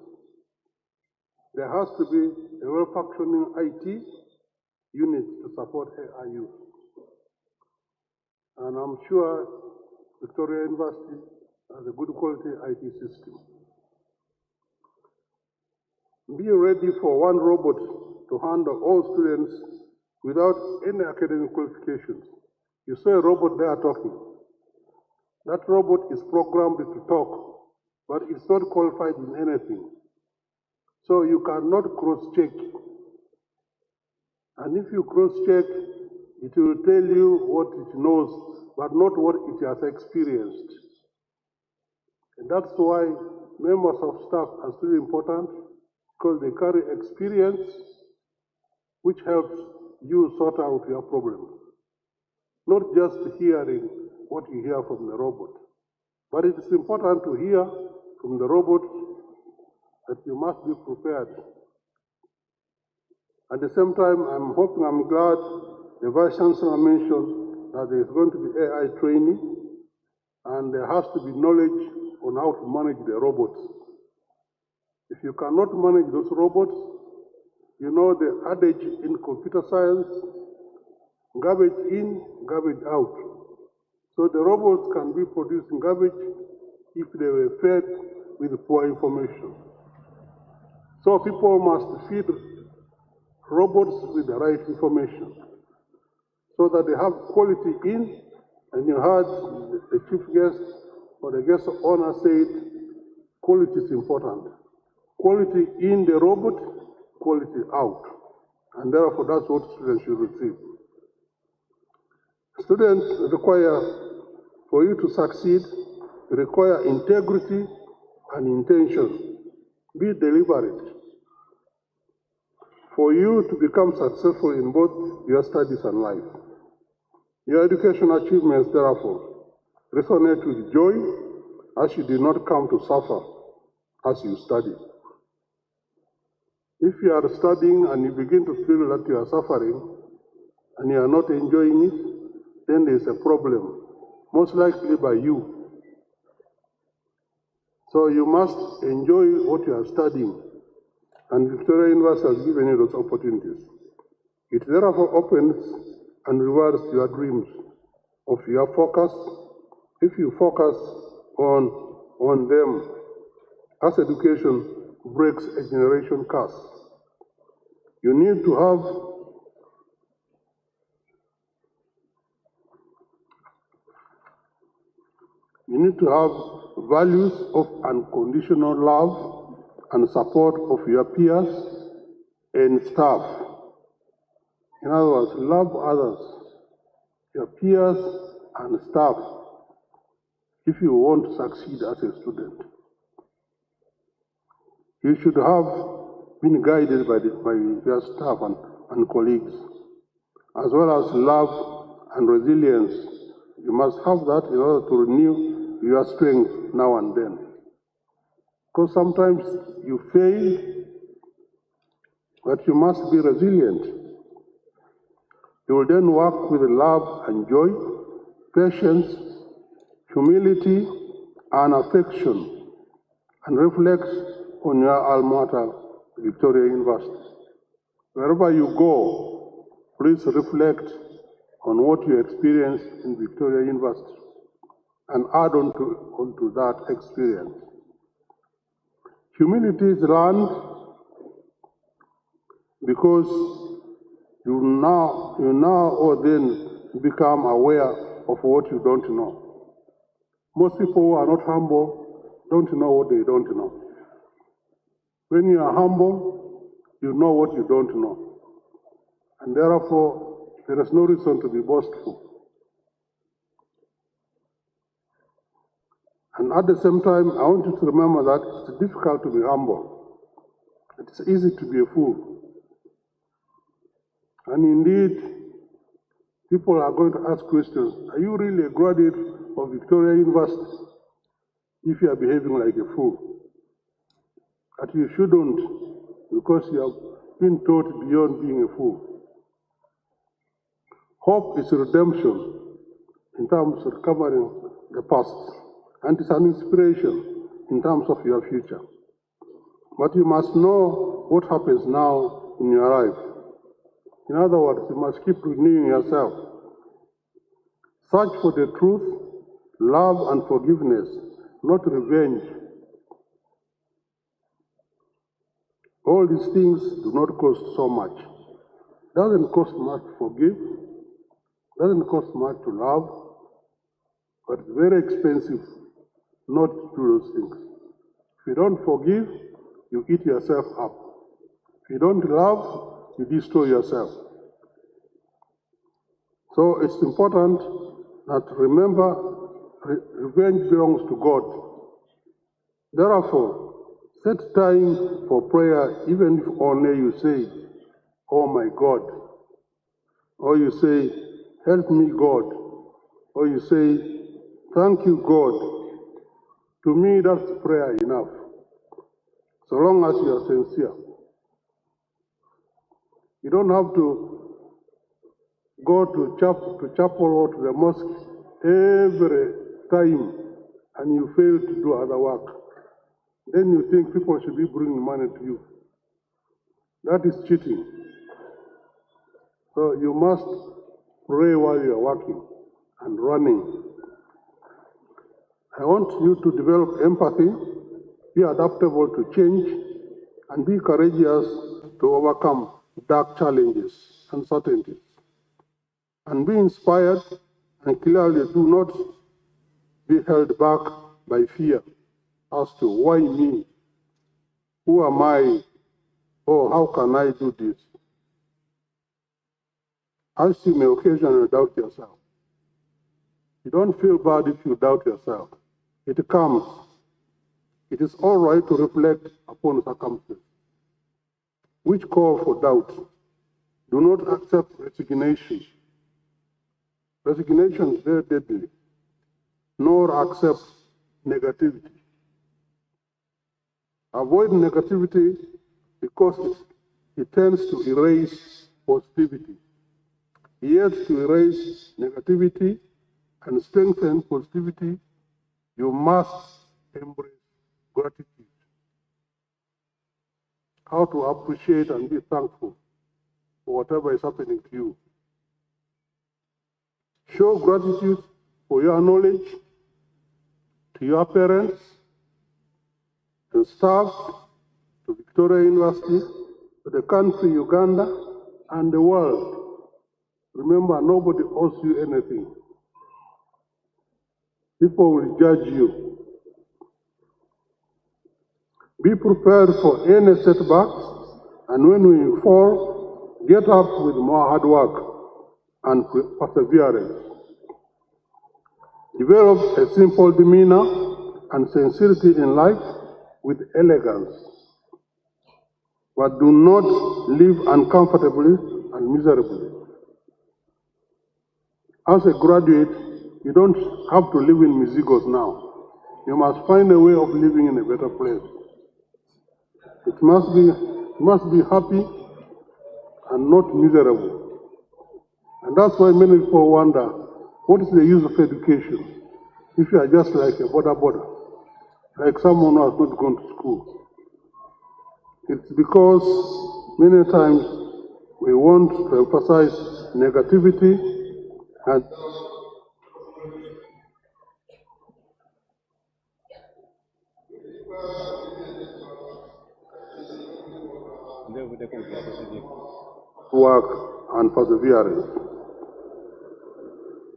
There has to be a well-functioning IT unit to support AI use. And I'm sure Victoria University has a good quality IT system. Be ready for one robot to handle all students without any academic qualifications. You saw a robot there talking. That robot is programmed to talk, but it's not qualified in anything. So you cannot cross-check. And if you cross-check, it will tell you what it knows, but not what it has experienced. And that's why members of staff are still important, because they carry experience which helps you sort out your problem. Not just hearing what you hear from the robot. But it is important to hear from the robot that you must be prepared. At the same time, I'm glad the Vice Chancellor mentioned that there is going to be AI training and there has to be knowledge on how to manage the robots. If you cannot manage those robots, you know the adage in computer science, garbage in, garbage out. So the robots can be producing garbage if they were fed with poor information. So people must feed robots with the right information so that they have quality in, and you heard the chief guest or the guest of honor said, quality is important. Quality in the robot, quality out. And therefore that's what students should receive. Students require, for you to succeed, require integrity and intention. Be deliberate. For you to become successful in both your studies and life. Your educational achievements, therefore, resonate with joy as you did not come to suffer as you study. If you are studying and you begin to feel that you are suffering and you are not enjoying it, then there is a problem, most likely by you. So you must enjoy what you are studying, and Victoria University has given you those opportunities. It therefore opens and rewards your dreams of your focus. If you focus on them, as education breaks a generation curse, you need to have values of unconditional love and support of your peers and staff. In other words, love others, your peers and staff, if you want to succeed as a student. You should have been guided by your staff and colleagues, as well as love and resilience. You must have that in order to renew your strength now and then. Because sometimes you fail, but you must be resilient. You will then work with love and joy, patience, humility, and affection, and reflect on your alma mater, Victoria University. Wherever you go, please reflect on what you experienced in Victoria University and add on to that experience. Humility is learned because you now or then become aware of what you don't know. Most people who are not humble don't know what they don't know. When you are humble, you know what you don't know. And therefore, there is no reason to be boastful. And at the same time, I want you to remember that it's difficult to be humble. It's easy to be a fool. And indeed, people are going to ask questions. Are you really a graduate of Victoria University if you are behaving like a fool? But you shouldn't, because you have been taught beyond being a fool. Hope is redemption in terms of recovering the past, and it's an inspiration in terms of your future. But you must know what happens now in your life. In other words, you must keep renewing yourself. Search for the truth, love, and forgiveness, not revenge. All these things do not cost so much. It doesn't cost much to forgive, it doesn't cost much to love, but it's very expensive not to do those things. If you don't forgive, you eat yourself up. If you don't love, you destroy yourself. So it's important that remember, revenge belongs to God. Therefore, set time for prayer, even if only you say, "Oh my God," or you say, "Help me, God," or you say, "Thank you, God." To me, that's prayer enough, so long as you are sincere. You don't have to go to chapel or to the mosque every time and you fail to do other work. Then you think people should be bringing money to you. That is cheating. So you must pray while you are working and running. I want you to develop empathy, be adaptable to change, and be courageous to overcome dark challenges, uncertainties. And be inspired and clearly do not be held back by fear as to why me? Who am I? Or how can I do this? As you may occasionally doubt yourself. You don't feel bad if you doubt yourself. It comes. It is all right to reflect upon circumstances which call for doubt. Do not accept resignation. Resignation is very deadly. Nor accept negativity. Avoid negativity because it tends to erase positivity. Yet to erase negativity and strengthen positivity, you must embrace gratitude. How to appreciate and be thankful for whatever is happening to you. Show gratitude for your knowledge, to your parents and staff, to Victoria University, to the country Uganda, and the world. Remember, nobody owes you anything. People will judge you. Be prepared for any setbacks, and when you fall, get up with more hard work and perseverance. Develop a simple demeanor and sincerity in life with elegance. but do not live uncomfortably and miserably. As a graduate, you don't have to live in Mizigos now. You must find a way of living in a better place. It must be happy and not miserable. And that's why many people wonder, what is the use of education if you are just like a border, like someone who has not gone to school? It's because many times we want to emphasize negativity and work and perseverance.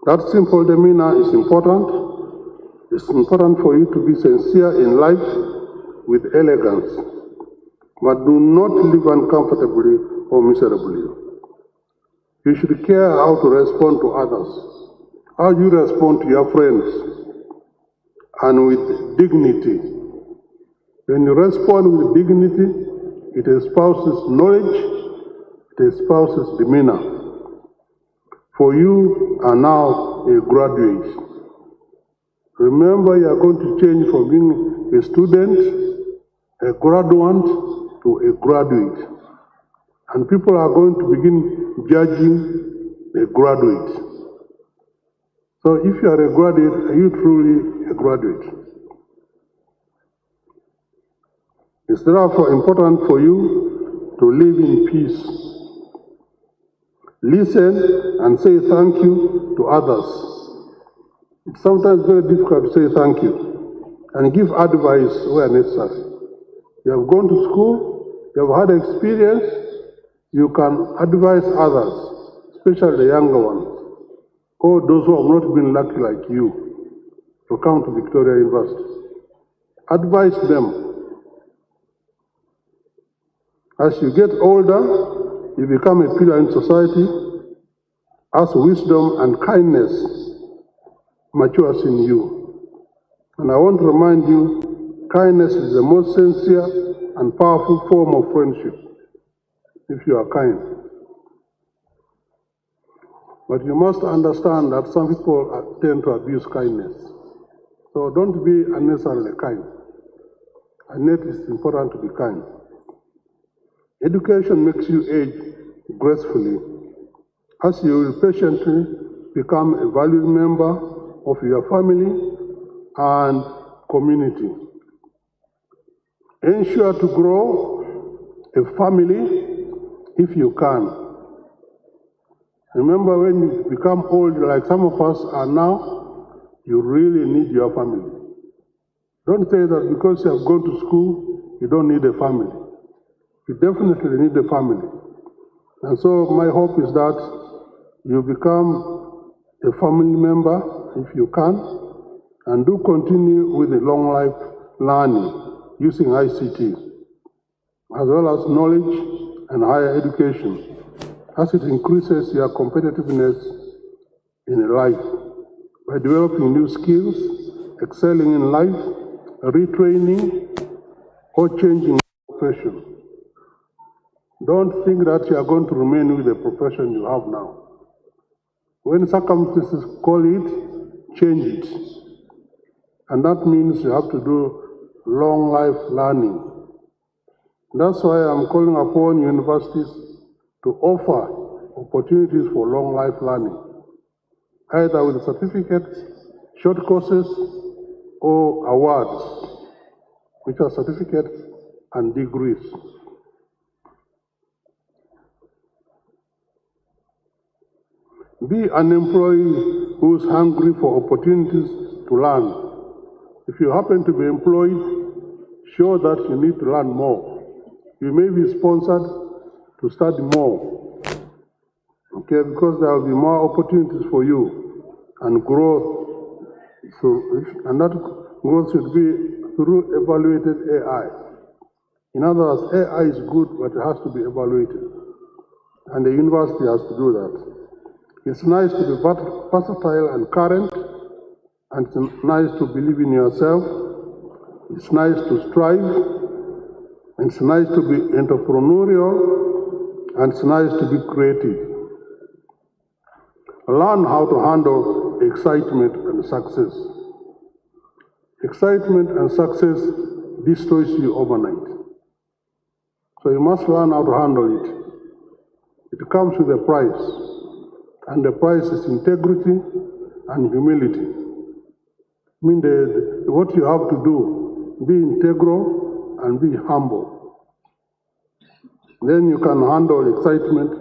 That simple demeanor is important. It's important for you to be sincere in life with elegance, but do not live uncomfortably or miserably. You should care how to respond to others, how you respond to your friends, and with dignity. When you respond with dignity, it espouses knowledge, it espouses demeanor. For you are now a graduate. Remember, you are going to change from being a student, a graduate, to a graduate. And people are going to begin judging a graduate. So if you are a graduate, are you truly a graduate? It's therefore important for you to live in peace. Listen and say thank you to others. It's sometimes very difficult to say thank you and give advice where necessary. You have gone to school, you have had experience, you can advise others, especially the younger ones, or those who have not been lucky like you to come to Victoria University. Advise them. As you get older, you become a pillar in society as wisdom and kindness matures in you. And I want to remind you, kindness is the most sincere and powerful form of friendship, if you are kind. But you must understand that some people tend to abuse kindness. So don't be unnecessarily kind. And yet it's important to be kind. Education makes you age gracefully, as you will patiently become a valued member of your family and community. Ensure to grow a family if you can. Remember, when you become old, like some of us are now, you really need your family. Don't say that because you have gone to school, you don't need a family. You definitely need a family. And so my hope is that you become a family member if you can, and do continue with the long life learning using ICT, as well as knowledge and higher education, as it increases your competitiveness in life by developing new skills, excelling in life, retraining, or changing profession. Don't think that you are going to remain with the profession you have now. When circumstances call it, change it. And that means you have to do long life learning. That's why I'm calling upon universities to offer opportunities for long life learning, either with certificates, short courses, or awards, which are certificates and degrees. Be an employee who is hungry for opportunities to learn. If you happen to be employed, show that you need to learn more. You may be sponsored to study more, okay, because there will be more opportunities for you and growth. And that growth should be through evaluated AI. In other words, AI is good, but it has to be evaluated. And the university has to do that. It's nice to be versatile and current, and it's nice to believe in yourself. It's nice to strive, It's nice to be entrepreneurial, and it's nice to be creative. Learn how to handle excitement and success. Excitement and success destroys you overnight. So you must learn how to handle it. It comes with a price, and the price is integrity and humility. I mean, what you have to do, be integral and be humble. Then you can handle excitement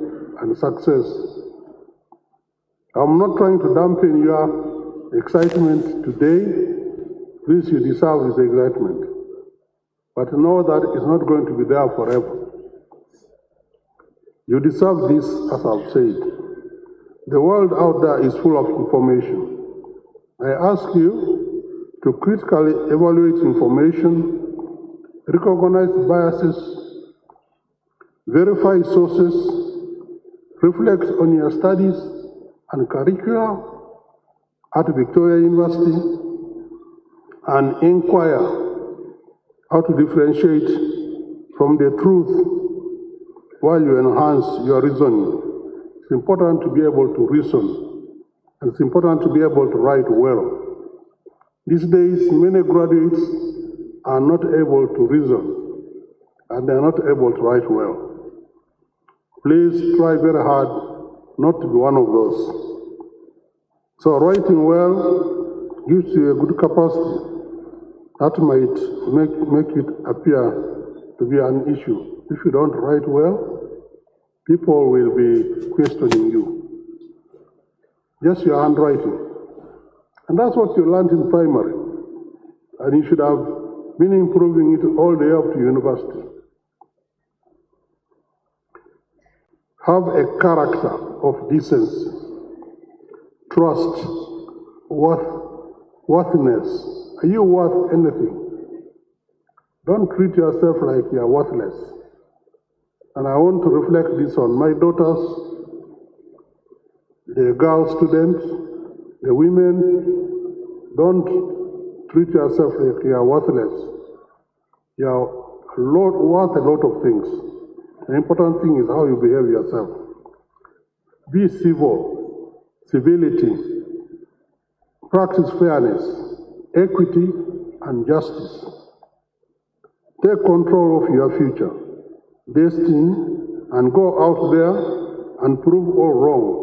and success. I'm not trying to dampen your excitement today. This you deserve is excitement. But know that it's not going to be there forever. You deserve this, as I've said. The world out there is full of information. I ask you to critically evaluate information, recognize biases, verify sources, reflect on your studies and curricula at Victoria University, and inquire how to differentiate from the truth while you enhance your reasoning. It's important to be able to reason, and it's important to be able to write well. These days, many graduates are not able to reason, and they are not able to write well. Please try very hard not to be one of those. So writing well gives you a good capacity that might make it appear to be an issue. If you don't write well, people will be questioning you. Just your handwriting. And that's what you learned in primary. And you should have been improving it all the way up to university. Have a character of decency, trust, worthiness. Are you worth anything? Don't treat yourself like you are worthless. And I want to reflect this on my daughters, the girl students, the women. Don't treat yourself like you are worthless. You are worth a lot of things. The important thing is how you behave yourself. Be civil, civility, practice fairness, equity, and justice. Take control of your future, destiny, and go out there and prove all wrong.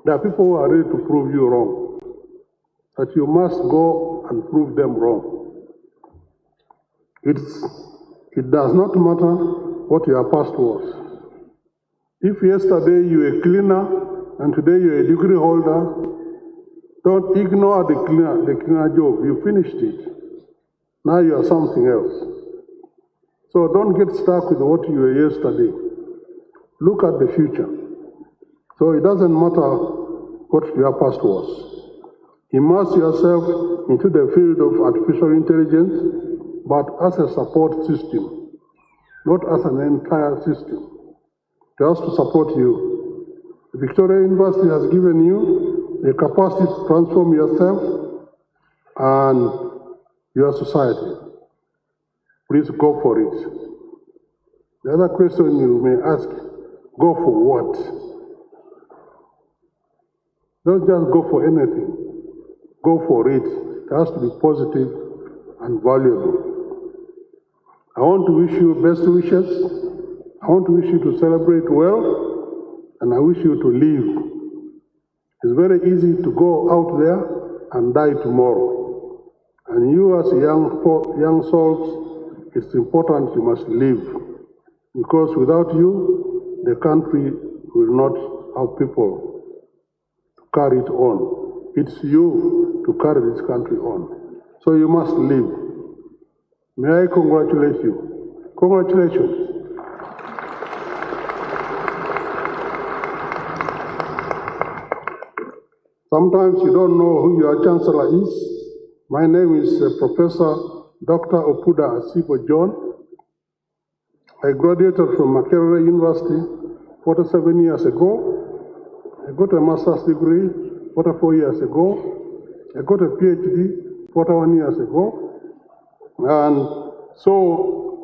There are people who are ready to prove you wrong, but you must go and prove them wrong. It does not matter what your past was. If yesterday you were a cleaner and today you're a degree holder, don't ignore the cleaner job. You finished it. Now you are something else. So don't get stuck with what you were yesterday. Look at the future. So it doesn't matter what your past was. Immerse yourself into the field of artificial intelligence, but as a support system, not as an entire system, just to support you. The Victoria University has given you the capacity to transform yourself and your society. Please go for it. The other question you may ask, go for what? Don't just go for anything. Go for it. It has to be positive and valuable. I want to wish you best wishes. I want to wish you to celebrate well, and I wish you to live. It's very easy to go out there and die tomorrow. And you as young souls, it's important you must live. Because without you, the country will not have people to carry it on. It's you to carry this country on. So you must live. May I congratulate you. Congratulations. Sometimes you don't know who your Chancellor is. My name is Professor Dr. Opuda Asibo John. I graduated from Makerere University 47 years ago. I got a master's degree 44 years ago. I got a PhD 41 years ago. And so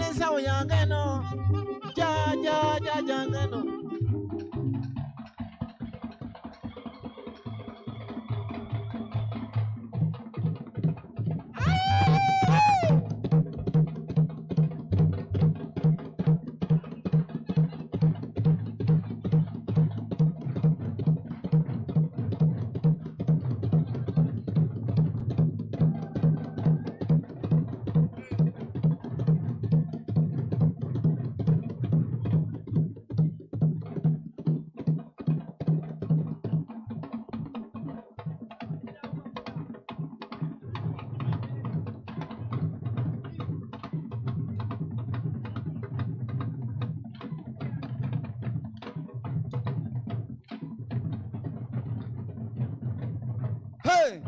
Hey,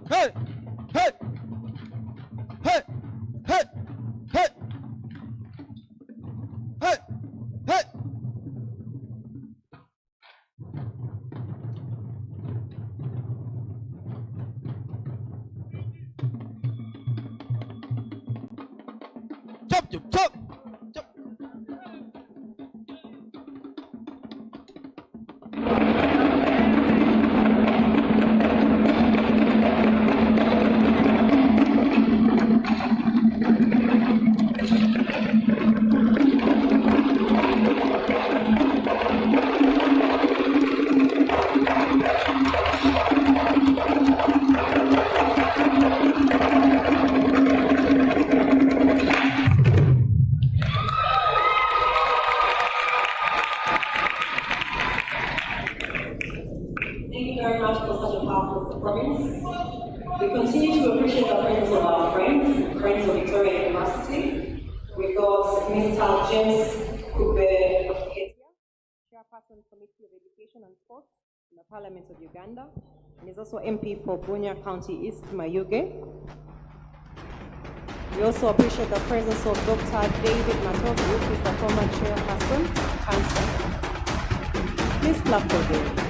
hey, hey, hey, hey, hey, hey, hey. Jump, jump, jump. We continue to appreciate the presence of our friends of Victoria University. We got Mr. James Kube, Chairperson Committee of Education and Sports in the Parliament of Uganda, and is also MP for Bunia County East, Mayuge. We also appreciate the presence of Dr. David Matovu, who is the former Chairperson, Chancellor. Please clap for David.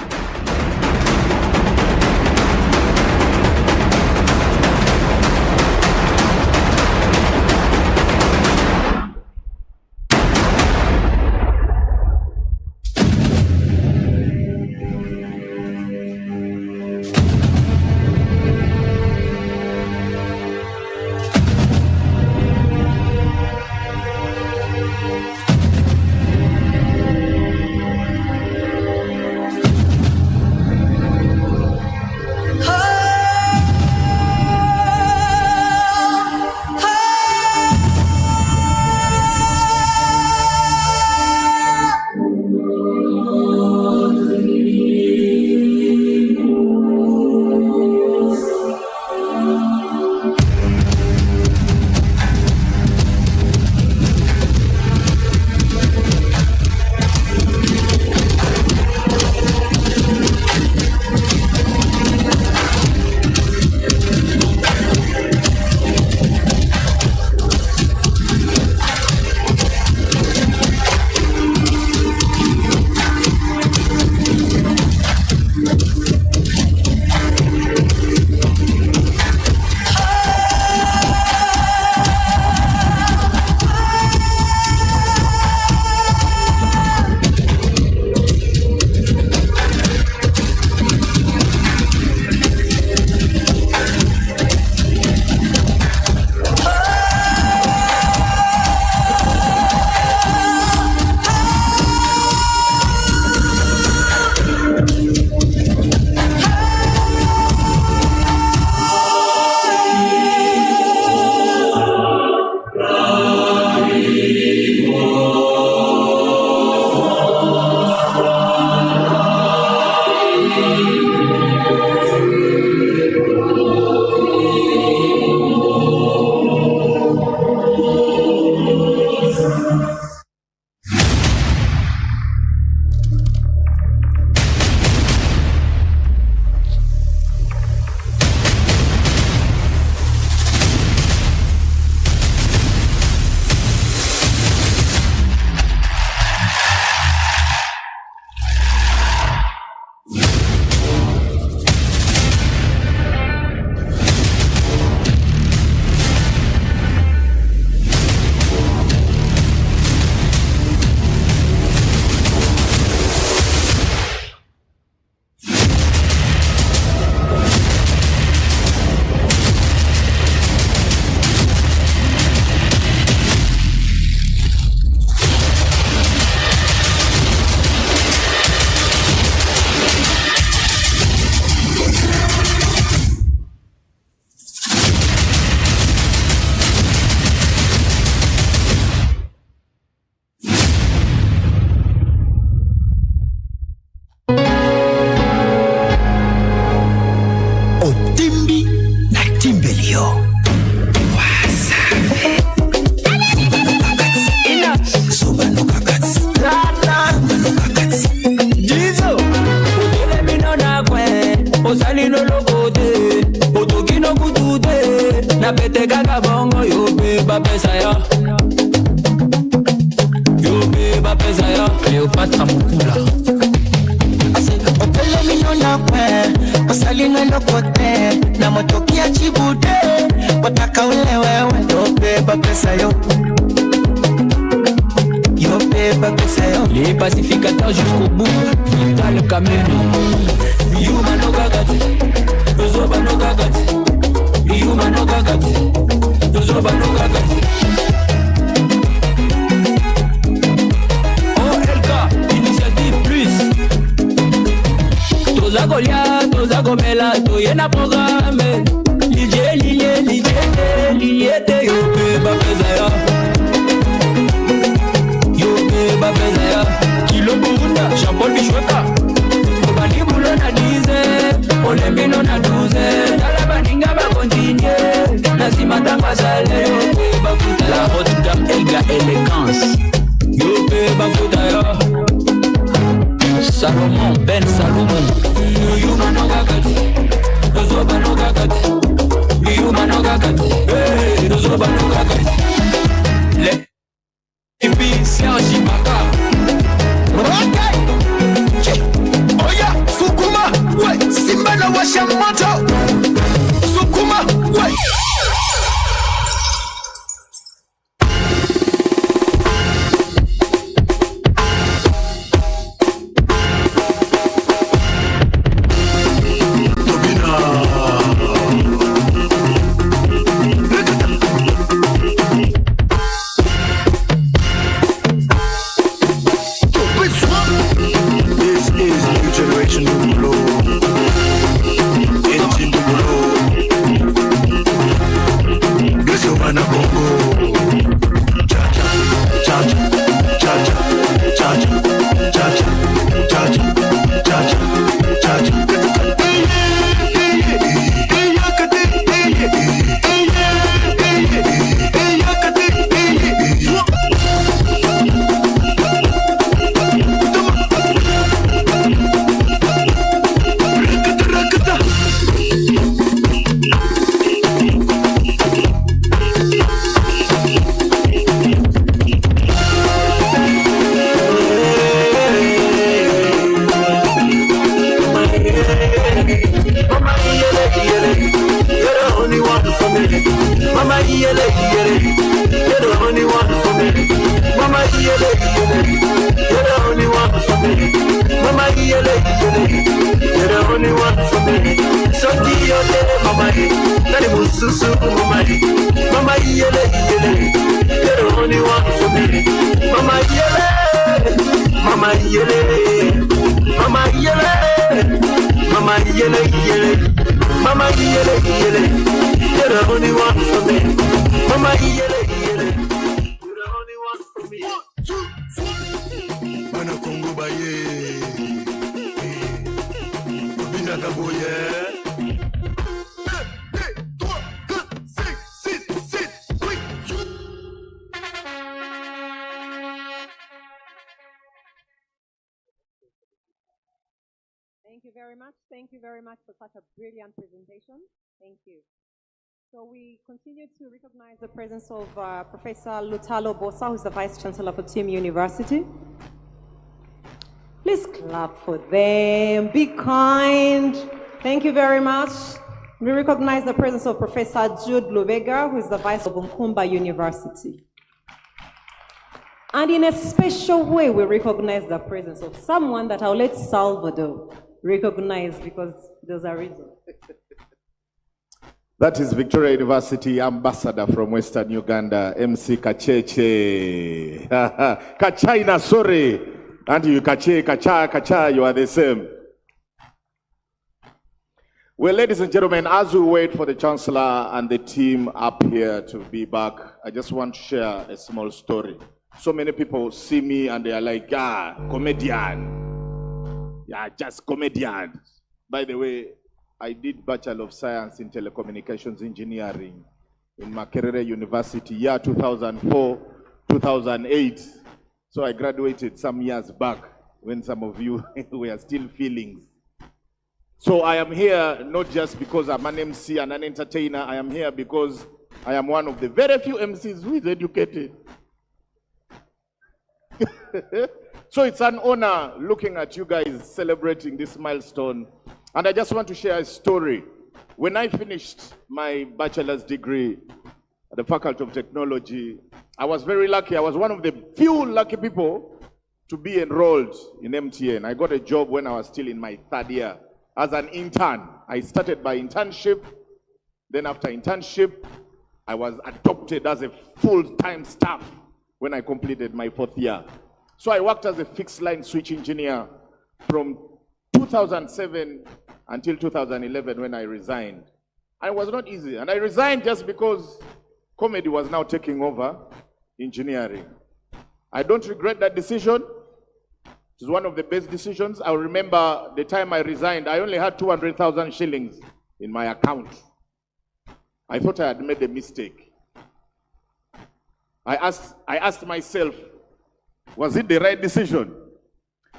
Osani no logo de na pete kaka bongo yo beba pesa ya Cleopatra Mukula Opele minona kwe Osalinwe lokote Na motokia chibude Wataka ule wewe Yo beba pesa yo Yo beba pesa yo Les pacificateurs jusqu'au bout Vital Kameni Yuma no gagati Yozoba no gagati Yuma no gagati Yozoba no gagati Toza Goliath, Toza Gomela, Toyena programme. Lié, yo beba pesa ya. Yo beba pesa ya. Kilo Burunda, Jean-Paul Bichweka. Obani Bulo na 10, Olembino na 12. Dala baninga ba continue. Nasima tanga sale, yo beba futa. La haute dame Elga Élégance. Yo beba futa ya. Salomon, Ben Salomon. Yuma no gagati, Yozoba no gagati. Yuma no gagati, Yozoba no gagati. Et puis Sergi Baka. Ok. Oya, Sukuma, ouais, Simba na washa moto. Sukuma, ouais. Thank you very much for such a brilliant presentation. Thank you. So we continue to recognize the presence of Professor Lutalo Bosa, who is the Vice Chancellor for Team University. Please clap for them. Be kind. Thank you very much. We recognize the presence of Professor Jude Lubega, who is the Vice of Nkumba University. And in a special way, we recognize the presence of someone that I'll let Salvador recognize because there's a reason. That is Victoria University Ambassador from Western Uganda, MC Kacheche. Kachaina, sorry. And you Kache, Kacha, you are the same. Well, ladies and gentlemen, as we wait for the Chancellor and the team up here to be back, I just want to share a small story. So many people see me and they are like, comedian. Yeah, just comedian. By the way, I did Bachelor of Science in Telecommunications Engineering in Makerere University, year 2004, 2008. So I graduated some years back when some of you were still feelings. So I am here not just because I'm an MC and an entertainer. I am here because I am one of the very few MCs who is educated. So it's an honor looking at you guys celebrating this milestone. And I just want to share a story. When I finished my bachelor's degree at the Faculty of Technology, I was very lucky. I was one of the few lucky people to be enrolled in MTN. I got a job when I was still in my third year as an intern. I started by internship. Then after internship, I was adopted as a full-time staff when I completed my fourth year. So I worked as a fixed line switch engineer from 2007 until 2011 when I resigned. And it was not easy. And I resigned just because comedy was now taking over engineering. I don't regret that decision. It was one of the best decisions. I remember the time I resigned, I only had 200,000 shillings in my account. I thought I had made a mistake. I asked myself, was it the right decision?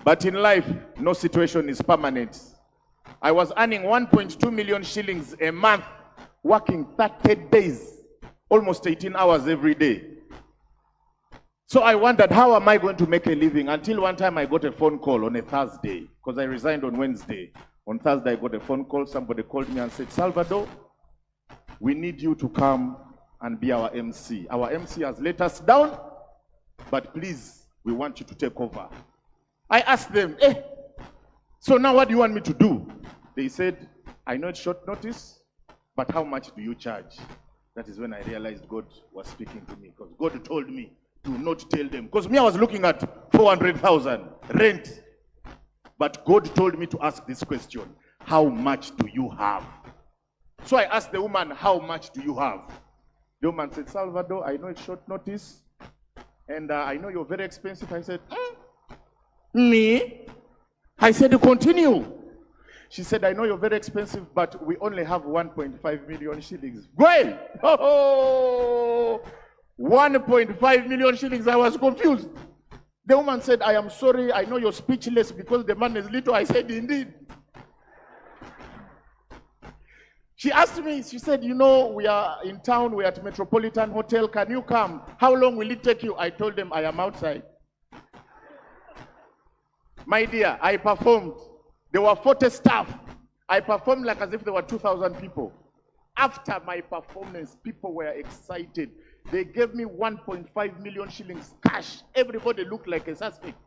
But in life, no situation is permanent. I was earning 1.2 million shillings a month, working 30 days, almost 18 hours every day. So I wondered, how am I going to make a living? Until one time I got a phone call on a Thursday, because I resigned on Wednesday. On Thursday I got a phone call, somebody called me and said, Salvador, we need you to come and be our MC. Our MC has let us down, but please, we want you to take over. I asked them, so now what do you want me to do? They said, I know it's short notice, but how much do you charge? That is when I realized God was speaking to me, because God told me, do not tell them. Because me, I was looking at 400,000 rent. But God told me to ask this question, how much do you have? So I asked the woman, how much do you have? The woman said, Salvador, I know it's short notice, and I know you're very expensive. I said, me? I said, continue. She said, I know you're very expensive, but we only have 1.5 million shillings. Well, 1.5 million shillings. I was confused. The woman said, I am sorry, I know you're speechless because the man is little. I said, indeed. She asked me, she said, you know, we are in town, we're at Metropolitan Hotel, can you come? How long will it take you? I told them, I am outside. My dear, I performed. There were 40 staff. I performed like as if there were 2,000 people. After my performance, people were excited. They gave me 1.5 million shillings cash. Everybody looked like a suspect.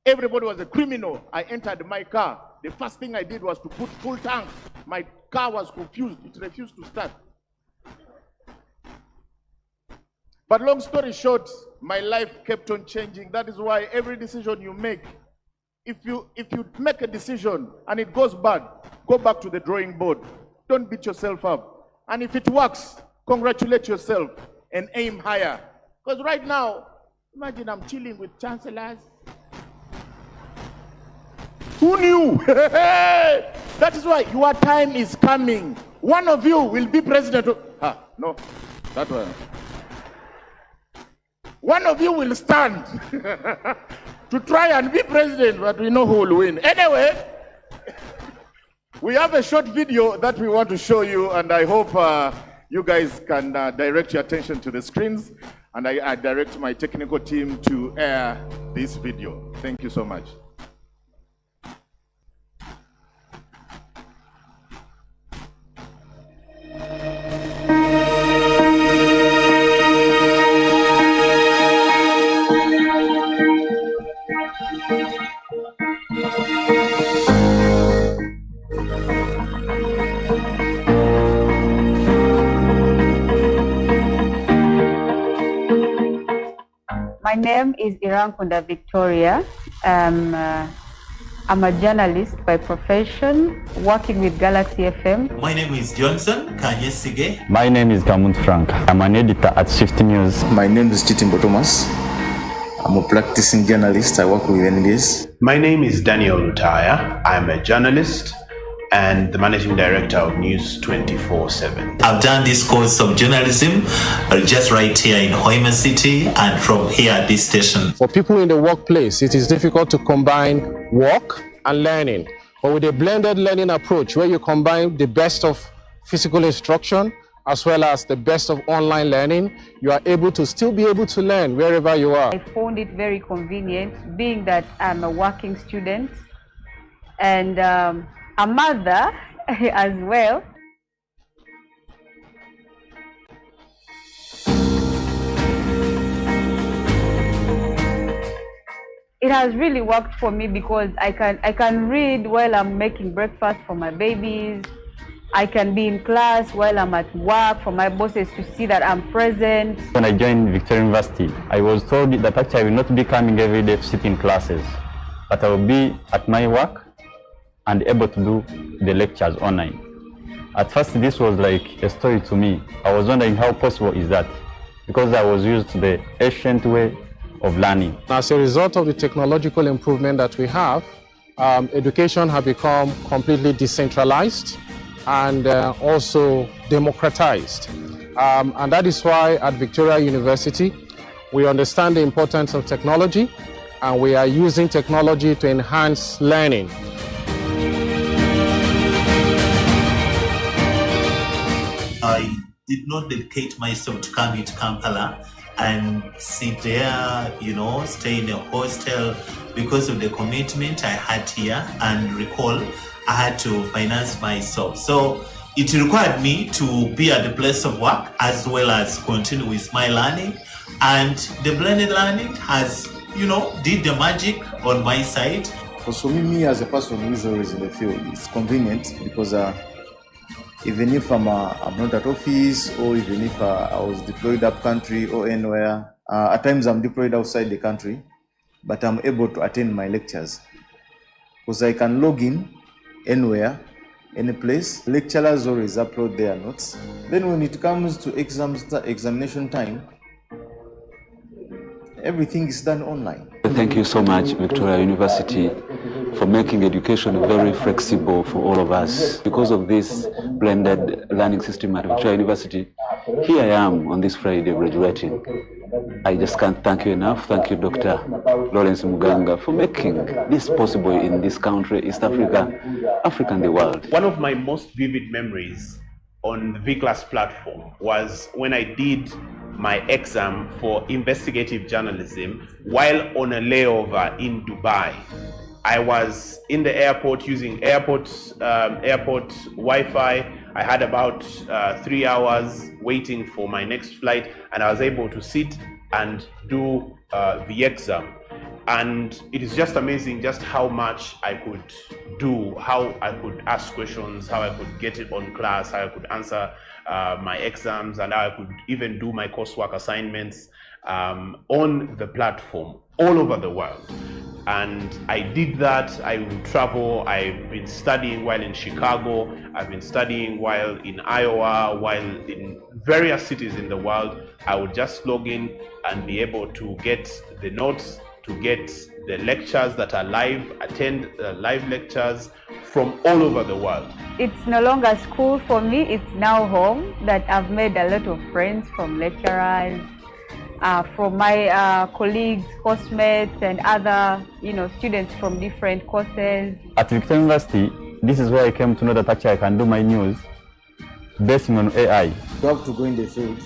Everybody was a criminal. I entered my car. The first thing I did was to put full tank. My car was confused. It refused to start. But long story short, my life kept on changing. That is why every decision you make, if you make a decision and it goes bad, go back to the drawing board. Don't beat yourself up. And if it works, congratulate yourself and aim higher. Because right now, imagine I'm chilling with chancellors. Who knew? That is why your time is coming. One of you will be president. No, that one. One of you will stand to try and be president, but we know who will win. Anyway, we have a short video that we want to show you, and I hope you guys can direct your attention to the screens, and I direct my technical team to air this video. Thank you so much. My name is Irankunda Victoria. I'm a journalist by profession, working with Galaxy FM. My name is Johnson Kanyesige. My name is Gamut Frank. I'm an editor at Shift News. My name is Chitimbo Thomas. I'm a practicing journalist. I work with NBS. My name is Daniel Lutaya. I'm a journalist and the managing director of News 24/7. I've done this course of journalism just right here in Hoima City and from here at this station. For people in the workplace, it is difficult to combine work and learning. But with a blended learning approach where you combine the best of physical instruction as well as the best of online learning, you are able to still be able to learn wherever you are. I found it very convenient, being that I'm a working student and a mother as well. It has really worked for me because I can read while I'm making breakfast for my babies. I can be in class while I'm at work for my bosses to see that I'm present. When I joined Victoria University, I was told that actually I will not be coming every day to sit in classes, but I will be at my work and able to do the lectures online. At first, this was like a story to me. I was wondering how possible is that, because I was used to the ancient way of learning. As a result of the technological improvement that we have, education has become completely decentralized and also democratized. And that is why at Victoria University, we understand the importance of technology, and we are using technology to enhance learning. I did not dedicate myself to coming to Kampala and sit there, stay in a hostel because of the commitment I had here, and recall I had to finance myself. So it required me to be at the place of work as well as continue with my learning. And the blended learning has, did the magic on my side. Because for me as a person who is always in the field, it's convenient because even if I'm not at office, or even if I was deployed up country or anywhere, at times I'm deployed outside the country, but I'm able to attend my lectures because I can log in anywhere, any place. Lecturers always upload their notes. Then when it comes to examination time, everything is done online. Thank you so much, Victoria University, for making education very flexible for all of us. Because of this blended learning system at Victoria University, here I am on this Friday graduating. I just can't thank you enough. Thank you, Dr. Lawrence Muganga, for making this possible in this country, East Africa, Africa and the world. One of my most vivid memories on the VClass platform was when I did my exam for investigative journalism while on a layover in Dubai. I was in the airport using airport Wi-Fi. I had about 3 hours waiting for my next flight, and I was able to sit and do the exam. And it is just amazing just how much I could do, how I could ask questions, how I could get it on class, how I could answer my exams, and how I could even do my coursework assignments on the platform all over the world. And I did that. I would travel. I've been studying while in Chicago. I've been studying while in Iowa, while in various cities in the world. I would just log in and be able to get the notes, to get the lectures that are live, attend live lectures from all over the world. It's no longer school for me, it's now home, that I've made a lot of friends from lecturers, from my colleagues, housemates, and other students from different courses. At Victoria University, this is where I came to know that actually I can do my news based on AI. You have to go in the field,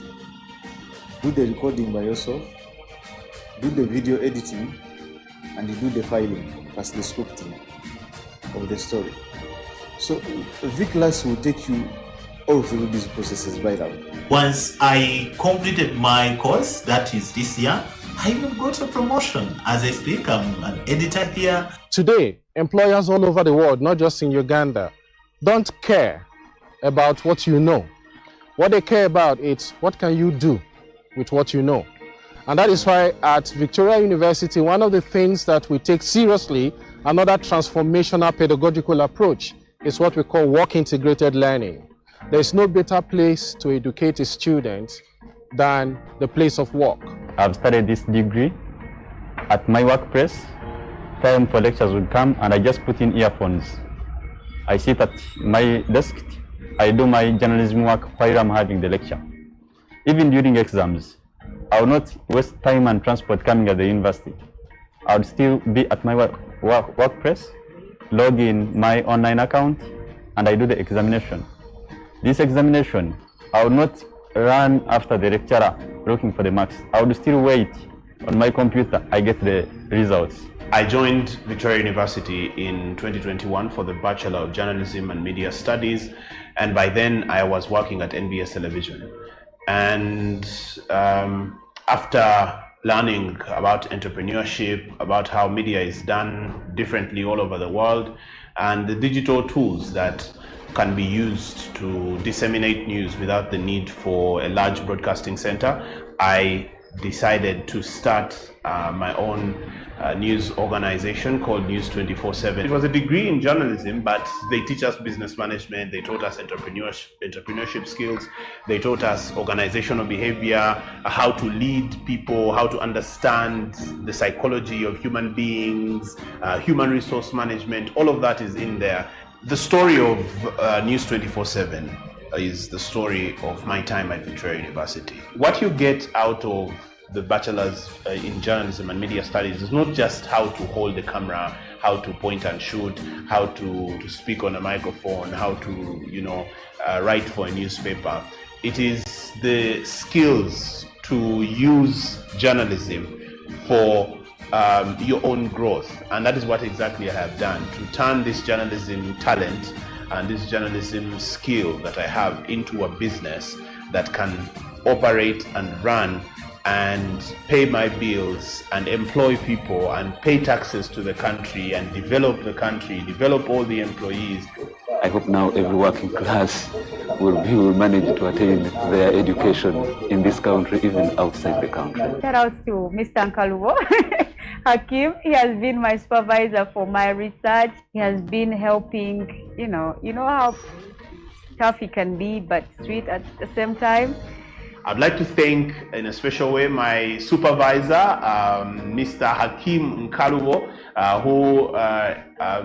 do the recording by yourself, do the video editing, and you do the filing plus the scripting of the story. So VClass will take you all through these processes by now. Once I completed my course, that is this year, I even got a promotion. As I speak, I'm an editor here. Today, employers all over the world, not just in Uganda, don't care about what you know. What they care about is what can you do with what you know. And that is why at Victoria University, one of the things that we take seriously, another transformational pedagogical approach, is what we call work-integrated learning. There is no better place to educate a student than the place of work. I've studied this degree at my workplace. Time for lectures would come and I just put in earphones. I sit at my desk, I do my journalism work while I'm having the lecture. Even during exams, I will not waste time and transport coming at the university. I would still be at my workplace, log in my online account, and I do the examination. This examination I would not run after the lecturer looking for the marks. I would still wait on my computer. I get the results. I joined Victoria University in 2021 for the Bachelor of Journalism and Media Studies, and by then I was working at NBS Television. And after learning about entrepreneurship, about how media is done differently all over the world, and the digital tools that can be used to disseminate news without the need for a large broadcasting center, I decided to start my own news organization called News 24/7. It was a degree in journalism, but they teach us business management, they taught us entrepreneurship skills, they taught us organizational behavior, how to lead people, how to understand the psychology of human beings, human resource management. All of that is in there. The story of News 24/7 is the story of my time at Victoria University. What you get out of the bachelor's in journalism and media studies is not just how to hold the camera, how to point and shoot, how to speak on a microphone, how to write for a newspaper. It is the skills to use journalism for your own growth, and that is what exactly I have done, to turn this journalism talent and this journalism skill that I have into a business that can operate and run and pay my bills and employ people and pay taxes to the country and develop the country, develop all the employees. I hope now every working class will manage to attain their education in this country, even outside the country. Shout out to Mr. Nkalubo Hakim. He has been my supervisor for my research. He has been helping, you know how tough he can be, but sweet at the same time. I'd like to thank, in a special way, my supervisor, Mr. Hakim Nkalubo, who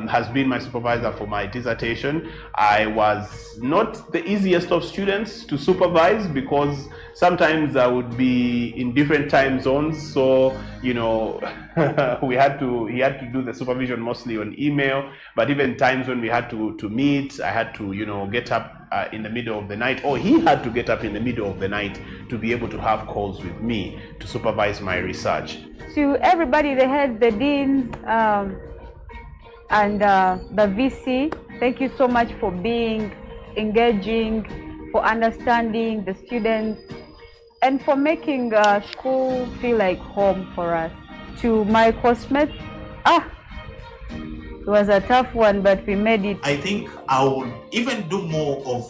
has been my supervisor for my dissertation. I was not the easiest of students to supervise because sometimes I would be in different time zones. So, he had to do the supervision mostly on email. But even times when we had to meet, I had to, get up in the middle of the night, or he had to get up in the middle of the night to be able to have calls with me to supervise my research. To everybody, the heads, the deans, and the VC, thank you so much for being engaging, for understanding the students, and for making school feel like home for us. To my classmates, it was a tough one, but we made it. I think I will even do more of,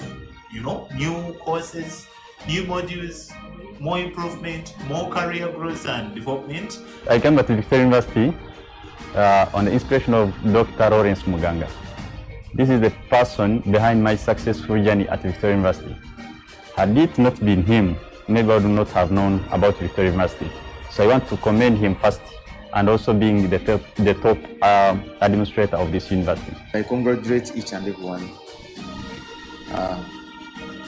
new courses, new modules, more improvement, more career growth and development. I came to Victoria University on the inspiration of Dr. Lawrence Muganga. This is the person behind my successful journey at Victoria University. Had it not been him, maybe I would not have known about Victoria University. So I want to commend him first, and also being the top administrator of this university. I congratulate each and everyone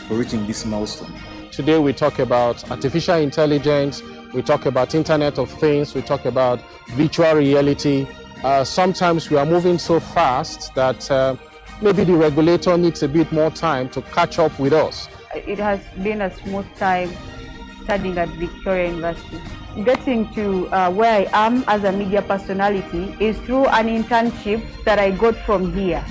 for reaching this milestone. Today we talk about artificial intelligence, we talk about Internet of Things, we talk about virtual reality. Sometimes we are moving so fast that maybe the regulator needs a bit more time to catch up with us. It has been a smooth time studying at Victoria University. Getting to where I am as a media personality is through an internship that I got from here.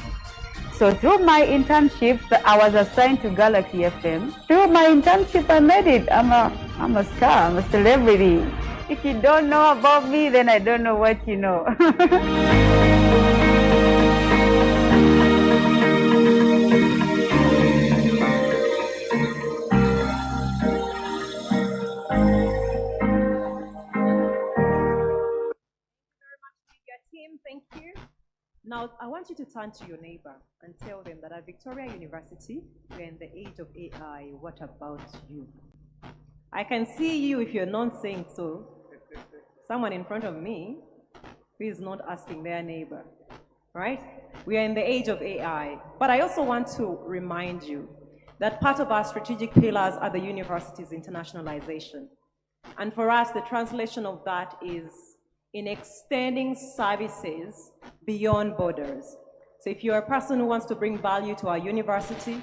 So through my internship, I was assigned to Galaxy FM. Through my internship, I made it. I'm a star, I'm a celebrity. If you don't know about me, then I don't know what you know. Thank you. Now, I want you to turn to your neighbor and tell them that at Victoria University, we're in the age of AI. What about you? I can see you if you're not saying so. Someone in front of me who is not asking their neighbor, right? We are in the age of AI. But I also want to remind you that part of our strategic pillars are the university's internationalization. And for us, the translation of that is in extending services beyond borders. So if you're a person who wants to bring value to our university,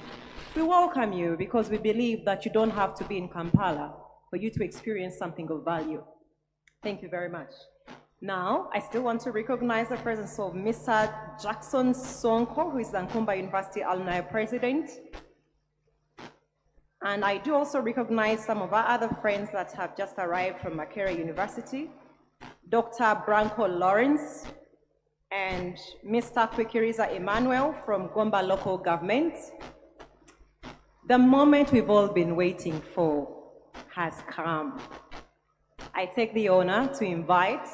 We welcome you because we believe that you don't have to be in Kampala for you to experience something of value. Thank you very much. Now, I still want to recognize the presence of Mr. Jackson Sonko, who is the Nkumba University Alumni President. And I do also recognize some of our other friends that have just arrived from Makerere University, Dr. Branko Lawrence, and Mr. Kwikiriza Emmanuel from Gomba Local Government. The moment we've all been waiting for has come. I take the honor to invite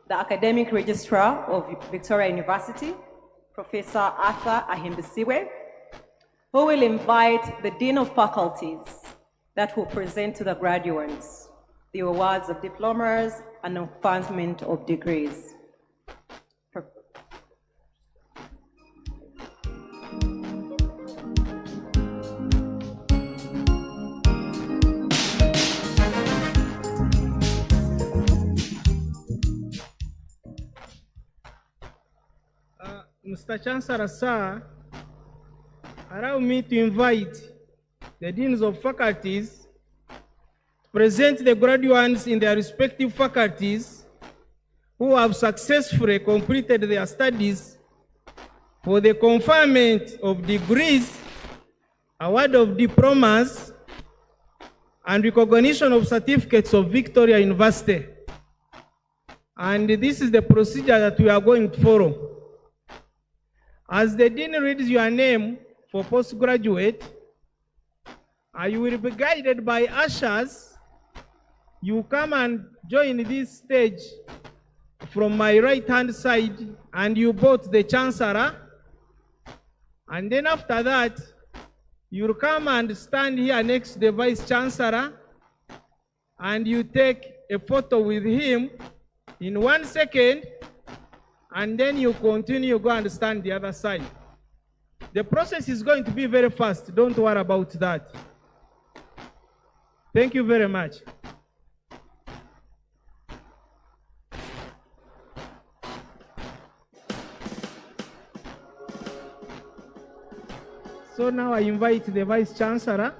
the Academic Registrar of Victoria University, Professor Arthur Ahimbisiwe, who will invite the Dean of Faculties that will present to the graduates the awards of diplomas and advancement of degrees. Mr. Chancellor, sir, allow me to invite the deans of faculties to present the graduates in their respective faculties who have successfully completed their studies for the conferment of degrees, award of diplomas, and recognition of certificates of Victoria University. And this is the procedure that we are going to follow. As the dean reads your name for postgraduate, you will be guided by ushers. You come and join this stage from my right-hand side, and you both the Chancellor. And then after that, you'll come and stand here next to the Vice Chancellor, and you take a photo with him in 1 second, and then you continue, go and stand the other side. The process is going to be very fast. Don't worry about that. Thank you very much. So now I invite the Vice Chancellor.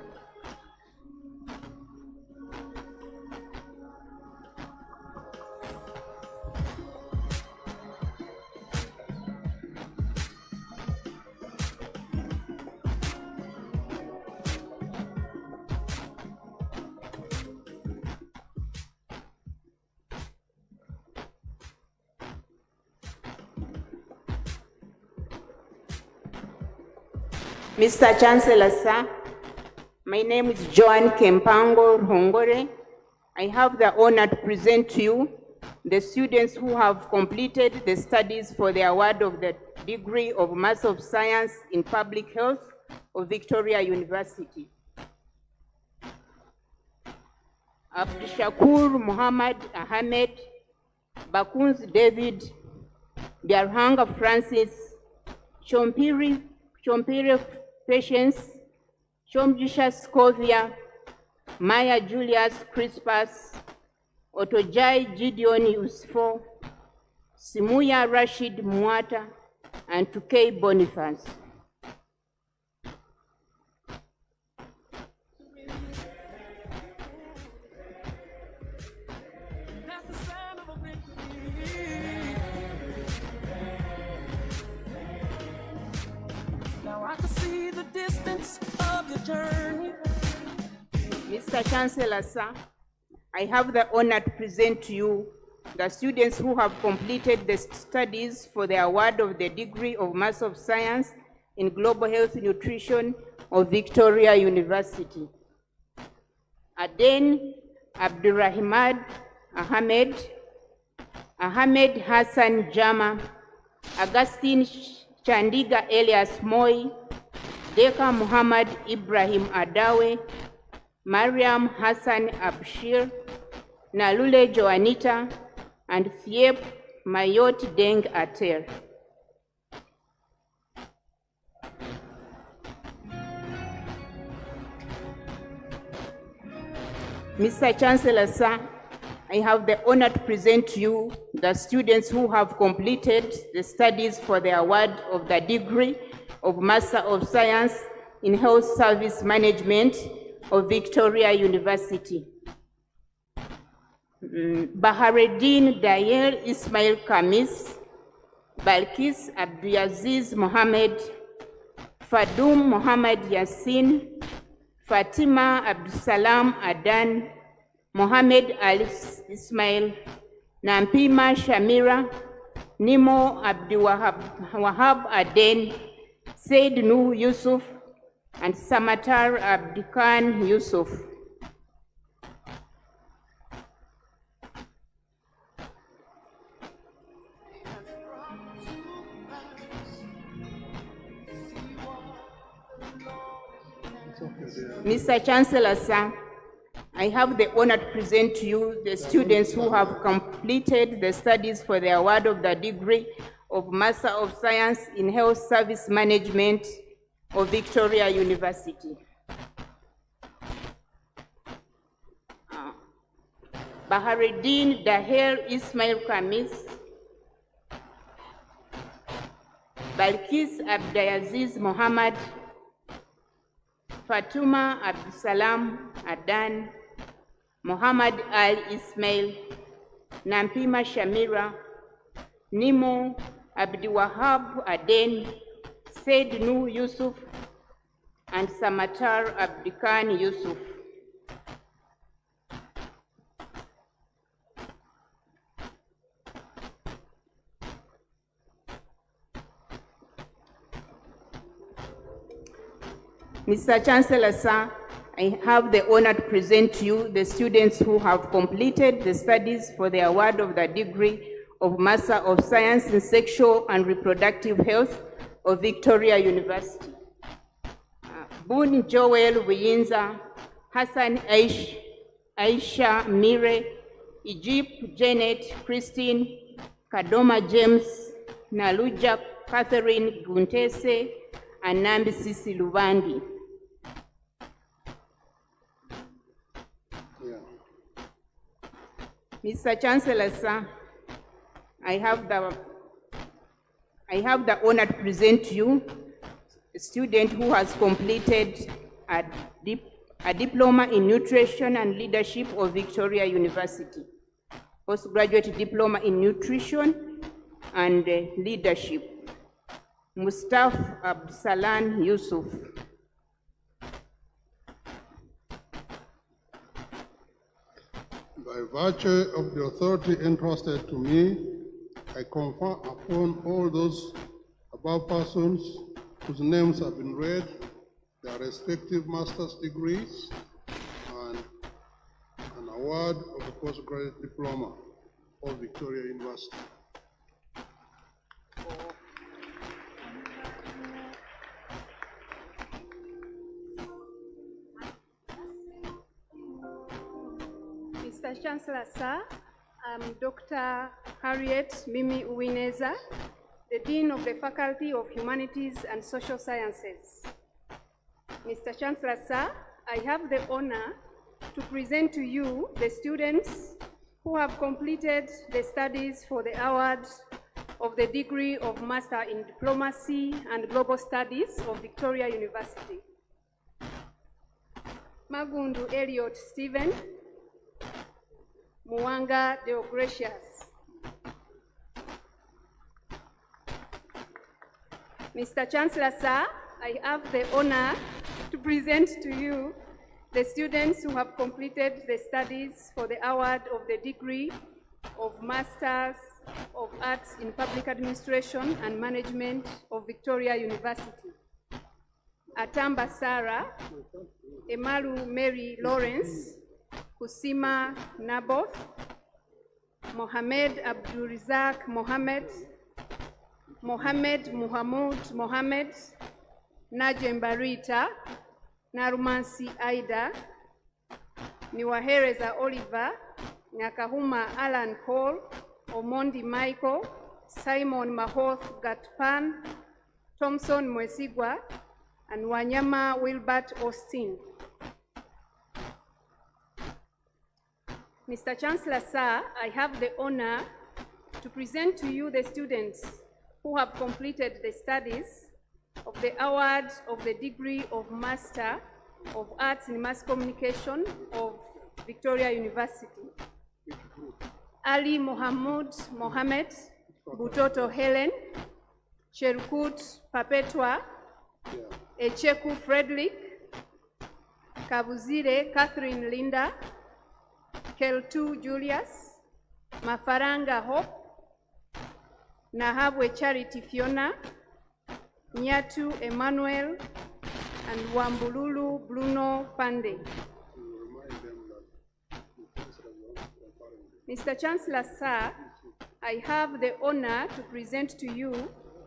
Mr. Chancellor, sir, my name is Joan Kempango Hongore. I have the honor to present to you the students who have completed the studies for the award of the degree of Master of Science in Public Health of Victoria University. Abdushakur Muhammad Ahmed, Bakuns David, Biarhanga Francis, Chompiri Patience, Chomjisha Scovia, Maya Julius Crispus, Otojai Gideon Usfo, Simuya Rashid Muata, and Tukei Boniface. Of your journey. Mr. Chancellor, sir, I have the honor to present to you the students who have completed the studies for the award of the degree of Master of Science in Global Health Nutrition of Victoria University. Aden Abdurrahman Ahmed, Ahmed Hassan Jama, Augustine Chandiga Elias Moi, Deka Muhammad Ibrahim Adawe, Mariam Hassan Abshir, Nalule Joanita, and Thiep Mayot Deng Ater. Mr. Chancellor, sir, I have the honor to present to you the students who have completed the studies for the award of the degree of Master of Science in Health Service Management of Victoria University. Bahareddin Dayer Ismail Kamis, Balkis Abdulaziz Mohammed, Fadum Mohammed Yassin, Fatima Abdusalam Adan, Mohammed Ali Ismail, Nampima Shamira, Nimo Abdiwahab Aden, Said Nuh Yusuf, and Samatar Abdikan Yusuf. Mr. Chancellor, sir, I have the honor to present to you the students who have completed the studies for the award of the degree of Master of Science in Health Service Management of Victoria University. Bahareddin Daher Ismail Kamis, Balkis Abdulaziz Mohammed, Fatuma Abdusalam Adan, Muhammad Al Ismail, Nampima Shamira, Nimo Abdiwahab Aden, Said Nuh Yusuf, and Samatar Abdikan Yusuf. Mr. Chancellor, sir, I have the honor to present to you the students who have completed the studies for the award of the degree of Master of Science in Sexual and Reproductive Health of Victoria University. Boone Joel Wiyinza, Hassan Aisha Mire, Egypt Janet Christine, Kadoma James, Naluja Catherine Guntese, and Nambi Sisi Luvandi. Mr. Chancellor, sir, I have the honor to present to you a student who has completed a diploma in nutrition and leadership of Victoria University, postgraduate diploma in nutrition and leadership, Mustafa Absalan Yusuf. By virtue of the authority entrusted to me, I confer upon all those above persons whose names have been read their respective master's degrees and an award of the postgraduate diploma of Victoria University. Mr. Chancellor, sir, I'm Dr. Harriet Mimi Uwineza, the Dean of the Faculty of Humanities and Social Sciences. Mr. Chancellor, sir, I have the honor to present to you the students who have completed the studies for the award of the degree of Master in Diplomacy and Global Studies of Victoria University. Magundu Elliot Stephen, Muanga Deogratius. Mr. Chancellor, sir, I have the honor to present to you the students who have completed the studies for the award of the degree of Masters of Arts in Public Administration and Management of Victoria University. Atamba Sarah, Emalu Mary Lawrence, Kusima Naboth, Mohamed Abdurizak Mohamed, Mohamed Muhammad Mohamed, Najem Barita, Narumansi Aida, Niwahereza Oliver, Nyakahuma Alan Paul, Omondi Michael, Simon Mahoth Gatpan, Thompson Mwesigwa, and Wanyama Wilbert Austin. Mr. Chancellor, sir, I have the honor to present to you the students who have completed the studies of the award of the degree of Master of Arts in Mass Communication of Victoria University. Ali Mohammed Mohamed, Butoto Helen, Cherukut Perpetua, Echeku Frederick, Kabuzire Catherine Linda, Keltu Julius, Mafaranga Hope, Nahabwe Charity Fiona, Nyatu Emmanuel, and Wambululu Bruno Pande. Mr. Chancellor, sir, I have the honor to present to you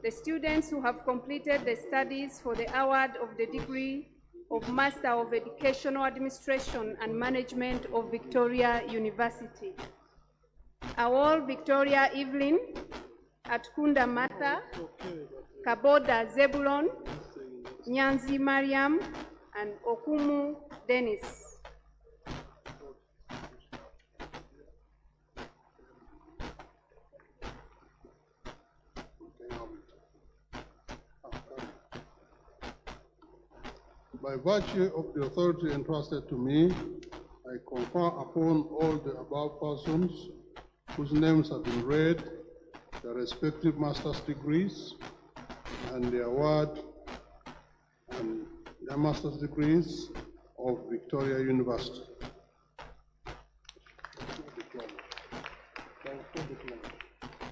the students who have completed the studies for the award of the degree of Master of Educational Administration and Management of Victoria University. Awol Victoria Evelyn, Atkunda Martha, Kaboda Zebulon, Nyanzi Mariam, and Okumu Dennis. By virtue of the authority entrusted to me, I confer upon all the above persons whose names have been read their respective master's degrees and the award and their master's degrees of Victoria University.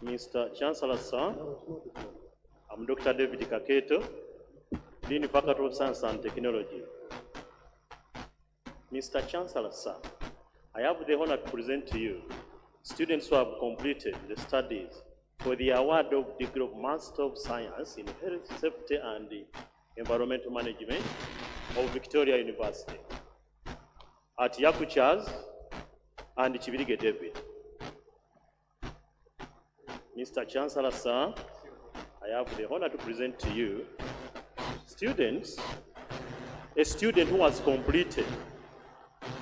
Mr. Chancellor, sir, I'm Dr. David Kaketo, Dean Faculty of Science and Technology. Mr. Chancellor, sir, I have the honor to present to you students who have completed the studies for the award of degree of Master of Science in Health, Safety and Environmental Management of Victoria University at Yakuchas and Chivirige David. Mr. Chancellor, sir, I have the honor to present to you a student who has completed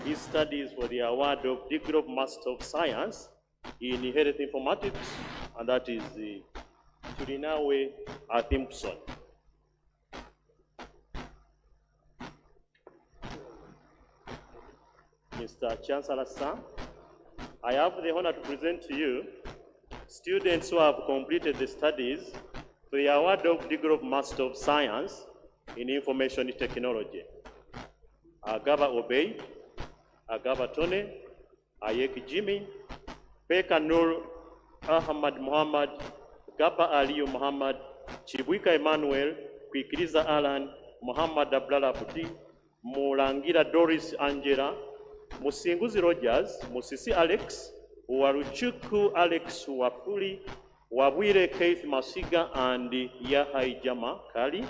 his studies for the award of degree of Master of Science in Health Informatics, and that is the Turinawe Athimpson. Mr. Chancellor, sir, I have the honor to present to you students who have completed the studies for the award of degree of Master of Science in Information Technology. Agaba Obey, Agaba Tone, Ayek Jimmy, Peka Nur Ahmad Muhammad, Gaba Aliyu Muhammad, Chibuika Emmanuel, Kwikiriza Alan, Muhammad Abdallah Puti, Mulangira Doris Angela, Musinguzi Rogers, Musisi Alex, Waruchuku Alex Wapuli, Wabwire Keith Masiga, and Yahai Jama Kali.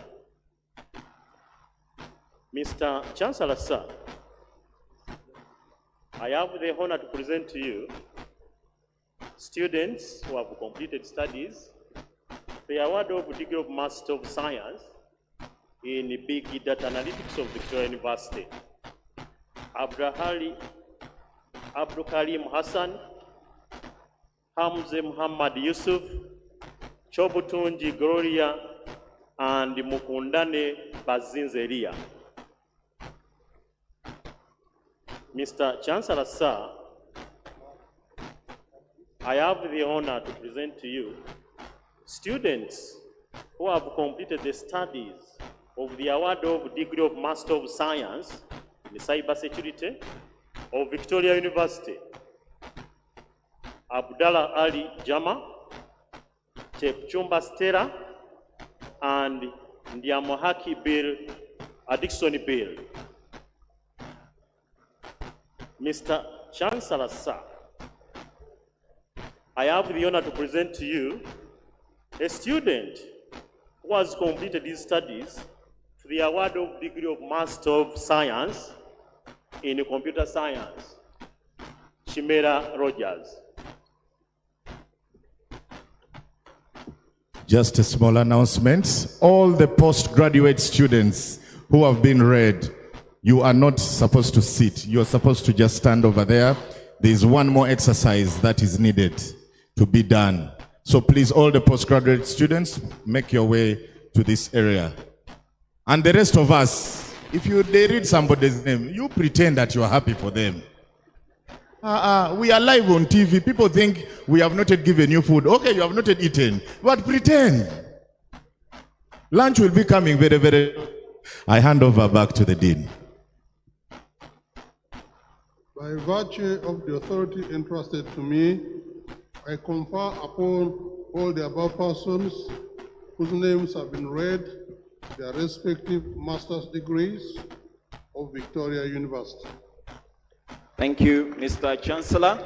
Mr. Chancellor, sir, I have the honor to present to you students who have completed studies for the award of degree of Master of Science in Big Data Analytics of Victoria University. Abdul Karim Hassan, Hamze Muhammad Yusuf, Chobutunji Gloria, and Mukundane Bazinzeria. Mr. Chancellor, sir, I have the honor to present to you students who have completed the studies of the award of degree of Master of Science in Cybersecurity of Victoria University. Abdallah Ali Jama, Chepchumba Stella, and Ndiamohaki Bill, Addiction Bill. Mr. Chancellor, sir, I have the honor to present to you a student who has completed his studies for the award of degree of Master of Science in Computer Science, Chimera Rogers. Just a small announcement. All the postgraduate students who have been read, you are not supposed to sit. You are supposed to just stand over there. There is one more exercise that is needed to be done. So please, all the postgraduate students, make your way to this area. And the rest of us, if they read somebody's name, you pretend that you are happy for them. We are live on TV. People think we have not yet given you food. Okay, you have not yet eaten, but pretend. Lunch will be coming very, very. I hand over back to the Dean. By virtue of the authority entrusted to me, I confer upon all the above persons whose names have been read their respective master's degrees of Victoria University. Thank you, Mr. Chancellor.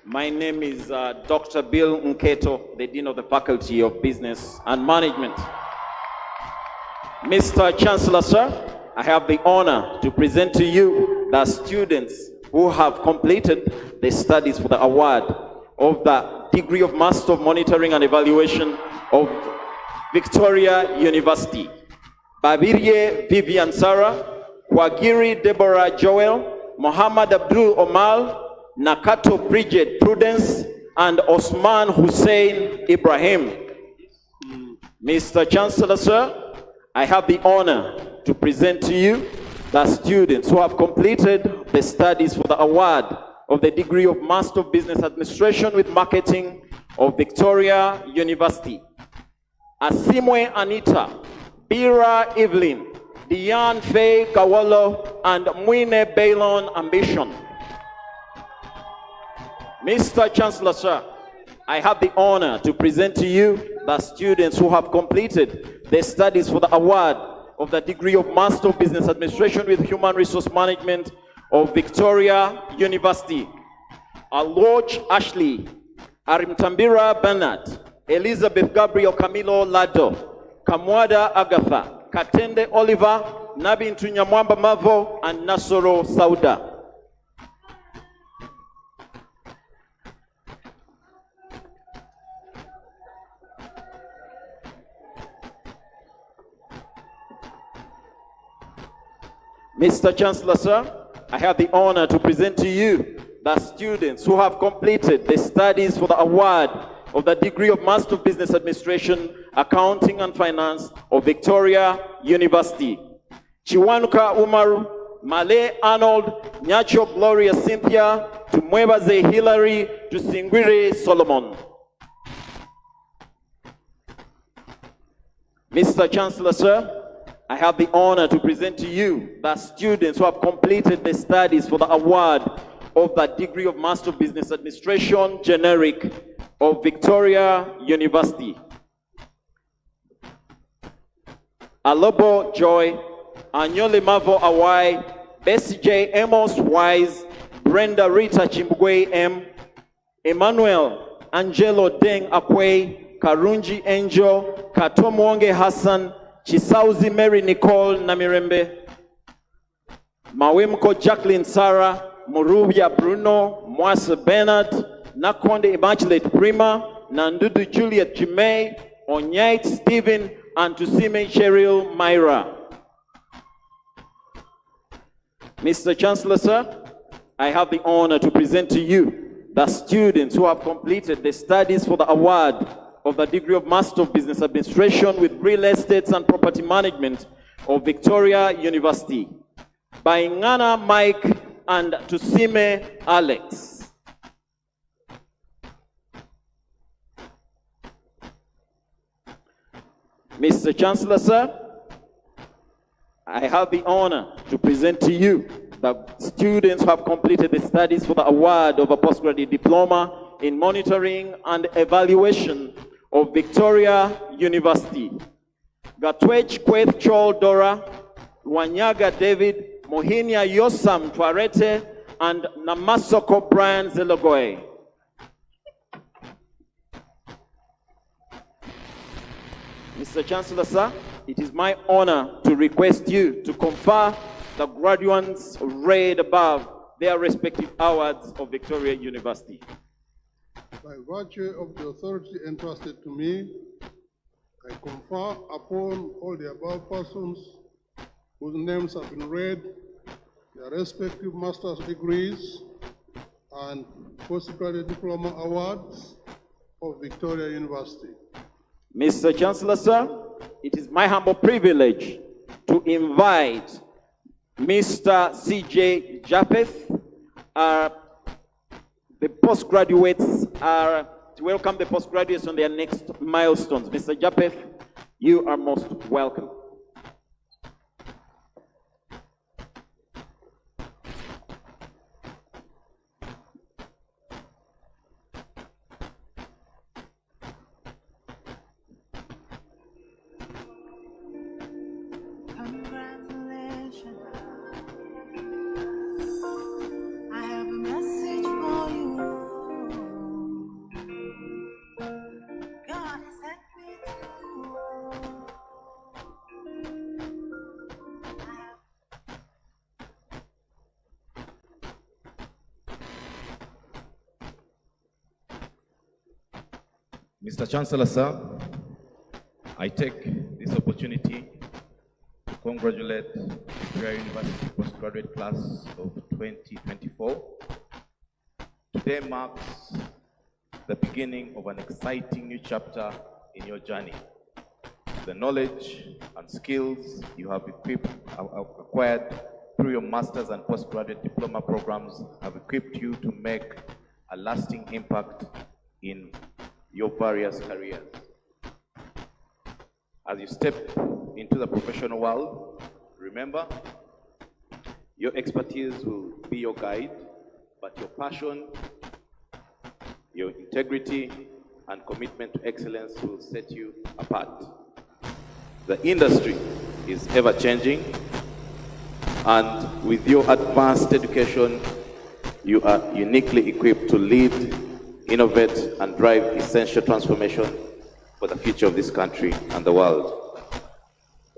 My name is Dr. Bill Nketo, the Dean of the Faculty of Business and Management. Mr. Chancellor, sir, I have the honor to present to you the students who have completed the studies for the award of the degree of Master of Monitoring and Evaluation of Victoria University. Babirye Vivian Sarah, Kwagiri Deborah Joel, Muhammad Abdul Omar, Nakato Bridget Prudence, and Osman Hussein Ibrahim. Mr. Chancellor, sir, I have the honor to present to you the students who have completed the studies for the award of the degree of Master of Business Administration with Marketing of Victoria University. Asimwe Anita, Bira Evelyn, Diane Faye Kawalo, and Mwine Bailon Ambition. Mr. Chancellor, sir, I have the honor to present to you the students who have completed the studies for the award of the degree of Master of Business Administration with Human Resource Management of Victoria University. Aloch Ashley, Arimtambira Bernard, Elizabeth Gabriel Camilo Lado, Kamwada Agatha, Katende Oliver, Nabi Ntunyamwamba Mavo, and Nasoro Sauda. Mr. Chancellor, sir, I have the honor to present to you the students who have completed the studies for the award of the degree of Master of Business Administration, Accounting and Finance of Victoria University. Chiwanuka Umaru, Male Arnold, Nyacho Gloria Cynthia, Tumwebaze Hillary, to Singwire Solomon. Mr. Chancellor, sir, I have the honor to present to you the students who have completed the studies for the award of the degree of Master of Business Administration, Generic, of Victoria University. Alobo Joy, Anyole Mavo Awai, Bessie J. Amos Wise, Brenda Rita Chimbwe M, Emmanuel Angelo Deng Akwe, Karunji Angel, Katomwonge Hassan, Chisauzi Mary Nicole Namirembe, Mawemko Jacqueline Sarah, Murubia Bruno, Mwasa Bernard, Nakonde Immaculate Prima, Nandudu Juliet Jimei, Onyait Stephen, and Tusime Cheryl Myra. Mr. Chancellor, sir, I have the honor to present to you the students who have completed the studies for the award of the degree of Master of Business Administration with Real Estates and Property Management of Victoria University. By Ngana Mike and Tusime Alex. Mr. Chancellor, sir, I have the honor to present to you the students who have completed the studies for the award of a postgraduate diploma in monitoring and evaluation of Victoria University. Gatwech Kweth Chol Dora, Wanyaga David, Mohinia Yosam Twarete, and Namasoko Brian Zelogoe. Mr. Chancellor, sir, it is my honor to request you to confer the graduates read above their respective awards of Victoria University. By virtue of the authority entrusted to me, I confer upon all the above persons whose names have been read their respective master's degrees and postgraduate diploma awards of Victoria University. Mr. Chancellor, sir, it is my humble privilege to invite Mr. C.J. Japheth. The postgraduates are to welcome the postgraduates on their next milestones. Mr. Japheth, you are most welcome. Mr. Chancellor, sir, I take this opportunity to congratulate the Victoria University postgraduate class of 2024. Today marks the beginning of an exciting new chapter in your journey. The knowledge and skills you have acquired through your master's and postgraduate diploma programs have equipped you to make a lasting impact in your various careers. As you step into the professional world, remember, your expertise will be your guide, but your passion, your integrity, and commitment to excellence will set you apart. The industry is ever changing, and with your advanced education, you are uniquely equipped to lead, innovate, and drive essential transformation for the future of this country and the world.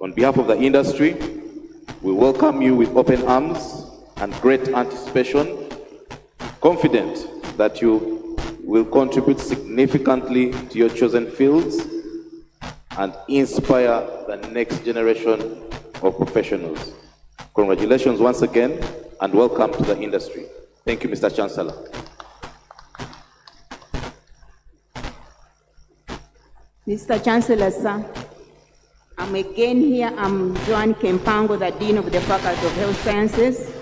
On behalf of the industry, we welcome you with open arms and great anticipation, confident that you will contribute significantly to your chosen fields and inspire the next generation of professionals. Congratulations once again, and welcome to the industry. Thank you, Mr. Chancellor. Mr. Chancellor, sir, I'm again here. I'm Joan Kempango, the Dean of the Faculty of Health Sciences.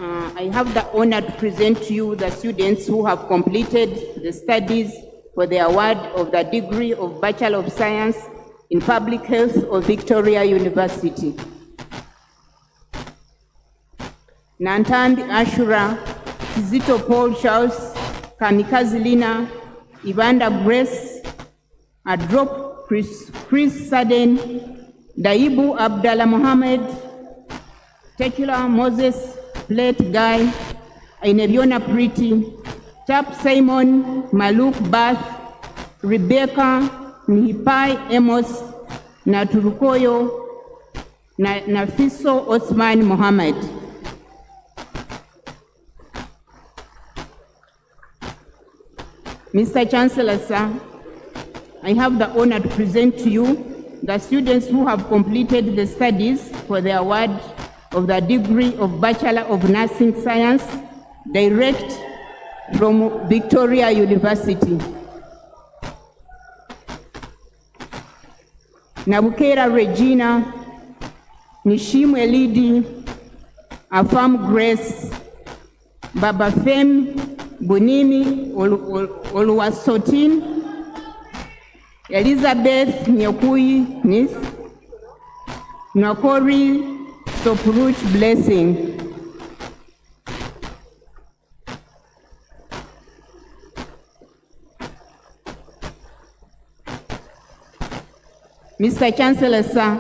I have the honor to present to you the students who have completed the studies for the award of the degree of Bachelor of Science in Public Health of Victoria University. Nantandi Ashura, Kizito Paul Charles, Kamikazi Lina, Ivanda Grace, Adrop Chris Sadden, Daibu Abdallah Mohammed, Tekula Moses, Plate Guy, Ainebiona Pretty, Chap Simon, Maluk Bath, Rebecca, Nihipai Amos, Naturukoyo, Nafiso Osman Mohammed. Mr. Chancellor, sir, I have the honor to present to you the students who have completed the studies for the award of the degree of Bachelor of Nursing Science, direct from Victoria University. Nabukera Regina, Nishimwe Lidi, Afam Grace, Baba Fem Bunini Oluwasotin, Elizabeth Nyokui Nis, Nakori Sopruch Blessing. Mr. Chancellor, sir,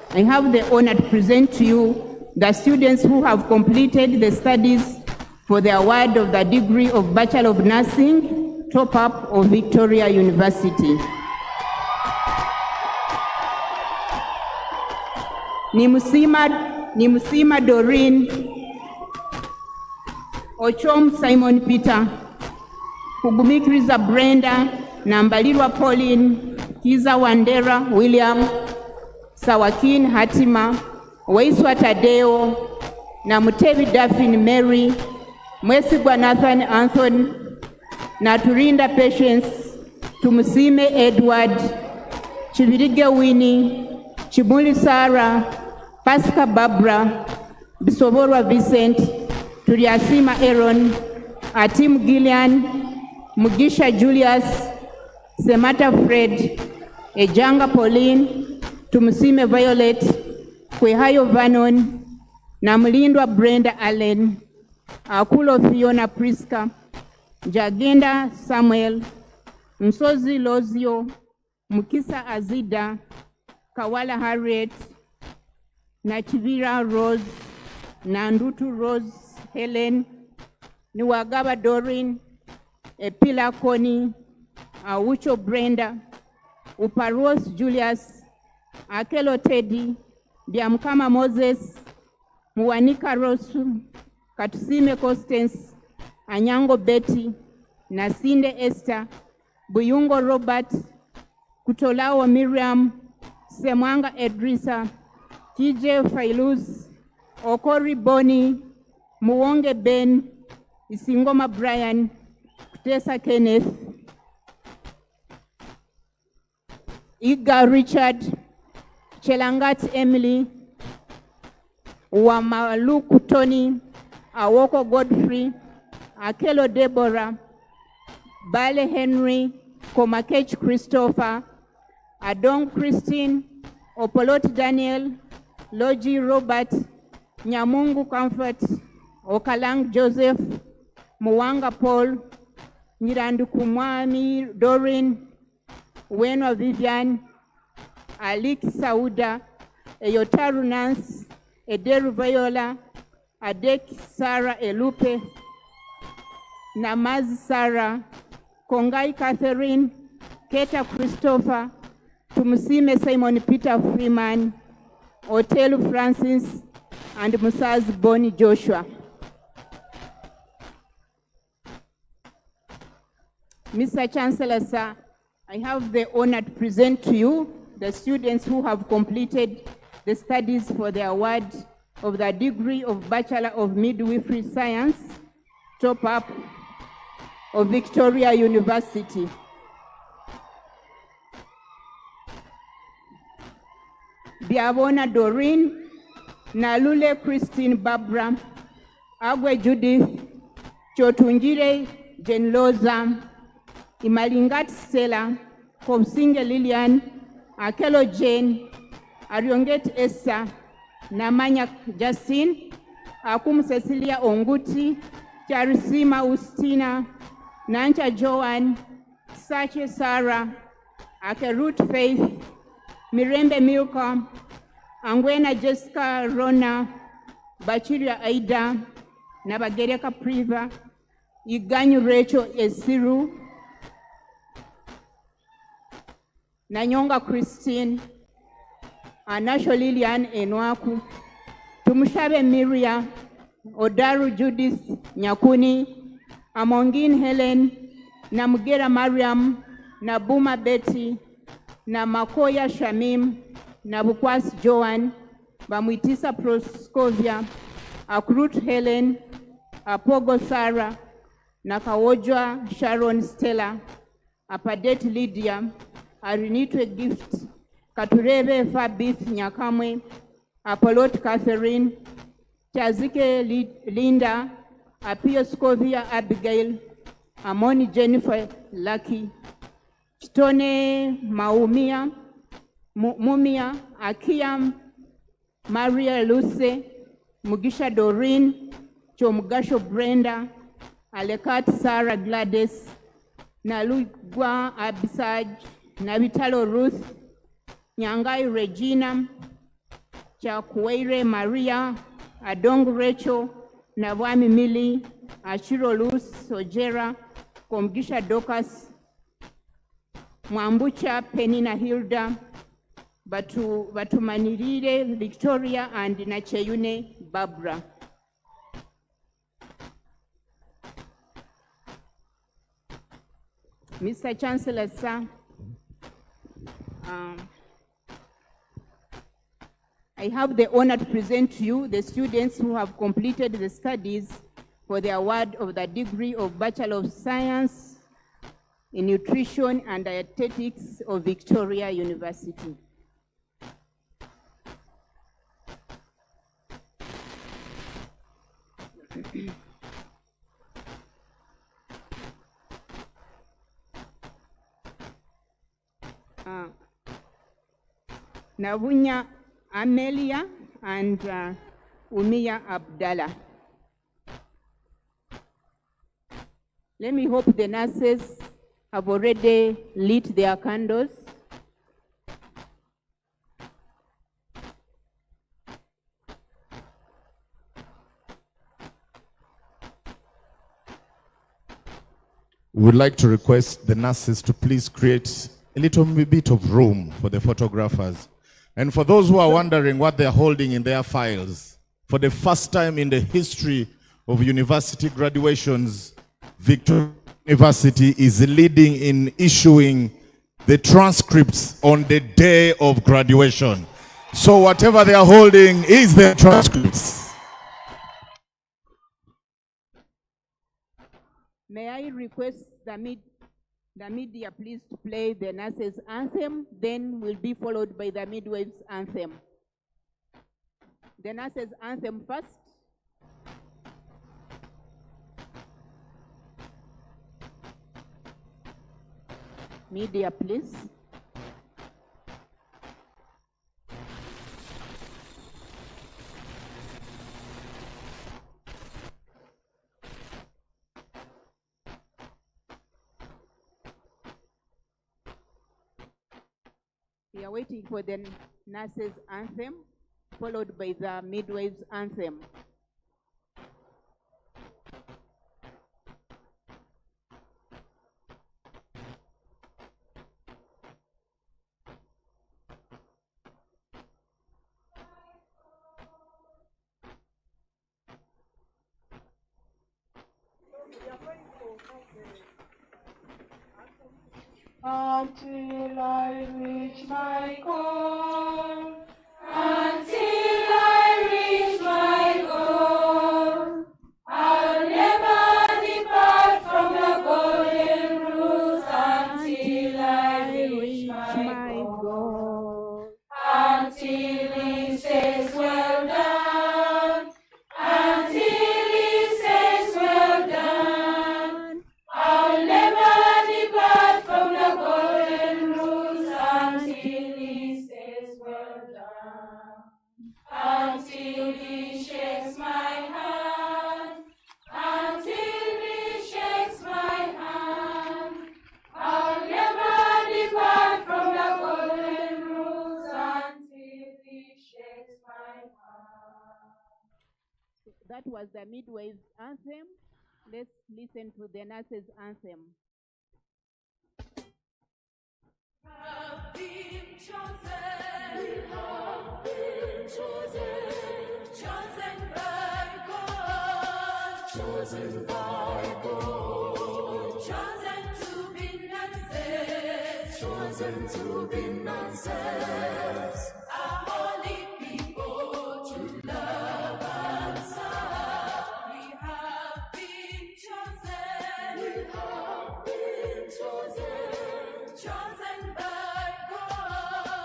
I have the honor to present to you the students who have completed the studies for the award of the degree of Bachelor of Nursing, top-up of Victoria University. Nimusima Doreen, Ochom Simon Peter, Kugumikriza Brenda, Nambalirwa Pauline, Kiza Wandera William, Sawakin Hatima, Waiswa Tadeo, Namutevi Daphne Mary, Mwesigwa Nathan Anthony, Naturinda Patience, Tumusime Edward, Chivirige Winnie, Chibuli Sarah, Pascal Barbara, Bisoborwa Vincent, Turiasima Aaron, Atim Gillian, Mugisha Julius, Semata Fred, Ejanga Pauline, Tumusime Violet, Kwehayo Vernon, Namlindwa Brenda Allen, Akulo Fiona Priska, Jagenda Samuel, Msozi Lozio, Mukisa Azida, Kawala Harriet, Nachivira Rose, Nandutu Rose Helen, Niwagaba Doreen, Epila Connie, Awucho Brenda, Uparos Julius, Akelo Teddy, Diamkama Moses, Muwanika Rosu, Katusime Constance, Anyango Betty, Nasinde Esther, Buyungo Robert, Kutolawa Miriam, Semwanga Edrisa, TJ Failuz, Okori Boni, Muwonge Ben, Isingoma Brian, Kutesa Kenneth, Iga Richard, Chelangat Emily, Wamaluku Tony, Awoko Godfrey, Akelo Deborah, Bale Henry, Komakech Christopher, Adong Christine, Opolot Daniel, Logi Robert, Nyamungu Comfort, Okalang Joseph, Muwanga Paul, Nirandu Kumwami Doreen, Wenwa Vivian, Alik Sauda, Eyotaru Nance, Ederu Viola, Adek Sarah Elupe, Namaz Sarah, Kongai Catherine, Keta Christopher, Tumusime Simon Peter Freeman, Otelu Francis, and Musaz Boni Joshua. Mr. Chancellor, sir, I have the honor to present to you the students who have completed the studies for the award of the degree of Bachelor of Midwifery Science, top up of Victoria University. Biavona Doreen, Nalule Christine Barbara, Agwe Judith, Chotunjire Jenloza, Imalingat Stella, Komsinge Lilian, Akelo Jane, Arionget Esther, Namanya Justin, Akum Cecilia Onguti, Charisima Ustina, Nancha Joan, Sache Sarah, Akerut Faith, Mirembe Milka, Angwena Jessica Rona, Bachiria Aida, Nabagereka Priva, Iganyu Rachel Esiru, Nanyonga Christine, Anasho Lilian Enwaku, Tumushabe Miria, Odaru Judith Nyakuni, Amongin Helen, Namugera Mariam, Nabuma Betty, Namakoya Shamim, Nabukwas Joan, Bamwitisa Proscovia, Akrut Helen, Apogo Sarah, Nakawojwa Sharon Stella, Apadet Lydia, Arinitwe Gift, Katurebe Fabith Nyakamwe, Apolot Catherine, Chazike Linda, Apio Scovia Abigail, Amoni Jennifer Lucky, Chitone Maumia, Mumia, Akiam, Maria Luce, Mugisha Doreen, Chomgasho Brenda, Alekat Sarah Gladys, Nalugwa Abisaj, Nabitalo Ruth, Nyangai Regina, Chakwere Maria, Adong Rachel, Navami Mili, Ashiro Luz Ojera, Komgisha Dokas, Mwambucha Penina Hilda, Batumanirire Victoria, and Nacheyune Barbara. Mr. Chancellor, sir, I have the honor to present to you the students who have completed the studies for the award of the degree of Bachelor of Science in Nutrition and Dietetics of Victoria University. Navunya Amelia and Umia Abdallah. Let me hope the nurses have already lit their candles. We would like to request the nurses to please create a little bit of room for the photographers. And for those who are wondering what they're holding in their files, for the first time in the history of university graduations, Victoria University is leading in issuing the transcripts on the day of graduation. So whatever they are holding is their transcripts. May I request the media please to play the nurses' anthem, then will be followed by the midwives' anthem. The nurses' anthem first. Media, please. We are waiting for the nurses' anthem, followed by the midwives' anthem. Until I reach my goal, until I reach my goal, I'll never depart from the golden rules until I reach my goal. Until he says, well done, until he says, well done, I'll never depart from the golden rules until he says, well done. Until he shakes my hand, until he shakes my hand, I'll never depart from the golden rules until he shakes my hand. That was the midwives' anthem. Let's listen to the nurses' anthem. Have been chosen. We have been chosen. Chosen by God. Chosen by God. Chosen to be nurses. Chosen to be nurses. A holy people to love and serve. We have been chosen. We have been chosen. Chosen by God.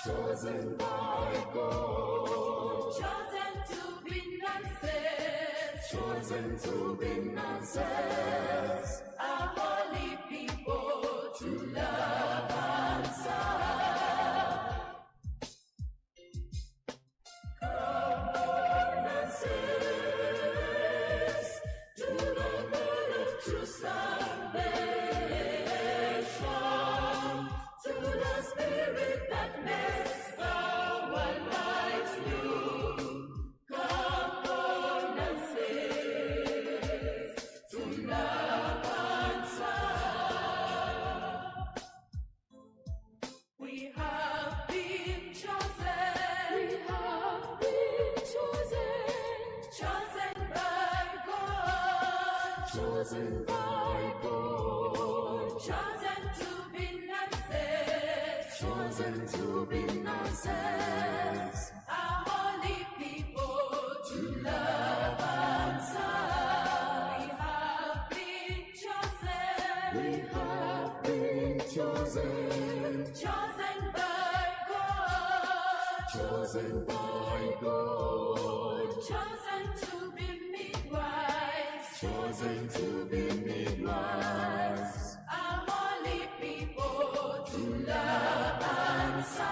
Chosen by God. Chosen to be nurses. Chosen to be nurses. A holy people to love and serve. Come on, nurses, to the word of true salvation, to the spirit that makes our lives new. Come on, nurses, to love and serve. We have been chosen. We have been chosen. Chosen by God. Chosen by God. Chosen to be nurses. Chosen to be nurses. A holy people to love and serve. We have been chosen. We have been chosen. Chosen by God. chosen by God, chosen to be midwives, chosen to be midwives, a holy people to love and serve.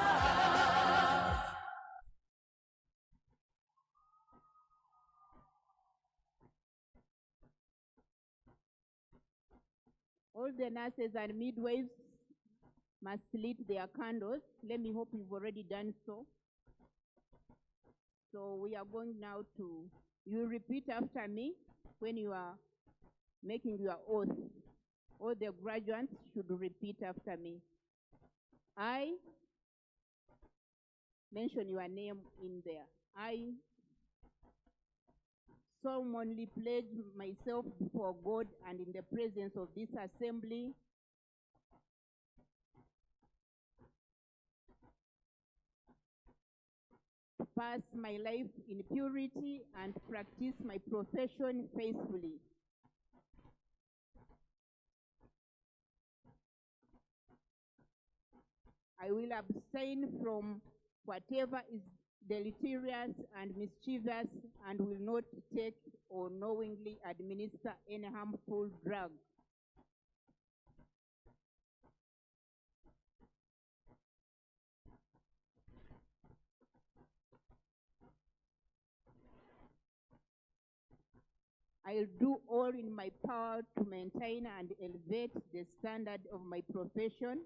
All the nurses and midwives must lit their candles. Let me hope you've already done so. So we are going now to, you repeat after me when you are making your oath. All the graduates should repeat after me. I, mention your name in there. I solemnly pledge myself before God and in the presence of this assembly to pass my life in purity and practice my profession faithfully. I will abstain from whatever is deleterious and mischievous and will not take or knowingly administer any harmful drug. I'll do all in my power to maintain and elevate the standard of my profession.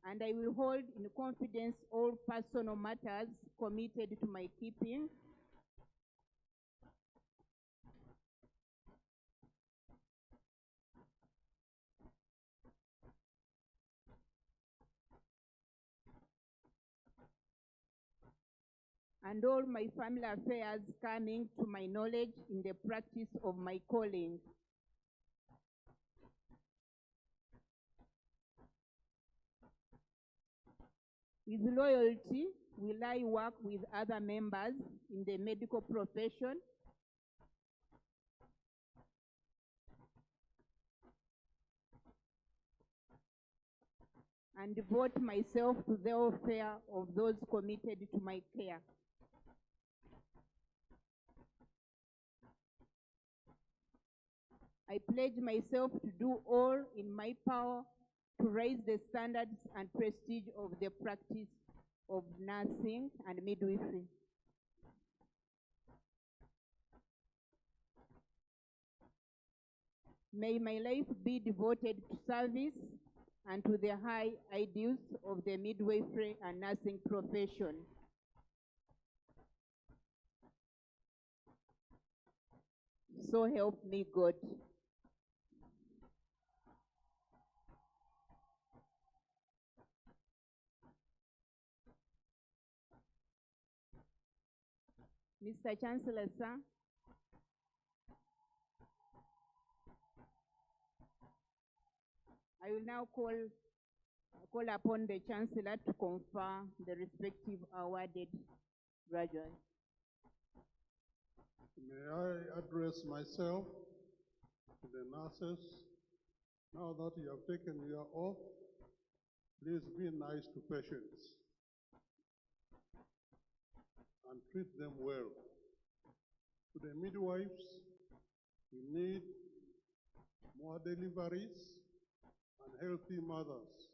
And I will hold in confidence all personal matters committed to my keeping. And all my family affairs coming to my knowledge in the practice of my calling. With loyalty, will I work with other members in the medical profession and devote myself to the welfare of those committed to my care. I pledge myself to do all in my power to raise the standards and prestige of the practice of nursing and midwifery. May my life be devoted to service and to the high ideals of the midwifery and nursing profession. So help me God. Mr. Chancellor, sir. I will now call upon the Chancellor to confer the respective awarded graduates. May I address myself to the nurses? Now that you have taken your oath, please be nice to patients and treat them well. To the midwives, we need more deliveries and healthy mothers.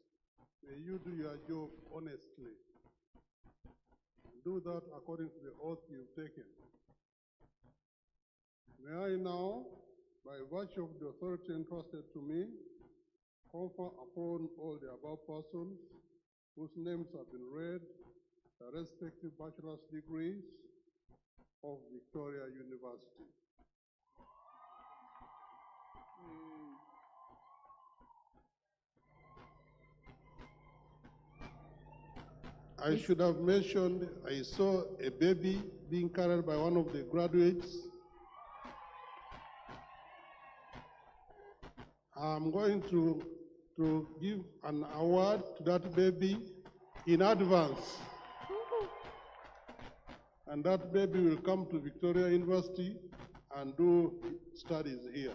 May you do your job honestly. Do that according to the oath you've taken. May I now, by virtue of the authority entrusted to me, confer upon all the above persons whose names have been read the respective bachelor's degrees of Victoria University. I should have mentioned, I saw a baby being carried by one of the graduates. I'm going to give an award to that baby in advance. And that baby will come to Victoria University and do studies here.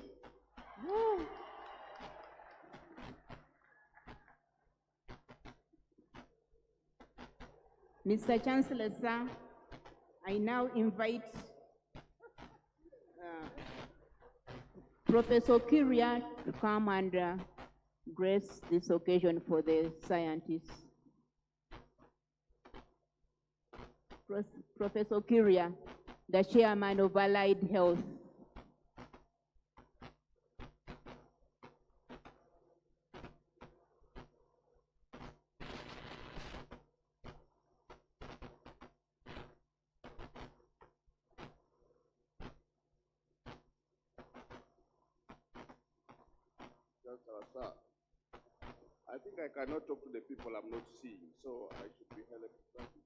Mr. Chancellor, sir, I now invite Professor Kiria to come and grace this occasion for the scientists. Professor Kiria, the chairman of Allied Health. Sir, I think I cannot talk to the people I'm not seeing, so I should be held accountable.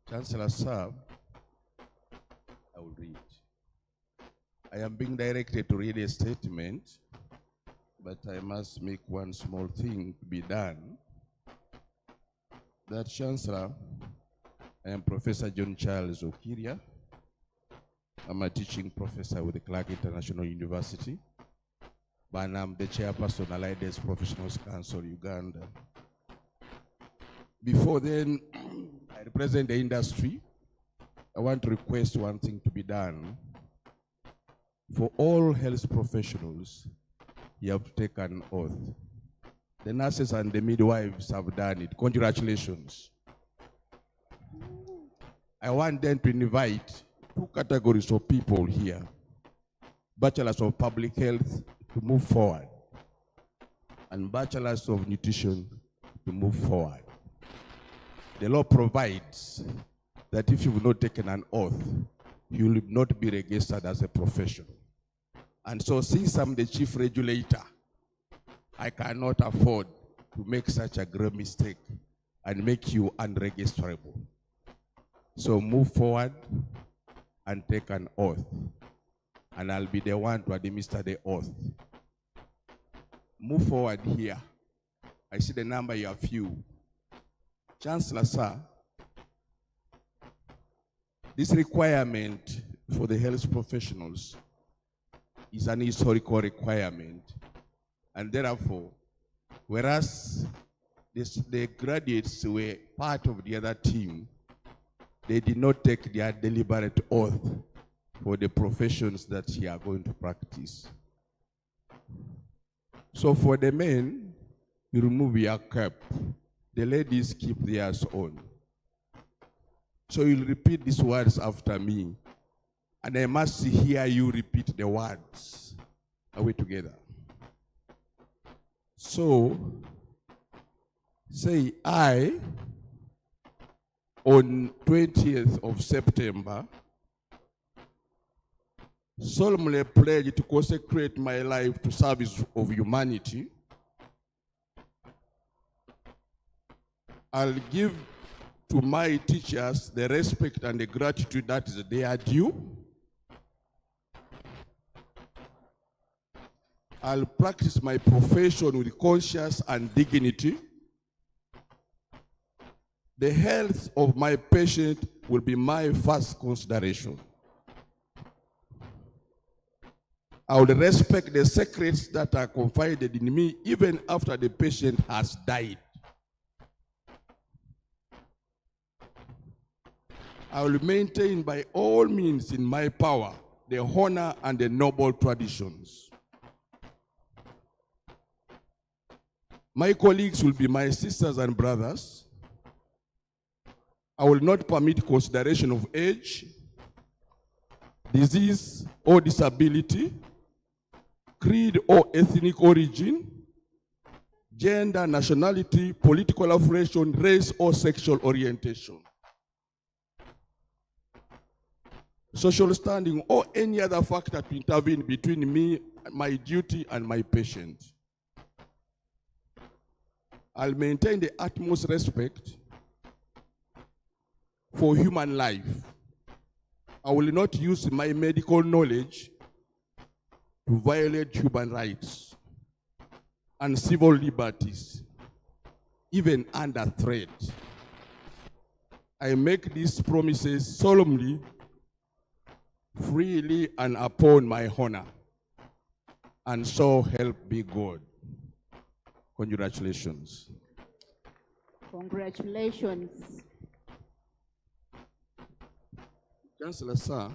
Chancellor, sir, I will read. I am being directed to read a statement, but I must make one small thing to be done. That, Chancellor, I am Professor John Charles Okiria. I'm a teaching professor with the Clark International University, and I'm the chairperson Allied Health Professionals Council, Uganda. Before then, I represent the industry. I want to request one thing to be done. For all health professionals, you have to take an oath. The nurses and the midwives have done it. Congratulations. I want them to invite two categories of people here. Bachelors of Public Health to move forward, and Bachelors of Nutrition to move forward. The law provides that if you've not taken an oath, you will not be registered as a profession. And so, since I'm the chief regulator, I cannot afford to make such a grave mistake and make you unregisterable. So move forward and take an oath, and I'll be the one to administer the oath. Move forward here. I see the number you have few. Chancellor, sir, this requirement for the health professionals is an historical requirement, and therefore, whereas the graduates were part of the other team, they did not take their deliberate oath for the professions that you are going to practice. So for the men, you remove your cap. The ladies keep theirs on. So you'll repeat these words after me, and I must hear you repeat the words. Are we together? So, say, I, on 20th of September, solemnly pledge to consecrate my life to service of humanity. I'll give to my teachers the respect and the gratitude that is their due. I'll practice my profession with conscience and dignity. The health of my patient will be my first consideration. I will respect the secrets that are confided in me even after the patient has died. I will maintain by all means in my power the honor and the noble traditions. My colleagues will be my sisters and brothers. I will not permit consideration of age, disease or disability, creed or ethnic origin, gender, nationality, political affiliation, race or sexual orientation, social standing, or any other factor to intervene between me, my duty, and my patient. I'll maintain the utmost respect for human life. I will not use my medical knowledge to violate human rights and civil liberties, even under threat. I make these promises solemnly, freely, and upon my honor. And so help me God. Congratulations. Congratulations. Chancellor, sir,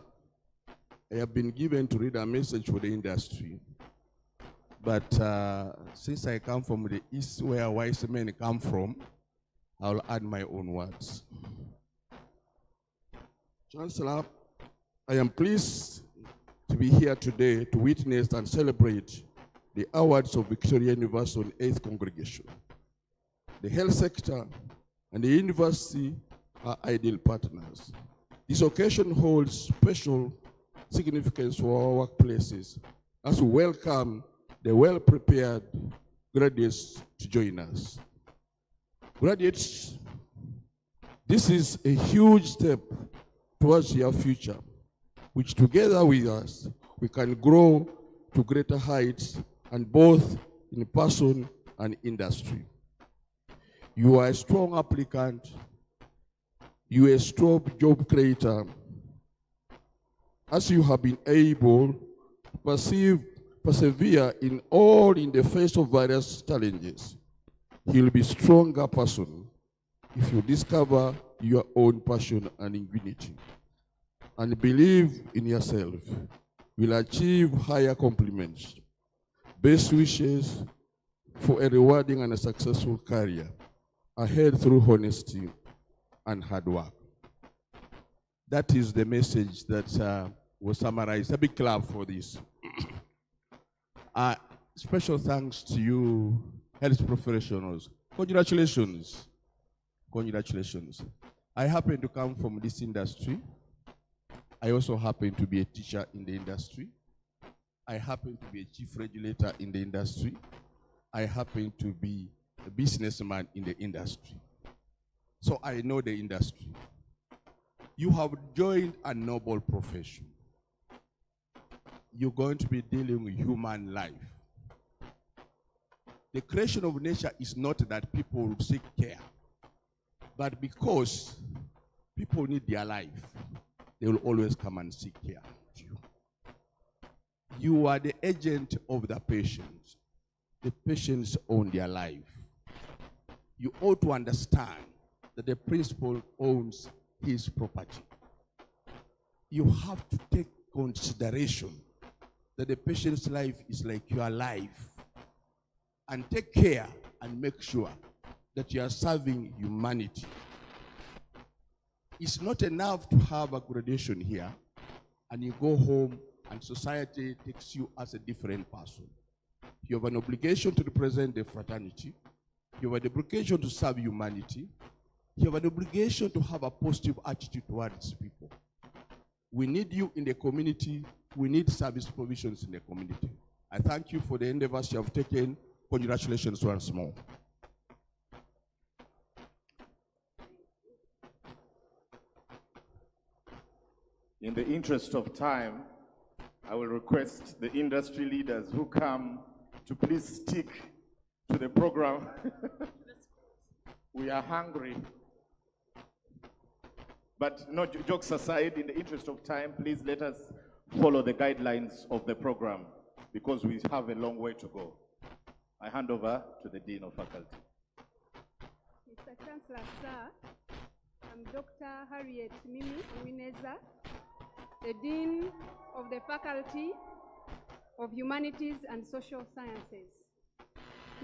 I have been given to read a message for the industry. But since I come from the East, where wise men come from, I'll add my own words. Chancellor, I am pleased to be here today to witness and celebrate the awards of Victoria University 8th Congregation. The health sector and the university are ideal partners. This occasion holds special significance for our workplaces as we welcome the well-prepared graduates to join us. Graduates, this is a huge step towards your future, which together with us, we can grow to greater heights, and both in person and industry. You are a strong applicant. You are a strong job creator. As you have been able to persevere in the face of various challenges, you'll be a stronger person if you discover your own passion and ingenuity and believe in yourself. You'll achieve higher compliments. Best wishes for a rewarding and a successful career ahead through honesty and hard work. That is the message that was summarized. A big clap for this. Special thanks to you, health professionals. Congratulations. Congratulations. I happen to come from this industry. I also happen to be a teacher in the industry. I happen to be a chief regulator in the industry. I happen to be a businessman in the industry. So I know the industry. You have joined a noble profession. You're going to be dealing with human life. The creation of nature is not that people will seek care, but because people need their life, they will always come and seek care of you. You are the agent of the patient. The patients own their life. You ought to understand that the principal owns his property. You have to take consideration that the patient's life is like your life, and take care and make sure that you are serving humanity. It's not enough to have a graduation here and you go home and society takes you as a different person. You have an obligation to represent the fraternity. You have an obligation to serve humanity. You have an obligation to have a positive attitude towards people. We need you in the community. We need service provisions in the community. I thank you for the endeavors you have taken. Congratulations once more. In the interest of time, I will request the industry leaders who come to please stick to the program. We are hungry. But no, jokes aside, in the interest of time, please let us follow the guidelines of the program because we have a long way to go. I hand over to the Dean of Faculty. Mr. Chancellor, sir, I'm Dr. Harriet Mimi Uwineza, the Dean of the Faculty of Humanities and Social Sciences.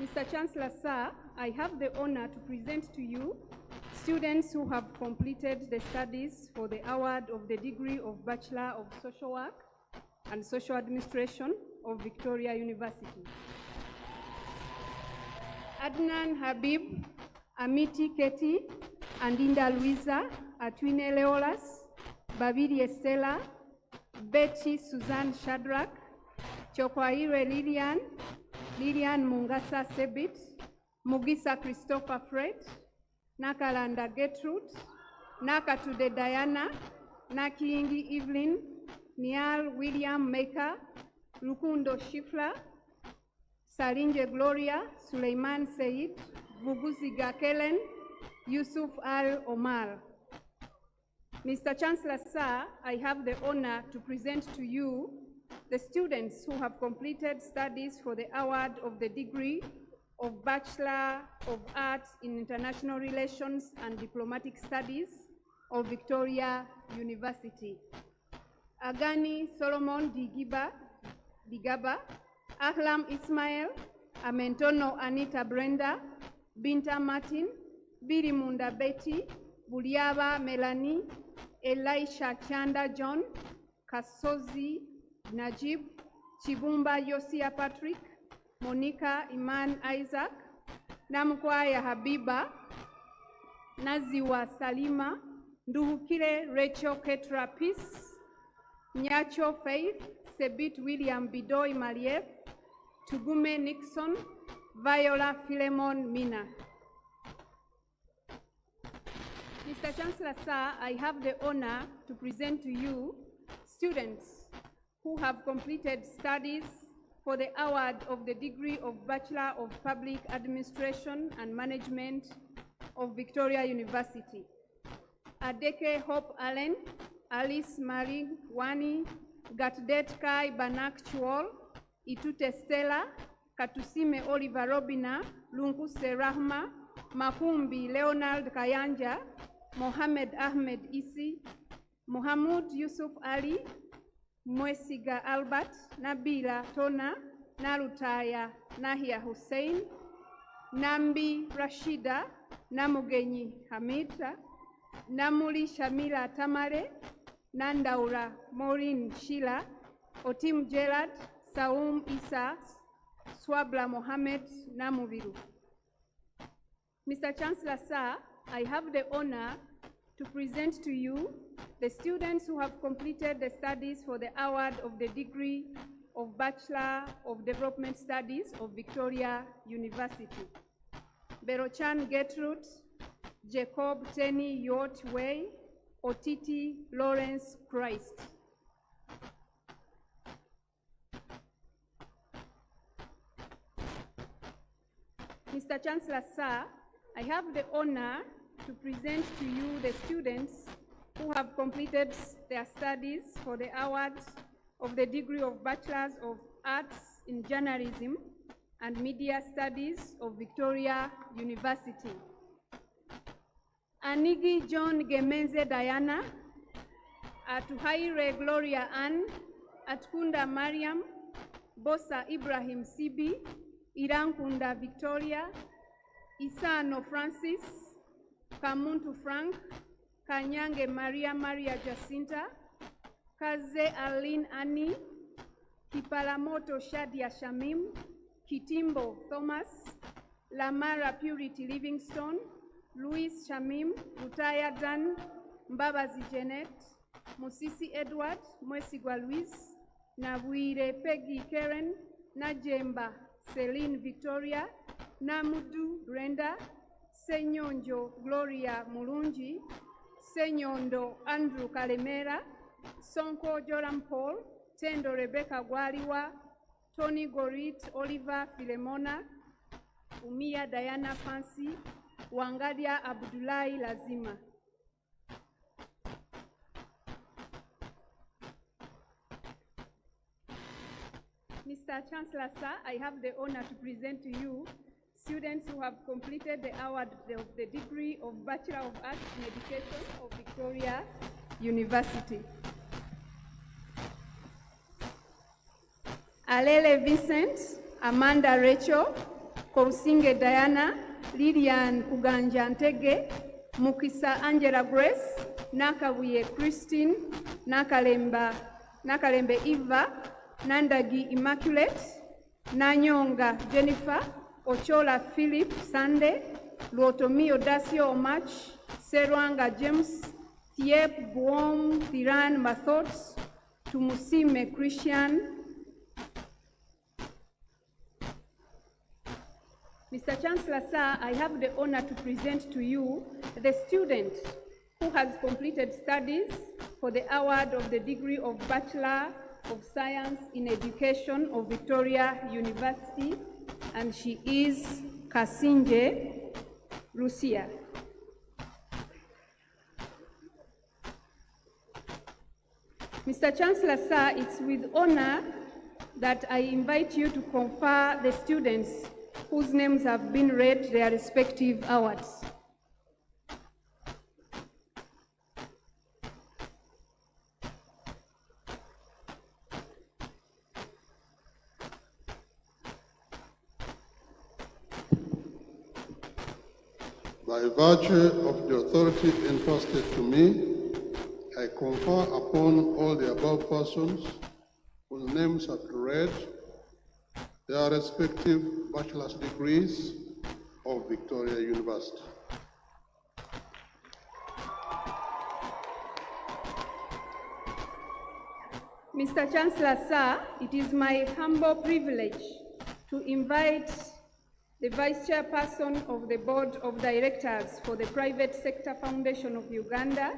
Mr. Chancellor, sir, I have the honor to present to you students who have completed the studies for the award of the degree of Bachelor of Social Work and Social Administration of Victoria University. Adnan Habib, Amiti Keti, Andinda Luisa, Atwine Leolas, Babiri Estela, Betty Suzanne Shadrack, Chokwaire Lilian, Lilian Mungasa Sebit, Mugisa Christopher Fred, Nakalanda Gertrude, Nakatude Diana, Nakiingi Evelyn, Nial William Maker, Rukundo Shifla, Salinje Gloria, Suleiman Said, Vuguziga Kellen, Yusuf Al Omar. Mr. Chancellor, sir, I have the honor to present to you the students who have completed studies for the award of the degree of Bachelor of Arts in International Relations and Diplomatic Studies of Victoria University. Agani Solomon Digaba, Ahlam Ismail, Amentono Anita Brenda, Binta Martin, Birimunda Betty, Buliaba Melanie, Elisha Chanda John, Kasozi Najib, Chibumba Yosia Patrick, Monica Iman Isaac, Namkwaya Habiba, Naziwa Salima, Nduhukire Rachel Ketra Peace, Nyacho Faith, Sebit William Bidoy Maliev, Tugume Nixon, Viola Philemon Mina. Mr. Chancellor, sir, I have the honor to present to you students who have completed studies for the award of the degree of Bachelor of Public Administration and Management of Victoria University. Adeke Hope Allen, Alice Marie Wani, Gatdet Kai Banak Chuol, Itute Stella, Katusime Oliver Robina, Lunkuse Rahma, Makumbi Leonard Kayanja, Mohamed Ahmed Isi, Mohamud Yusuf Ali, Mwesiga Albert, Nabila Tona, Narutaya Nahia Hussein, Nambi Rashida, Namugenyi Hamida, Namuli Shamila Tamare, Nandaura Maureen Sheila, Otim Gerard, Saum Isa, Swabla Mohammed Namuviru. Mr. Chancellor, sir, I have the honor to present to you the students who have completed the studies for the award of the degree of Bachelor of Development Studies of Victoria University. Berochan Gertrude, Jacob Tenny Yot Way, Otiti Lawrence Christ. Mr. Chancellor, sir, I have the honor to present to you the students who have completed their studies for the award of the degree of Bachelors of Arts in Journalism and Media Studies of Victoria University. Anigi John Gemenze Diana, Atuhaire Gloria Ann, Atkunda Mariam, Bosa Ibrahim Sibi, Irankunda Victoria, Isano Francis, Kamuntu Frank, Kanyange Maria Jacinta, Kaze Aline Annie, Kipalamoto Shadia Shamim, Kitimbo Thomas, Lamara Purity Livingstone, Louis Shamim, Rutaya Dan, Mbabazi Janet, Musisi Edward, Mwesigwa Louise, Nabuire Peggy Karen, Najemba Celine Victoria, Namudu Brenda, Senyonjo Gloria Mulungi, Senyondo Andrew Kalemera, Sonko Joram Paul, Tendo Rebecca Gwaliwa, Tony Gorit Oliver Filemona, Umia Diana Fancy, Wangadia Abdullahi Lazima. Mr. Chancellor, sir, I have the honor to present to you students who have completed the award of the degree of Bachelor of Arts in Education of Victoria University. Alele Vincent, Amanda Rachel, Kousinge Diana, Lilian Kuganja Ntege, Mukisa Angela Grace, Nakabuye Christine, Nakalembe Eva, Nandagi Immaculate, Nanyonga Jennifer, Ochola Philip Sande, Luotomi Odasio Omach, Serwanga James, Thiep Buom Thiran Mathots, Tumusime Christian. Mr. Chancellor, sir, I have the honor to present to you the student who has completed studies for the award of the degree of Bachelor of Science in Education of Victoria University, and she is Kasinje Lucia. Mr. Chancellor, sir, it's with honor that I invite you to confer the students whose names have been read their respective awards. By virtue of the authority entrusted to me, I confer upon all the above persons whose names have been read their respective bachelor's degrees of Victoria University. Mr. Chancellor, sir, it is my humble privilege to invite the Vice Chairperson of the Board of Directors for the Private Sector Foundation of Uganda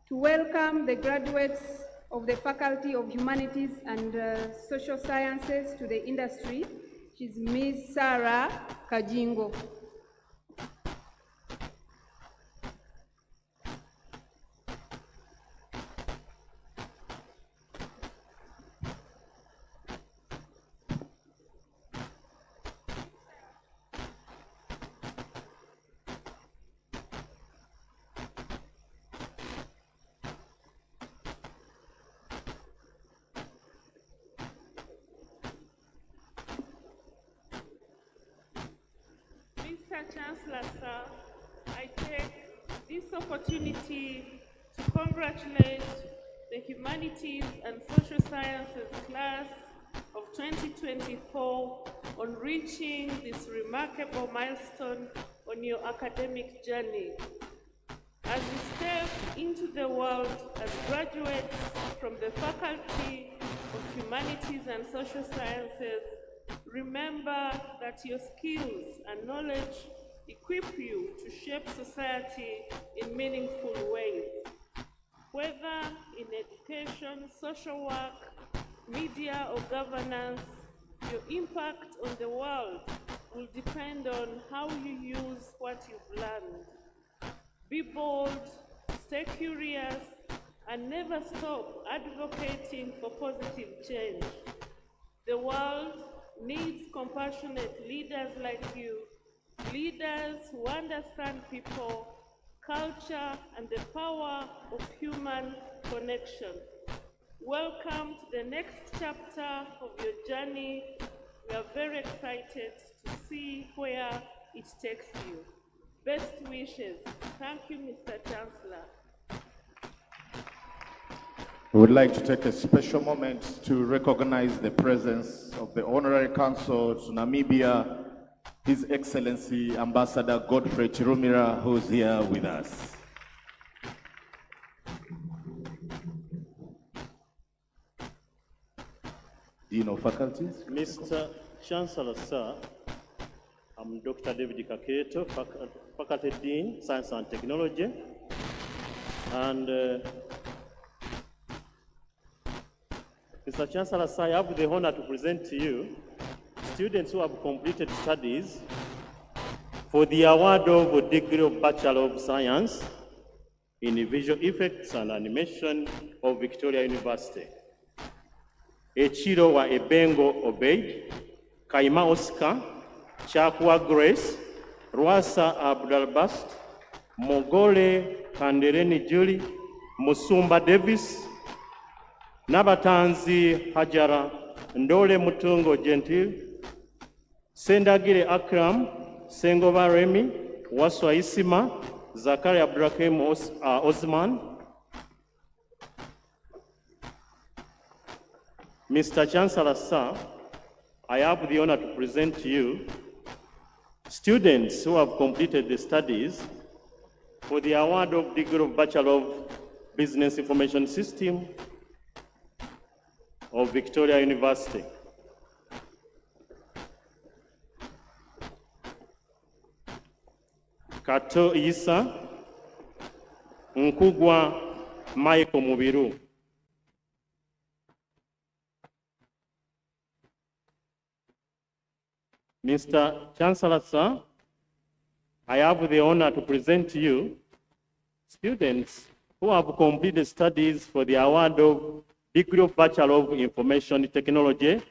to welcome the graduates of the Faculty of Humanities and Social Sciences to the industry. She's Ms. Sarah Kajingo. Mr. Chancellor, sir, I take this opportunity to congratulate the Humanities and Social Sciences class of 2024 on reaching this remarkable milestone on your academic journey. As we step into the world as graduates from the Faculty of Humanities and Social Sciences, remember that your skills and knowledge equip you to shape society in meaningful ways. Whether in education, social work, media, or governance, your impact on the world will depend on how you use what you've learned. Be bold, stay curious, and never stop advocating for positive change. The world needs compassionate leaders like you, leaders who understand people, culture, and the power of human connection. Welcome to the next chapter of your journey. We are very excited to see where it takes you. Best wishes. Thank you, Mr. Chancellor. We would like to take a special moment to recognize the presence of the Honorary Consul to Namibia, His Excellency Ambassador Godfrey Chirumira, who's here with us. Dean of Faculties. Mr. Chancellor, sir, I'm Dr. David Kaketo, Faculty Dean, Science and Technology, and Mr. Chancellor, sir, I have the honor to present to you students who have completed studies for the award of a degree of Bachelor of Science in Visual Effects and Animation of Victoria University. Echiro wa Ebengo Obeid, Kaima Oscar, Chakwa Grace, Rwasa Abdalbast, Mogole Kandereni Julie, Musumba Davis, Nabatanzi Hajara, Ndole Mutungo Gentil, Sendagire Akram, Sengova Remi, Waswa Isima, Zakaria Abdurakim Osman. Mr. Chancellor, sir, I have the honor to present to you students who have completed the studies for the award of degree of Bachelor of Business Information System of Victoria University. Kato Isa, Nkugwa Michael Mubiru. Mr. Chancellor, sir, I have the honor to present to you students who have completed studies for the award of degree of Bachelor of Information Technology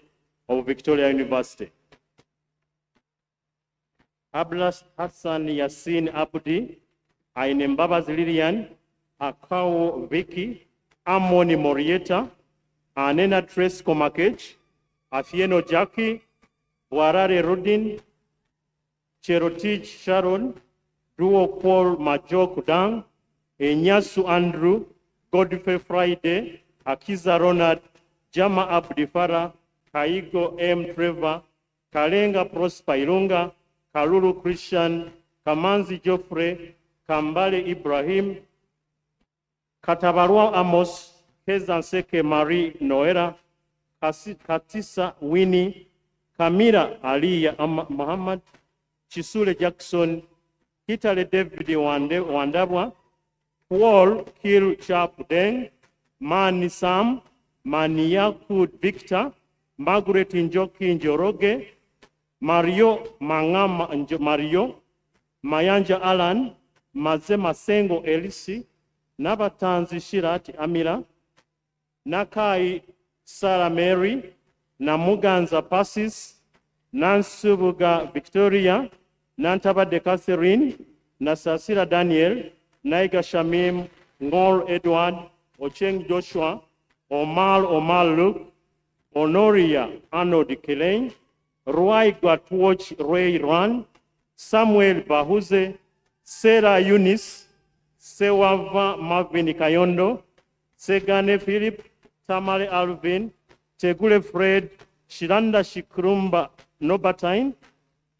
of Victoria University. Ablas Hassan Yassin Abdi, Ainembaba's Lilian, Akao Vicky, Amoni Morieta, Anena Trace Komakech, Afieno Jackie, Warare Rudin, Cherotich Sharon, Duo Paul Majo Kudang, Enyasu Andrew, Godfrey Friday, Akiza Ronald, Jama Abdifara, Kaigo M. Trevor, Kalenga Prosper Ilunga, Kalulu Christian, Kamanzi Geoffrey, Kambale Ibrahim, Katabarwa Amos, Kezanseke Marie Noera, Katisa Winnie, Kamira Ali Muhammad, Chisule Jackson, Kitale David Wandabwa, Paul Kil Chap Deng, Mani Sam, Maniakud Victor, Margaret Njoki Njoroge, Mario Mangama Mario, Mayanja Alan, Mazema Sengo Elisi, Nabatanzi Shirati Amira, Nakai Sarah Mary, Namuganza Passis, Nansubuga Victoria, Nantaba de Catherine, Nasasira Daniel, Naiga Shamim, Ngol Edward, Ocheng Joshua, Omar Luke, Honoria Arnold Kelain, Ruai Gatwoch Ray Ran, Samuel Bahuze, Sarah Eunice, Sewava Marvin Kayondo, Segane Philip, Tamale Alvin, Tegule Fred, Shiranda Shikrumba Nobatine,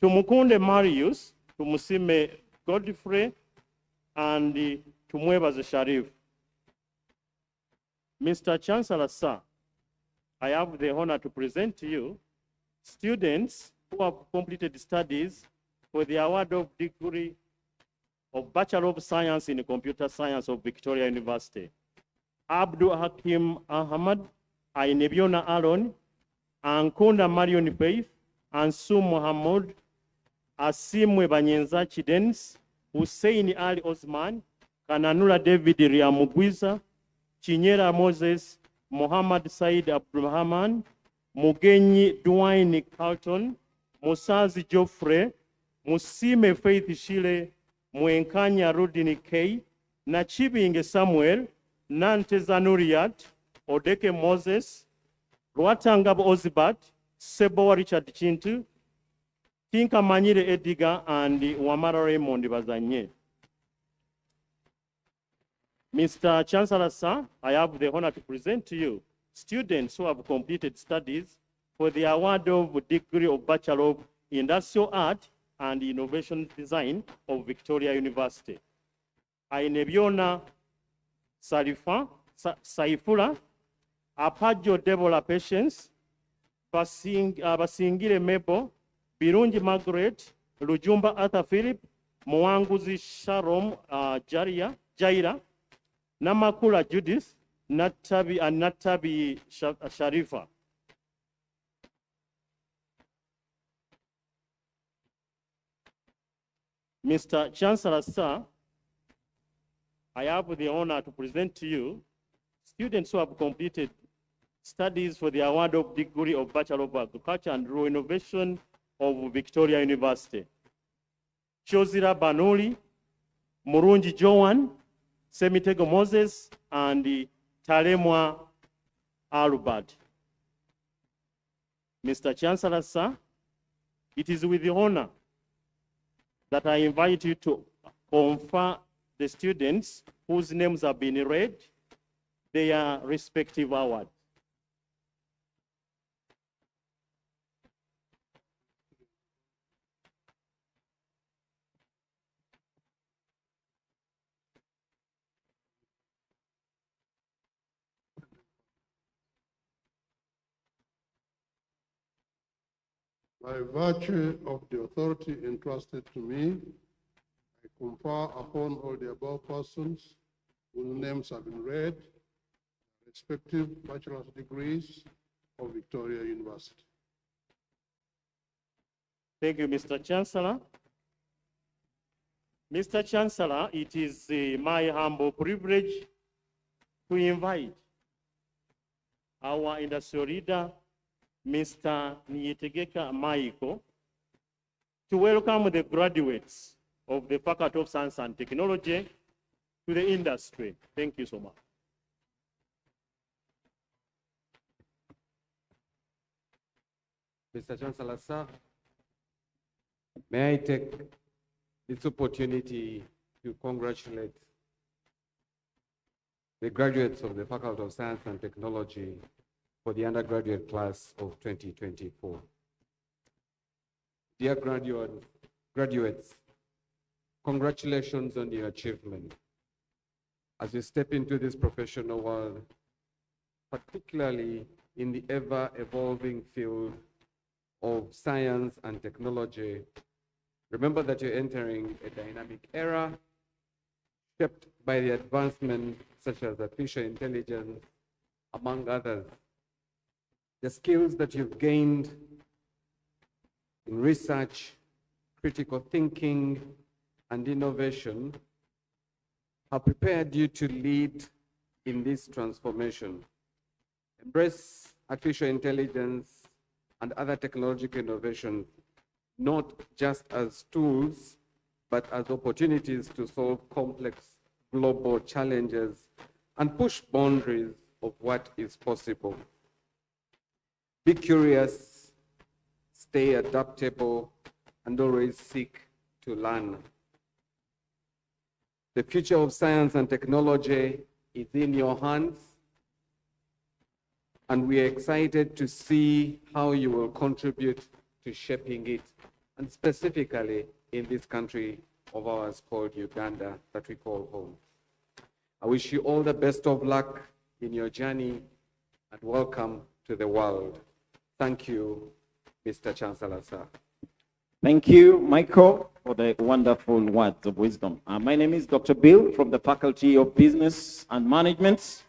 Tumukunde Marius, Tumusime Godfrey, and Tumweba Sharif. Mr. Chancellor, sir, I have the honor to present to you students who have completed studies for the award of degree of Bachelor of Science in Computer Science of Victoria University. Abdul Hakim Ahmad, Ainebiona Aaron, Ankunda Marion Faith, Ansu Muhammad, Asimwe Banyenza Chidens, Hussein Ali Osman, Kananula David Riamugwiza, Chinyera Moses, Muhammad Said Abdulrahman, Mugenyi Dwayne Carlton, Musazi Geoffrey, Musime Faith Shile, Mwenkanya Rudini K, Nachibinge Samuel, Nante Zanuriat, Odeke Moses, Rwatangab Ozibat, Sebo Richard Chintu, Tinka Manyire Ediga, and Wamara Raymond Bazanye. Mr. Chancellor, sir, I have the honor to present to you students who have completed studies for the award of degree of Bachelor of Industrial Art and Innovation Design of Victoria University. Ainebiona Saifula, Apajo Debola Patience, Basingire Mebo, Birunji Margaret, Lujumba Arthur Philip, Mwanguzi Sharom Jaira, Namakula Judith, Natabi Sharifa. Mr. Chancellor, sir, I have the honor to present to you students who have completed studies for the award of degree of Bachelor of Agriculture and Rural Innovation of Victoria University. Chozira Banoli, Murunji Joan, Semitego Moses, and Talemwa Albert. Mr. Chancellor, sir, it is with the honor that I invite you to confer the students whose names have been read their respective awards. By virtue of the authority entrusted to me, I confer upon all the above persons whose names have been read respective bachelor's degrees of Victoria University. Thank you, Mr. Chancellor. Mr. Chancellor, it is my humble privilege to invite our industrial leader, Mr. Niyitegeka Maiko, to welcome the graduates of the Faculty of Science and Technology to the industry. Thank you so much. Mr. Chancellor, sir, may I take this opportunity to congratulate the graduates of the Faculty of Science and Technology for the undergraduate class of 2024. Dear graduates, congratulations on your achievement. As you step into this professional world, particularly in the ever-evolving field of science and technology, remember that you're entering a dynamic era shaped by the advancements such as artificial intelligence, among others. The skills that you've gained in research, critical thinking, and innovation have prepared you to lead in this transformation. Embrace artificial intelligence and other technological innovations, not just as tools, but as opportunities to solve complex global challenges and push boundaries of what is possible. Be curious, stay adaptable, and always seek to learn. The future of science and technology is in your hands, and we are excited to see how you will contribute to shaping it, and specifically in this country of ours called Uganda, that we call home. I wish you all the best of luck in your journey, and welcome to the world. Thank you, Mr. Chancellor, sir. Thank you, Michael, for the wonderful words of wisdom. My name is Dr. Bill from the Faculty of Business and Management.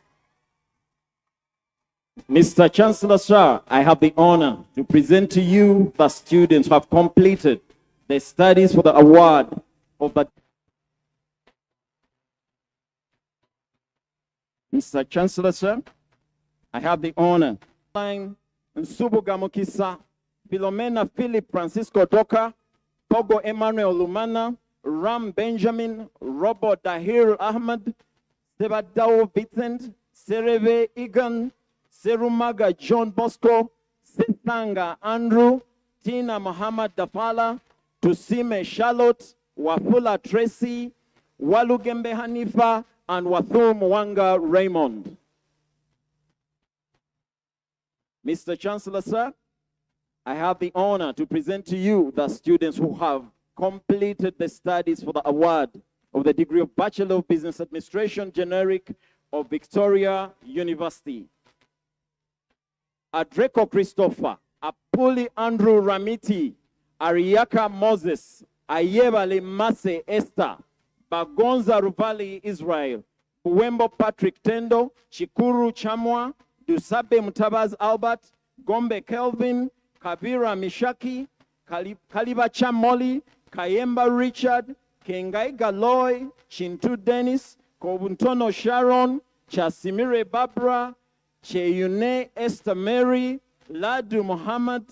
Mr. Chancellor, sir, I have the honor to present to you the students who have completed the studies for the award of the... Mr. Chancellor, sir, I have the honor. Nsubuga Mukisa, Philomena Philip Francisco Doka, Pogo Emmanuel Lumana, Ram Benjamin, Robert Dahir Ahmed, Sebadao Vincent, Sereve Egan, Serumaga John Bosco, Sithanga Andrew, Tina Muhammad Dafala, Tusime Charlotte, Wafula Tracy, Walugembe Hanifa, and Wathum Wanga Raymond. Mr. Chancellor, sir, I have the honor to present to you the students who have completed the studies for the award of the degree of Bachelor of Business Administration, generic of Victoria University. Adreko Christopher, Apuli Andrew Ramiti, Ariaka Moses, Ayebale Mase Esther, Bagonza Ruvali Israel, Buwembo Patrick Tendo, Chikuru Chamwa, Dusabe Mutabaz Albert, Gombe Kelvin, Kabira Mishaki, Kaliba Chamoli, Kayemba Richard, Kengai Galoy, Chintu Dennis, Kobuntono Sharon, Chasimire Barbara, Cheyune Esther Mary, Ladu Muhammad,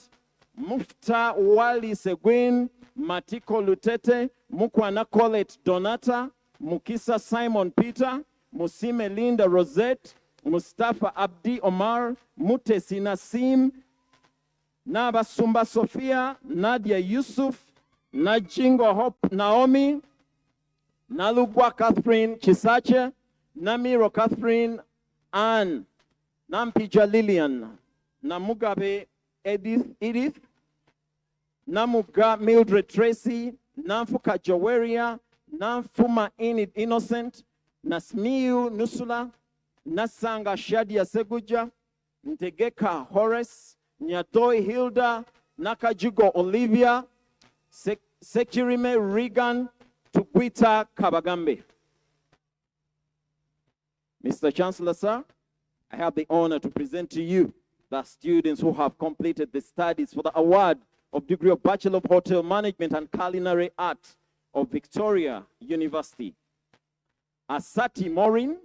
Mufta Wali Seguin, Matiko Lutete, Mukwana Colette Donata, Mukisa Simon Peter, Musime Linda Rosette, Mustafa Abdi Omar, Mutesi Nasim, Naba Sumba Sophia, Nadia Yusuf, Najingo Hope Naomi, Nalugwa Catherine Chisache, Namiro Catherine Ann, Nampija Lillian, Namugabe Edith, Namuga Mildred Tracy, Namfuka Joweria, Namfuma Inid Innocent, Nasmiu Nusula, Nasanga Shadia Seguja, Ntegeka Horace, Nyatoi Hilda, Nakajugo Olivia, Sekirime Regan, Tukwita Kabagambe. Mr. Chancellor, sir, I have the honor to present to you the students who have completed the studies for the award of degree of Bachelor of Hotel Management and Culinary Art of Victoria University. Asati Maureen,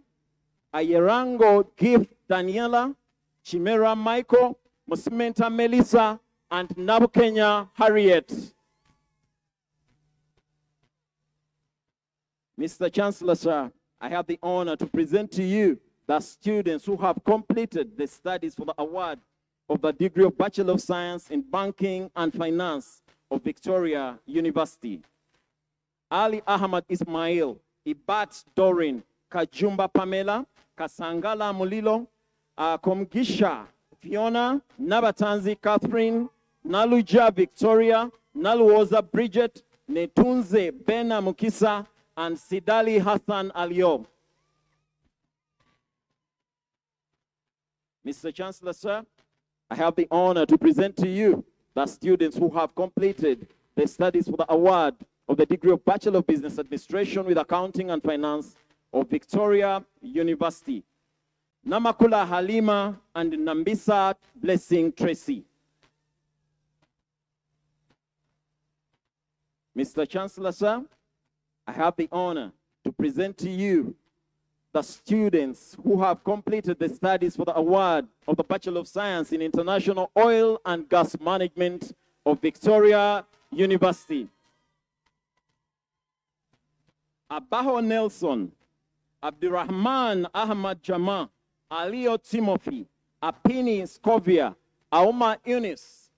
Ayerango Gift Daniela, Chimera Michael, Musmenta Melissa, and Nabukenya Harriet. Mr. Chancellor, sir, I have the honor to present to you the students who have completed the studies for the award of the degree of Bachelor of Science in Banking and Finance of Victoria University. Ali Ahmad Ismail, Ibat Dorin, Kajumba Pamela, Kasangala Mulilo, Komgisha Fiona, Nabatanzi Catherine, Naluja Victoria, Naluoza Bridget, Netunze Bena Mukisa, and Sidali Hassan Aliyo. Mr. Chancellor, sir, I have the honor to present to you the students who have completed the studies for the award of the degree of Bachelor of Business Administration with Accounting and Finance of Victoria University. Namakula Halima and Nambisa Blessing Tracy. Mr. Chancellor, sir, I have the honor to present to you the students who have completed the studies for the award of the Bachelor of Science in International Oil and Gas Management of Victoria University. Abaho Nelson, Abdurrahman Ahmad Jama, Alio Timothy, Apini Scovia, Auma Eunice,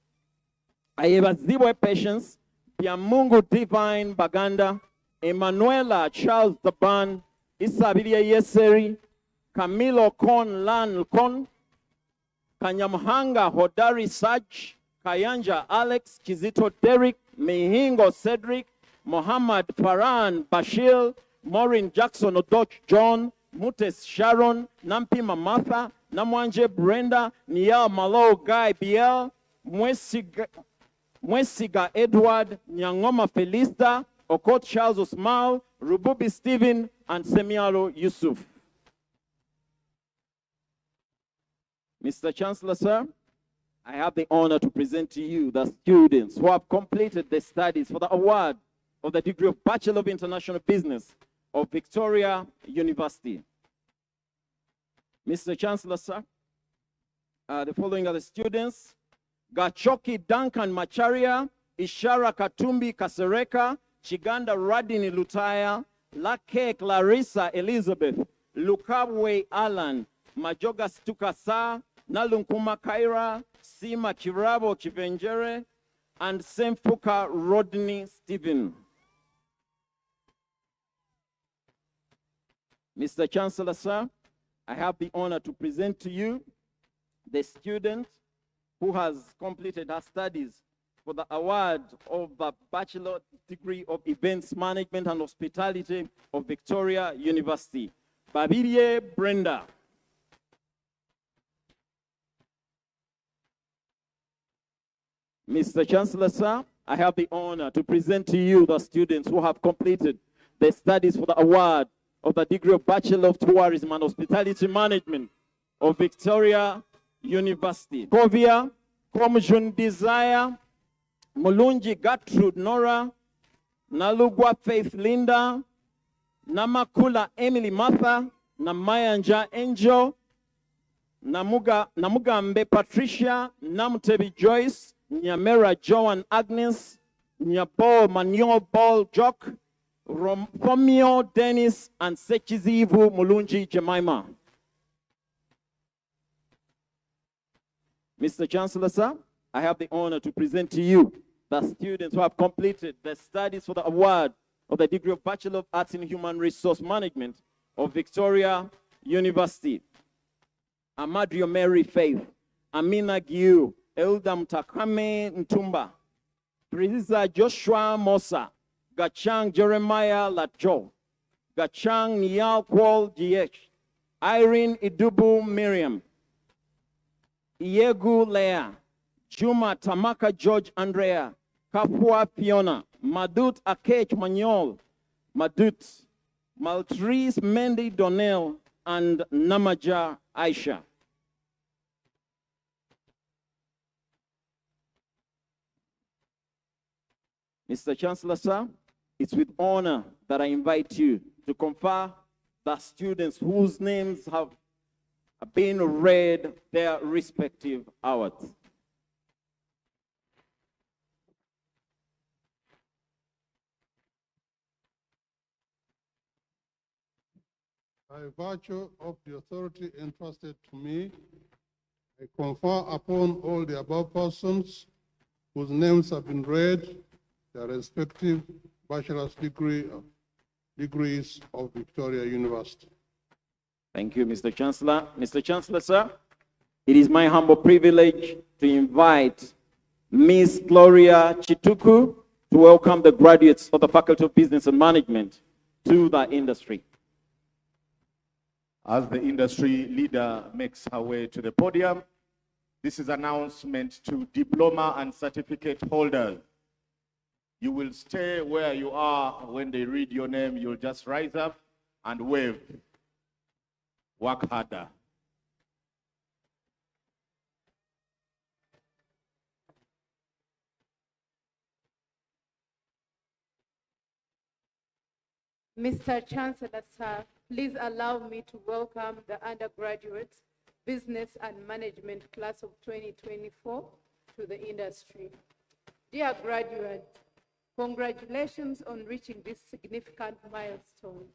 Ayebazibwe Patience, Biamungu Divine Baganda, Emanuela Charles Taban, Isabilia Yeseri, Camilo Kon Lan Kon, Kanyamhanga Hodari Saj, Kayanja Alex, Kizito Derek, Mihingo Cedric, Mohammad Farhan Bashir, Maureen Jackson Odoch John, Mutes Sharon, Nampima Martha, Namwanje Brenda, Nial Malo Guy Biel, Mwesiga Edward, Nyangoma Felista, Okot Charles Osmal, Rububi Stephen, and Semialo Yusuf. Mr. Chancellor, sir, I have the honor to present to you the students who have completed the studies for the award of the degree of Bachelor of International Business of Victoria University. Mr. Chancellor, sir, the following are the students: Gachoki Duncan Macharia, Ishara Katumbi Kasereka, Chiganda Radini Lutaya, Lake Clarissa Elizabeth, Lukabwe Alan, Majoga Stukasa, Nalunkuma Kaira, Sima Kirabo Kivenjere, and Semfuka Rodney Stephen. Mr. Chancellor, sir, I have the honor to present to you the student who has completed her studies for the award of the Bachelor degree of Events Management and Hospitality of Victoria University, Babirie Brenda. Mr. Chancellor, sir, I have the honor to present to you the students who have completed the studies for the award of the degree of Bachelor of Tourism and Hospitality Management of Victoria University. Kovia, Komjun Desire, Mulunji Gertrude Nora, Nalugwa Faith Linda, Namakula Emily Martha, Namayanja Angel, Namugambe Patricia, Namtebi Joyce, Nyamera Joan Agnes, Nyapol Manyo Ball Jock, Romeo Dennis, and Sechizivu Mulunji Jemima. Mr. Chancellor, sir, I have the honor to present to you the students who have completed the studies for the award of the degree of Bachelor of Arts in Human Resource Management of Victoria University. Amadrio Mary Faith, Amina Giu, Elda Mtakame Ntumba, Prince Joshua Mosa, Gachang Jeremiah Lacho, Gachang Nial Kwol GH, Irene Idubu Miriam, Iegu Lea, Juma Tamaka George Andrea, Kapua Fiona, Madut Akech Manyol, Madut, Maltreese Mendy Donnell, and Namaja Aisha. Mr. Chancellor, sir, it's with honor that I invite you to confer the students whose names have being read their respective awards. By virtue of the authority entrusted to me, I confer upon all the above persons whose names have been read their respective bachelor's degrees of Victoria University. Thank you, Mr. Chancellor. Mr. Chancellor, sir, it is my humble privilege to invite Ms. Gloria Chituku to welcome the graduates of the Faculty of Business and Management to the industry. As the industry leader makes her way to the podium, this is an announcement to diploma and certificate holders. You will stay where you are. When they read your name, you'll just rise up and wave. Work harder. Mr. Chancellor, sir, please allow me to welcome the undergraduate business and management class of 2024 to the industry. Dear graduates, congratulations on reaching this significant milestone.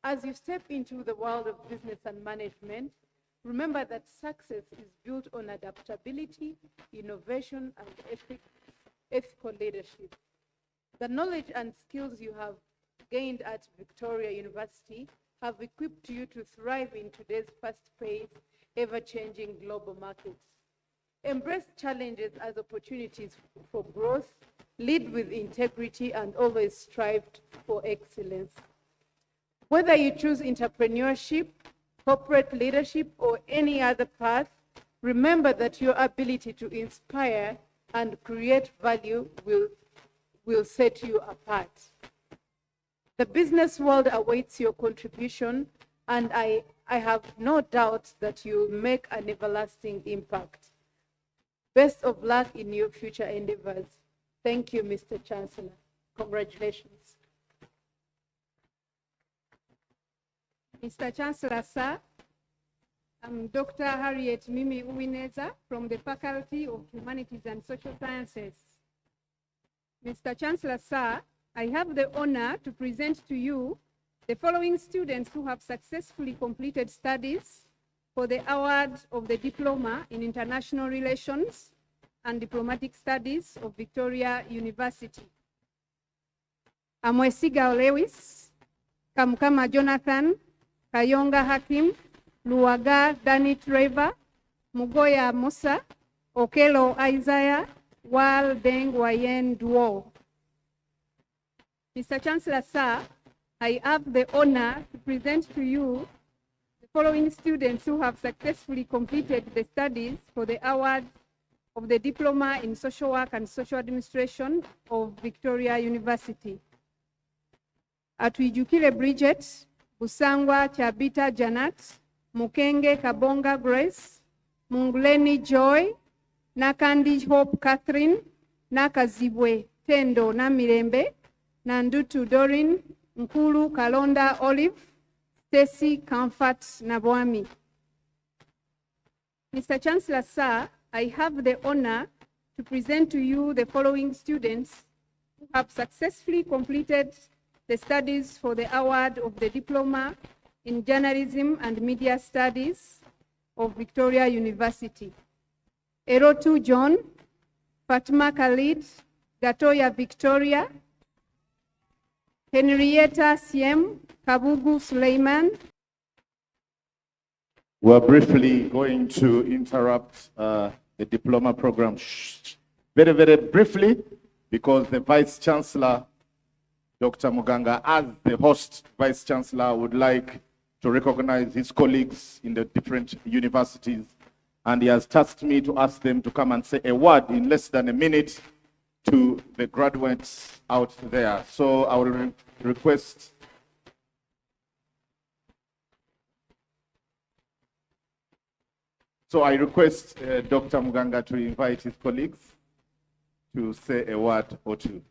As you step into the world of business and management, remember that success is built on adaptability, innovation, and ethical leadership. The knowledge and skills you have gained at Victoria University have equipped you to thrive in today's fast-paced, ever-changing global markets. Embrace challenges as opportunities for growth, lead with integrity, and always strive for excellence. Whether you choose entrepreneurship, corporate leadership, or any other path, remember that your ability to inspire and create value will set you apart. The business world awaits your contribution, and I have no doubt that you'll make an everlasting impact. Best of luck in your future endeavors. Thank you, Mr. Chancellor. Congratulations. Mr. Chancellor, sir, I'm Dr. Harriet Mimi Uwineza from the Faculty of Humanities and Social Sciences. Mr. Chancellor, sir, I have the honor to present to you the following students who have successfully completed studies for the award of the Diploma in International Relations and Diplomatic Studies of Victoria University. Amwesiga Lewis, Kamkama Jonathan, Kayonga Hakim, Luaga Danny Trevor, Mugoya Musa, Okelo Isaiah, Wal Deng Wayen Duo. Mr. Chancellor, sir, I have the honor to present to you the following students who have successfully completed the studies for the award of the Diploma in Social Work and Social Administration of Victoria University. Atwijukile Bridget, Busangwa Chabita Janat, Mukenge Kabonga Grace, Munguleni Joy, Nakandi Hope Catherine, Nakazibwe Tendo Namirembe, Nandutu Dorin, Nkulu Kalonda Olive, Stacy Comfort Nabwami. Mr. Chancellor, sir, I have the honor to present to you the following students who have successfully completed the studies for the award of the Diploma in Journalism and Media Studies of Victoria University. Erotu John, Fatma Khalid, Gatoya Victoria, Henrietta Siem, Kabugu Suleiman. We're briefly going to interrupt the diploma program very, very briefly, because the Vice Chancellor, Dr. Muganga, as the host Vice Chancellor, would like to recognize his colleagues in the different universities, and he has tasked me to ask them to come and say a word in less than a minute to the graduates out there. So I will request Dr. Muganga to invite his colleagues to say a word or two.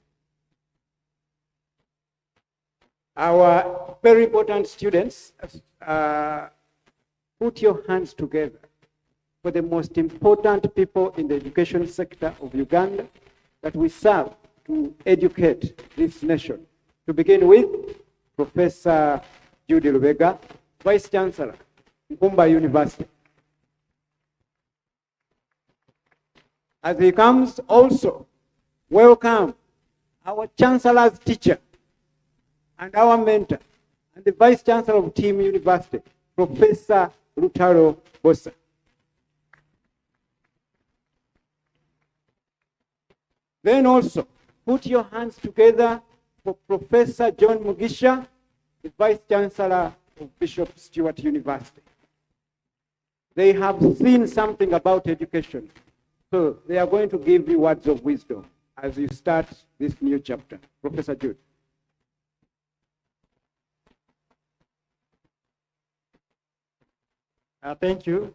Our very important students put your hands together for the most important people in the education sector of Uganda that we serve to educate this nation. To begin with, Professor Judy Lubega, Vice Chancellor, Nkumba University. As he comes, also welcome our Chancellor's teacher and our mentor and the Vice Chancellor of Team University, Professor Lutaro Bosa. Then also, put your hands together for Professor John Mugisha, the Vice Chancellor of Bishop Stewart University. They have seen something about education, so they are going to give you words of wisdom as you start this new chapter. Professor Jude. Thank you,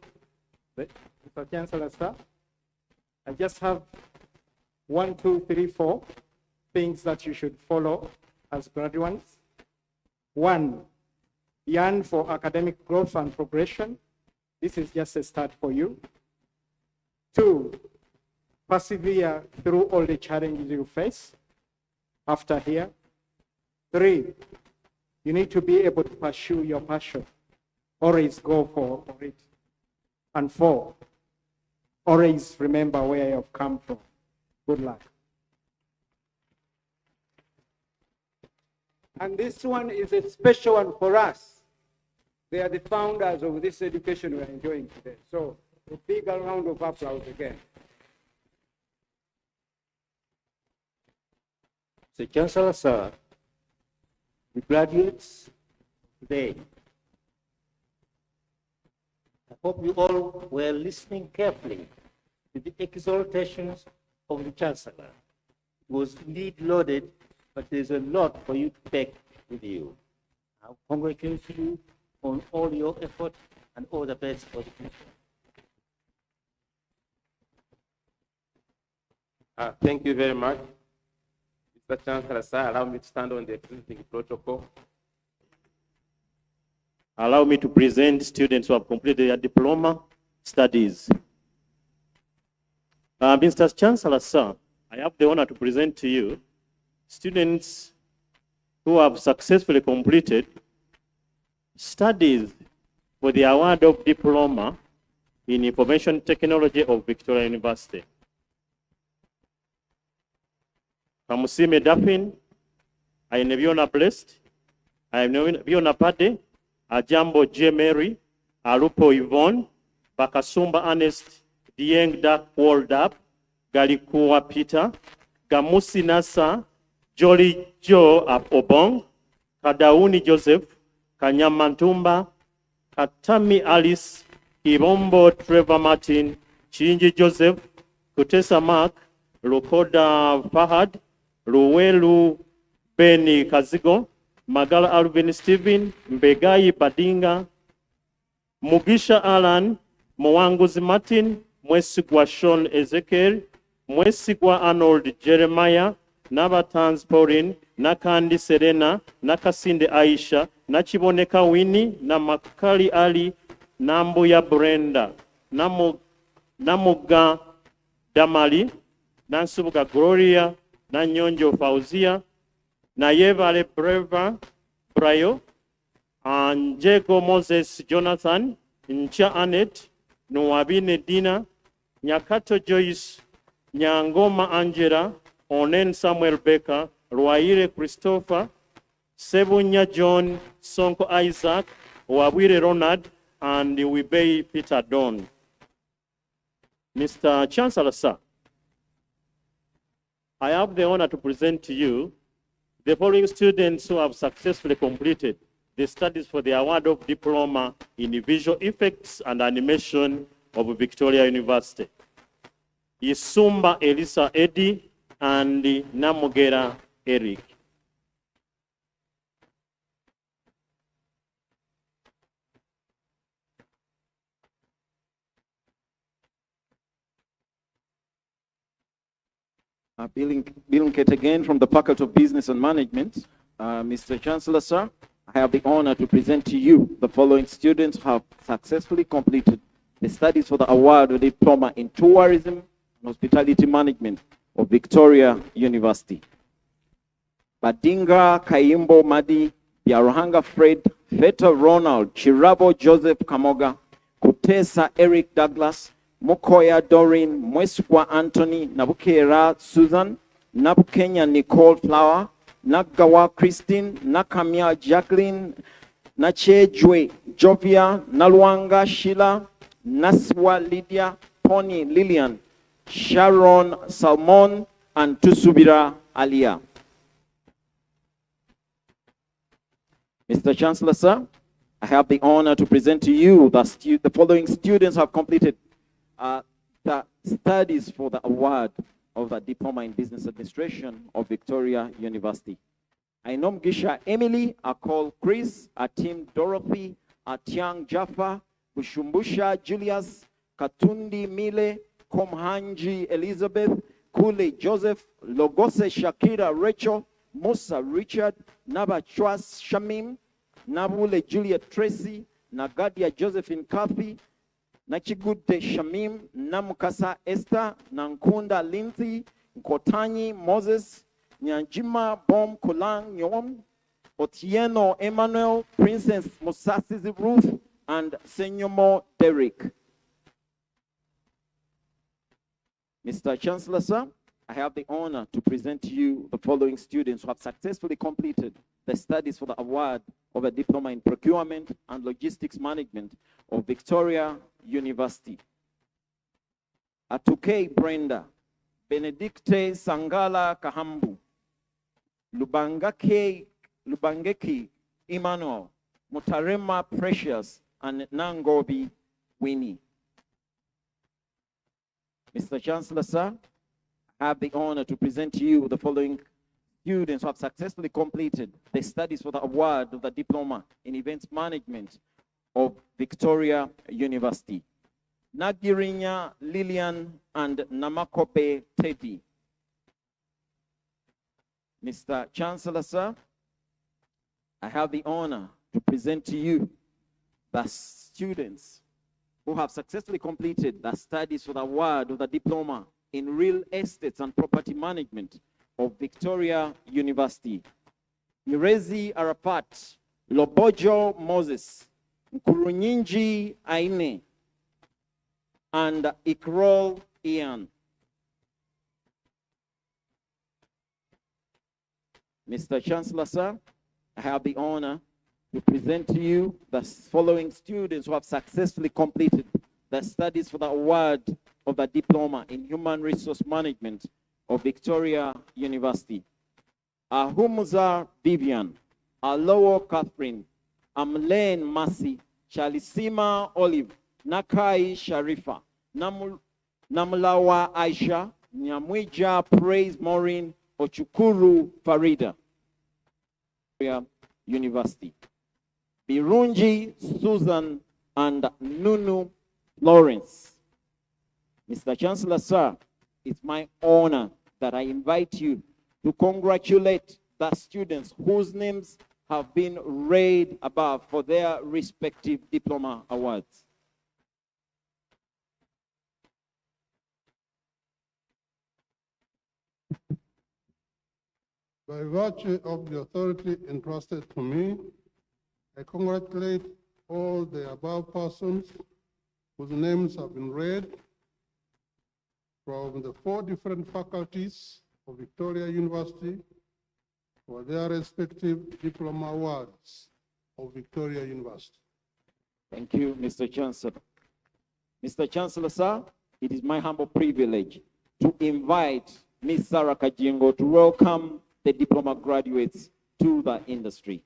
Mr. Chancellor, sir. I just have 1, 2, 3, 4 things that you should follow as graduates. 1, yearn for academic growth and progression. This is just a start for you. 2, persevere through all the challenges you face after here. 3, you need to be able to pursue your passion. Always go for it. And 4, always remember where you have come from. Good luck. And this one is a special one for us. They are the founders of this education we are enjoying today. So a big round of applause again. So Chancellor, sir, the graduates today, I hope you all were listening carefully to the exhortations of the Chancellor. It was indeed loaded, but there's a lot for you to take with you. I congratulate you on all your effort and all the best for the future. Thank you very much. Mr. Chancellor, sir, allow me to stand on the presenting protocol. Allow me to present students who have completed their diploma studies. Mr. Chancellor, sir, I have the honor to present to you students who have successfully completed studies for the award of diploma in information technology of Victoria University. Kamusime Daphne, I am Viona Blessed, I am Viona Pade, Ajambo J. Mary, Alupo Yvonne, Bakasumba Ernest, Dieng Dak Waldap, Galikuwa Peter, Gamusi Nasa, Jolly Joe Obong, Kadauni Joseph, Kanyamantumba, Katami Alice, Ibombo Trevor Martin, Chinji Joseph, Kutesa Mark, Lukoda Fahad, Luwelu Beni Kazigo, Magala Alvin Stephen, Mbegai Badinga, Mugisha Alan, Mwanguzi Martin, Mwesigwa Sean Ezekiel, Mwesigwa Arnold Jeremiah, Nabatans Pauline, Nakandi Serena, Nakasinde Aisha, Nachiboneka Winnie, Namakali Ali, Nambuya Brenda, Namuga Damali, Nansubuga Gloria, Nanyonjo Fauzia, Nayevale Breva Brayo, and Jacob Moses Jonathan, Ncha Anet, Nuabine Dina, Nyakato Joyce, Nyangoma Angela, Onen Samuel Becker, Ruaire Christopher, Sebunya John, Sonko Isaac, Wabire Ronald, and Wibei Peter Don. Mr. Chancellor, sir, I have the honor to present to you the following students who have successfully completed the studies for the award of diploma in visual effects and animation of Victoria University. Isumba Elisa Eddy and Namugera Eric. Bill Nkett again from the Faculty of Business and Management. Mr. Chancellor, sir, I I have the honor to present to you the following students who have successfully completed the studies for the award of diploma in tourism and hospitality management of Victoria University. Badinga Kayimbo Madi, Biaruhanga Fred, Feta Ronald, Chirabo Joseph Kamoga, Kutesa Eric Douglas, Mukoya Doreen, Mweswa Anthony, Nabukera Susan, Nabukenya Nicole Flower, Nagawa Christine, Nakamia Jacqueline, Nachejwe Jovia, Nalwanga Sheila, Naswa Lydia, Pony Lillian, Sharon Salmon, and Tusubira Alia. Mr. Chancellor, sir, I have the honor to present to you the following students have completed the studies for the award of the Diploma in Business Administration of Victoria University. Ainom Gisha Emily, Akol Chris, Atim Dorothy, Atiang Jaffa, Bushumbusha Julius, Katundi Mile, Komhanji Elizabeth, Kule Joseph, Logose Shakira Rachel, Musa Richard, Naba Chwas Shamim, Nabule Juliet Tracy, Nagadia Josephine Kathy, Nachigude Shamim, Namukasa Esther, Nankunda Lindsay, Nkotanyi Moses, Nyanjima Bom Kulang Nyom, Otieno Emmanuel, Princess Musasi Ruth, and Senyomo Derek. Mr. Chancellor, sir, I have the honor to present to you the following students who have successfully completed the studies for the award of a diploma in procurement and logistics management of Victoria University. Atuke Brenda, Benedicte Sangala Kahambu, Lubangeki Emmanuel, Mutarema Precious, and Nangobi Winnie. Mr. Chancellor, sir, I have the honor to present to you the following students who have successfully completed the studies for the award of the Diploma in Events Management of Victoria University. Nagirinya Lillian and Namakope Teddy. Mr. Chancellor, sir, I have the honor to present to you the students who have successfully completed the studies for the award of the Diploma in Real Estates and Property Management of Victoria University. Mirezi Arafat, Lobojo Moses, Nkurunyinji Aine, and Ikrol Ian. Mr. Chancellor, sir, I have the honor to present to you the following students who have successfully completed the studies for the award of the Diploma in Human Resource Management of Victoria University. Ahumuza Vivian, Alowo Catherine, Amlene Masi, Chalisima Olive, Nakai Sharifa, Namlawa Aisha, Nyamwija Praise Maureen, Ochukuru Farida, Victoria University. Birunji Susan and Nunu Lawrence. Mr. Chancellor, sir, it's my honor that I invite you to congratulate the students whose names have been read above for their respective diploma awards. By virtue of the authority entrusted to me, I congratulate all the above persons whose names have been read from the 4 different faculties of Victoria University for their respective diploma awards of Victoria University. Thank you, Mr. Chancellor. Mr. Chancellor, sir, it is my humble privilege to invite Ms. Sarah Kajingo to welcome the diploma graduates to the industry.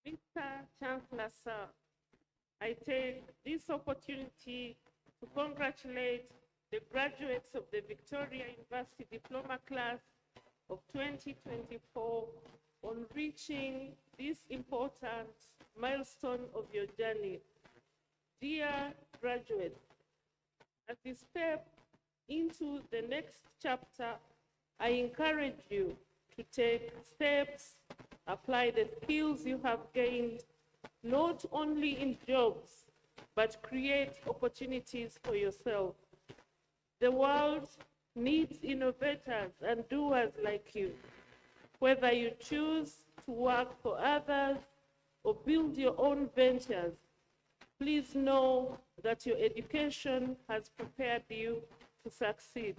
Mr. Chancellor, sir, I take this opportunity to congratulate the graduates of the Victoria University Diploma class of 2024 on reaching this important milestone of your journey. Dear graduates, as you step into the next chapter, I encourage you to take steps, apply the skills you have gained, not only in jobs, but create opportunities for yourself. The world needs innovators and doers like you. Whether you choose to work for others or build your own ventures, please know that your education has prepared you to succeed.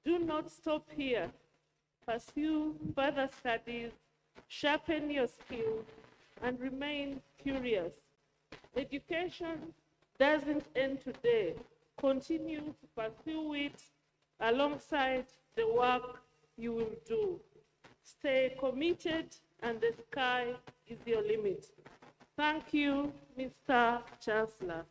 Do not stop here. Pursue further studies, sharpen your skills, and remain curious. Education doesn't end today. Continue to pursue it alongside the work you will do. Stay committed, and the sky is your limit. Thank you, Mr. Chancellor.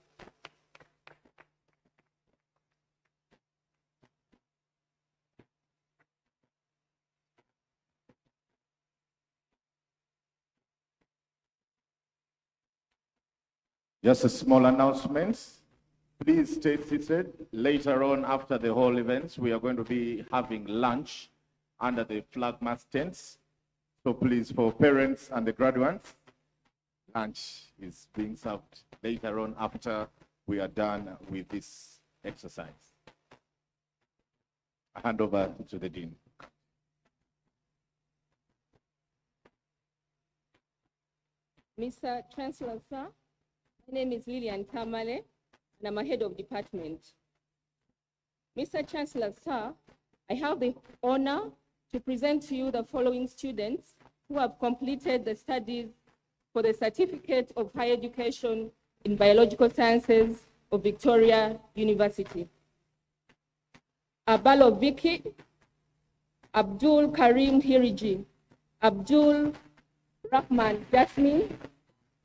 Just a small announcement. Please stay seated. Later on, after the whole event, we are going to be having lunch under the flag mast tents. So please, for parents and the graduates, lunch is being served later on after we are done with this exercise. I hand over to the Dean. Mr. Chancellor, sir, my name is Lillian Kamale, and I'm a head of department. Mr. Chancellor, sir, I have the honor to present to you the following students who have completed the studies for the Certificate of Higher Education in Biological Sciences of Victoria University. Abalo Vicky, Abdul Karim Hiriji, Abdul Rahman Jasmine,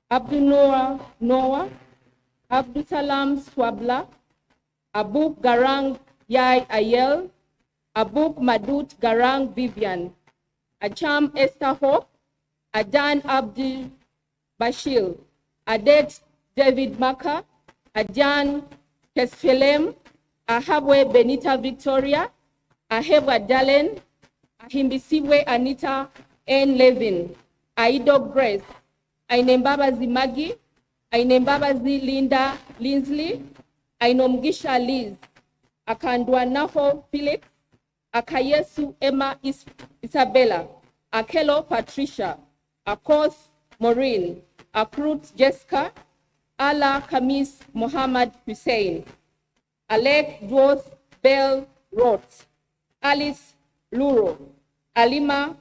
Abdul Noah, Abdul Salam Swabla, Abuk Garang Yai Ayel, Abuk Madut Garang Vivian, Acham Esther Hope, Adan Abdul Bashir, Adet David Maka, Ajan Kesfelem, Ahabwe Benita Victoria, Ahebwa Dalen, Ahimbisiwe Anita N. Levin, Aido Grace, Ainembabazi Maggie, Ainembabazi Linda Linsley, Ainomgisha Liz, Akandwanaho Felix, Akayesu Emma Isabella, Akelo Patricia, Akos Maureen, Akrut Jessica, Ala Kamis Muhammad Hussein, Alec Dworth Bell Roth, Alice Luro, Alima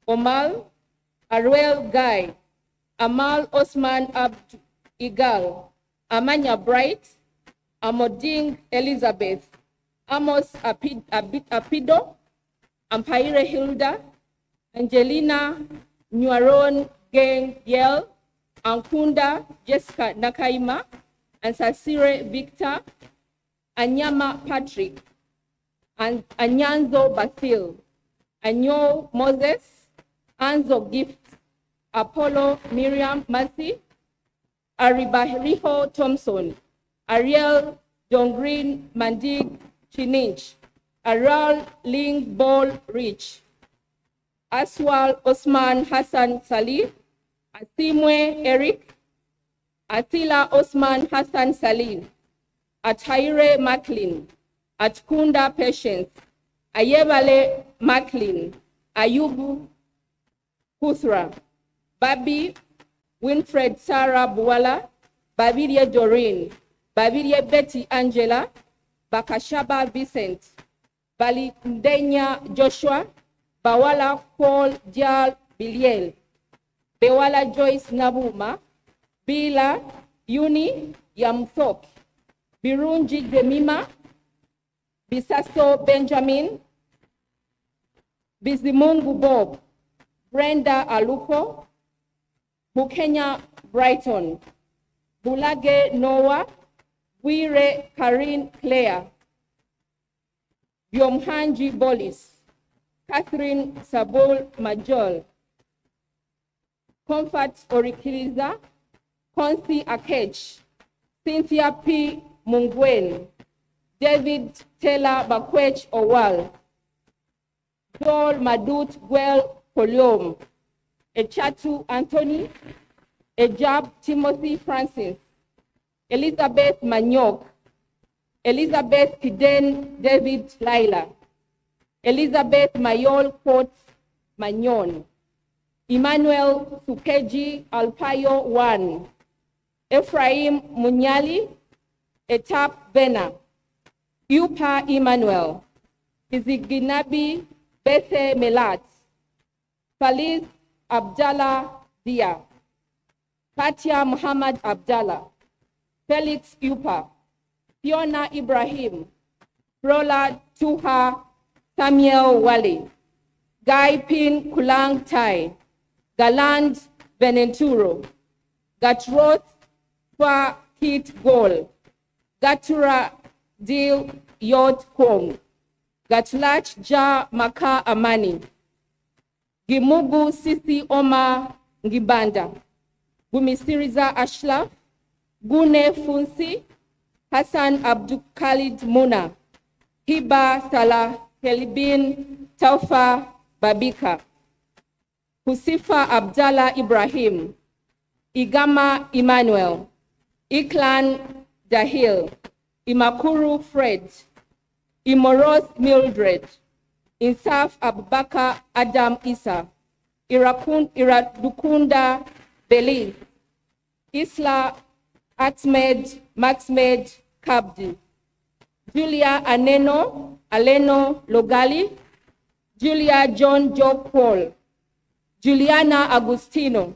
Omal, Aruel Guy, Amal Osman Abd Igal, Amanya Bright, Amoding Elizabeth, Amos Apido, Ampaire Hilda, Angelina Nyuaron Geng Yel, Ankunda Jessica Nakaima, and Sasire Victor, Anyama Patrick, and Anyanzo Basil, Anyo Moses, Anzo Gift, Apollo Miriam Mercy, Aribahriho Thompson, Ariel Jongreen Mandig Chinich, Aral Ling Ball Rich, Aswal Osman Hassan Salih, Asimwe Eric, Atila Osman Hassan Salih, Ataire Macklin, Atkunda Patience, Ayebale Macklin, Ayubu Kuthra, Babi Winfred Sarah Buala, Babiria Doreen, Babiria Betty Angela, Bakashaba Vincent, Balindenya Joshua, Bawala Paul Jal Biliel, Bewala Joyce Nabuma, Bila Uni Yamthok, Birunji Demima, Bisaso Benjamin, Bizimungu Bob, Brenda Aluko, Bukenya Brighton, Bulage Noah, Wire Karin Claire, Byomhanji Bolis, Catherine Sabol Majol, Comfort Orikiliza, Consi Akech, Cynthia P. Mungwen, David Taylor Bakwech Owal, Joel Madut Gwel Poliom, Echatu Anthony, Ejab Timothy Francis, Elizabeth Manyok, Elizabeth Kiden David Laila, Elizabeth Mayol Court Magnon, Emmanuel Sukeji Alpayo 1, Ephraim Munyali, Etap Bena, Yupa Emmanuel, Iziginabi Bethe Melat, Faliz Abdallah Dia, Katia Muhammad Abdallah, Felix Yupa, Fiona Ibrahim, Rola Tuha Samuel Wali, Guy Pin Kulang Tai, Galand Venenturo, Gatroth Fa Kit Gol, Gatura Dil Yot Kong, Gatlach Ja Maka Amani, Gimugu Sisi Oma Ngibanda, Gumisiriza Ashla, Gune Funsi, Hassan Abdul Khalid Muna, Hiba Salah Helibin Taufa Babika, Husifa Abdallah Ibrahim, Igama Emmanuel, Iklan Dahil, Imakuru Fred, Imoros Mildred, Insaf Abubakar Adam Isa, Iradukunda Beliz, Isla Ahmed Maxmed Kabdi, Julia Aleno Logali, Julia John Job Paul, Juliana Agustino,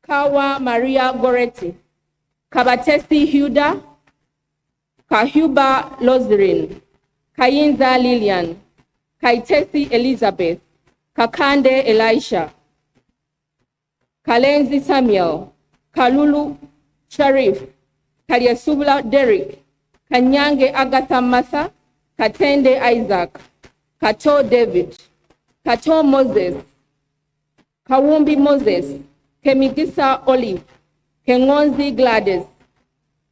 Kawa Maria Goretti, Kabatesi Huda, Kahuba Lozerin, Kayinza Lilian, Kaitesi Elizabeth, Kakande Elisha, Kalenzi Samuel, Kalulu Sharif, Kaliasubla Derek, Kanyange Agatha Massa, Katende Isaac, Kato David, Kato Moses, Kawumbi Moses, Kemigisa Olive, Kengonzi Gladys,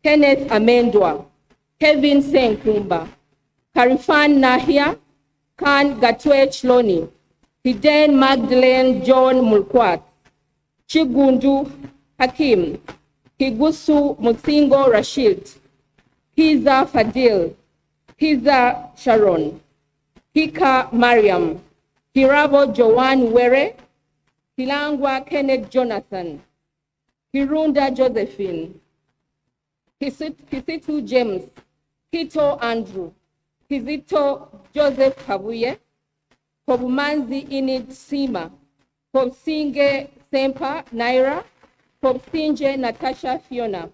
Kenneth Amendwa, Kevin Senkumba, Karifan Nahia, Khan Gatwe Chloni, Hiden Magdalene John Mulkwat, Chigundu Hakim, Kigusu Mutsingo Rashid, Hiza Fadil, Hiza Sharon, Hika Mariam, Hirabo Joan Were, Hilangwa Kenneth Jonathan, Hirunda Josephine, Kisitu James, Kito Andrew, Kizito Joseph Kabuye, Kobumanzi Inid Sima, Kobsinge Sempa Naira, Kobsinje Natasha Fiona,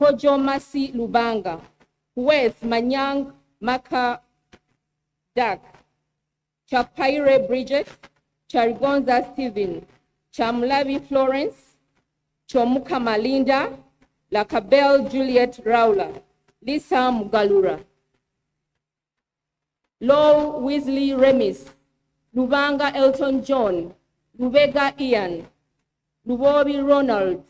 Kojo Masi Lubanga, Wes Manyang Maka Dak, Chapaire Bridget, Charigonza Stephen, Chamlavi Florence, Chomuka Malinda, Lakabel Juliet Raula, Lisa Mugalura, Low Weasley Remis, Lubanga Elton John, Lubega Ian, Lubobi Ronald,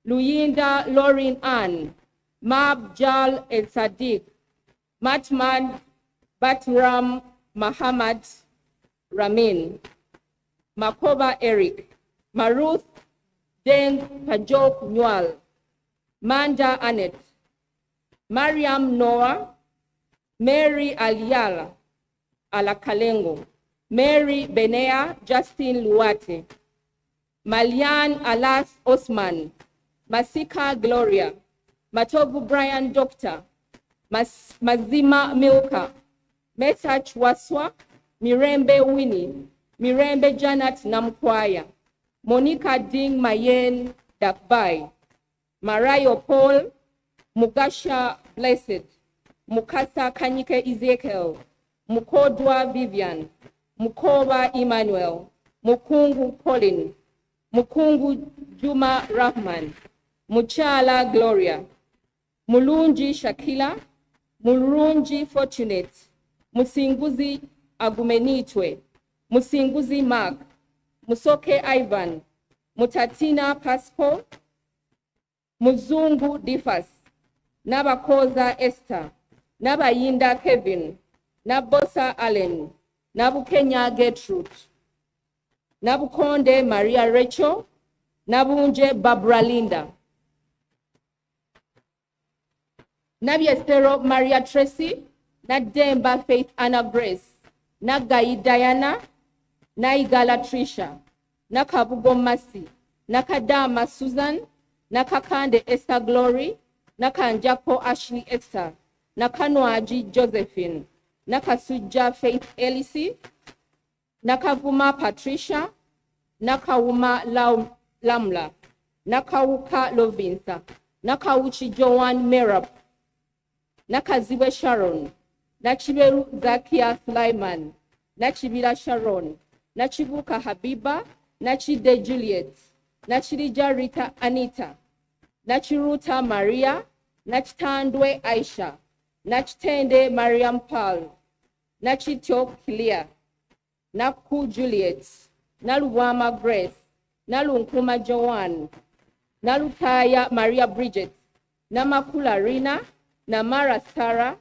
Luyinda Lauren Ann, Mab Jal El Sadiq, Matman Batram Muhammad Ramin, Makoba Eric, Maruth Deng Pajok Newal, Manda Anet, Mariam Noah, Mary Aliala Alakalengo, Mary Benea Justin Luate, Malian Alas Osman, Masika Gloria, Matobu Brian Doctor, Mazima Milka, Mesach Waswa, Mirembe Winnie, Mirembe Janet Namkwaya, Monica Ding Mayen Dakbai, Marayo Paul, Mugasha Blessed, Mukasa Kanyike Ezekiel, Mukodwa Vivian, Mukoba Emmanuel, Mukungu Colin, Mukungu Juma Rahman, Muchala Gloria, Mulunji Shakila, Mulunji Fortunate, Musinguzi Agumenitwe, Musinguzi Mark, Musoke Ivan, Mutatina Pasco, Muzungu Difas, Nabakoza Esther, Nabayinda Kevin, Nabosa Allen, Nabukenya Gertrude, Nabukonde Maria Rachel, Nabunje Barbara Linda, Nabiestero Maria Tracy, Nademba Faith Anna Grace, Nagai Diana, Naigala Trisha, Nakabugo Masi, Nakadama Susan, Nakakande Esther Glory, Nakanjapo Ashley Esther, Nakanwaji Josephine, Nakasuja Faith Elisi, Nakavuma Patricia, Nakawuma Lamla, Nakawuka Lovinsa, Nakawuchi Joan Merab, Nakaziwe Sharon, Nachiberu Zakia Sulaiman, Nachibila Sharon, Nachibuka Habiba, Nachide Juliet, Nachirija Rita Anita, Nachiruta Maria, Nachtandwe Aisha, Nachtende Mariam Paul, Nachitio Kilia, Naku Juliet, Naluwama Grace, Nalunkuma Joan, Nalutaya Maria Bridget, Namakula Rina, Namara Sarah,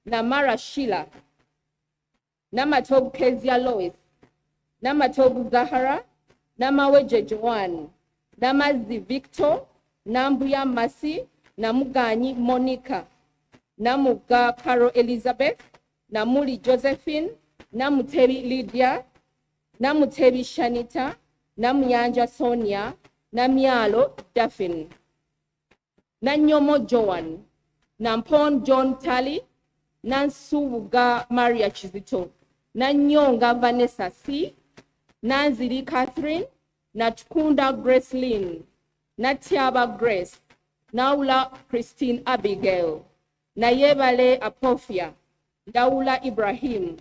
Namara Sheila, Namatobu Kezia Lois, Namatobu Zahara, Namaweje Joan, Namazi Victor, Nambuya Masi, Namugani Monica, Namuga Caro Elizabeth, Namuli Josephine, Namutebi Lydia, Namutebi Shanita, Namyanja Sonia, Namyalo Daphne, Nanyomo Joan, Nampon John Tally, Nansuga Maria Chizito, Nanyonga Vanessa C, Nanziri Catherine, Natkunda Grace Lynn, Natiaba Grace, Naula Christine Abigail, Nayebale Apofia, Daula Ibrahim,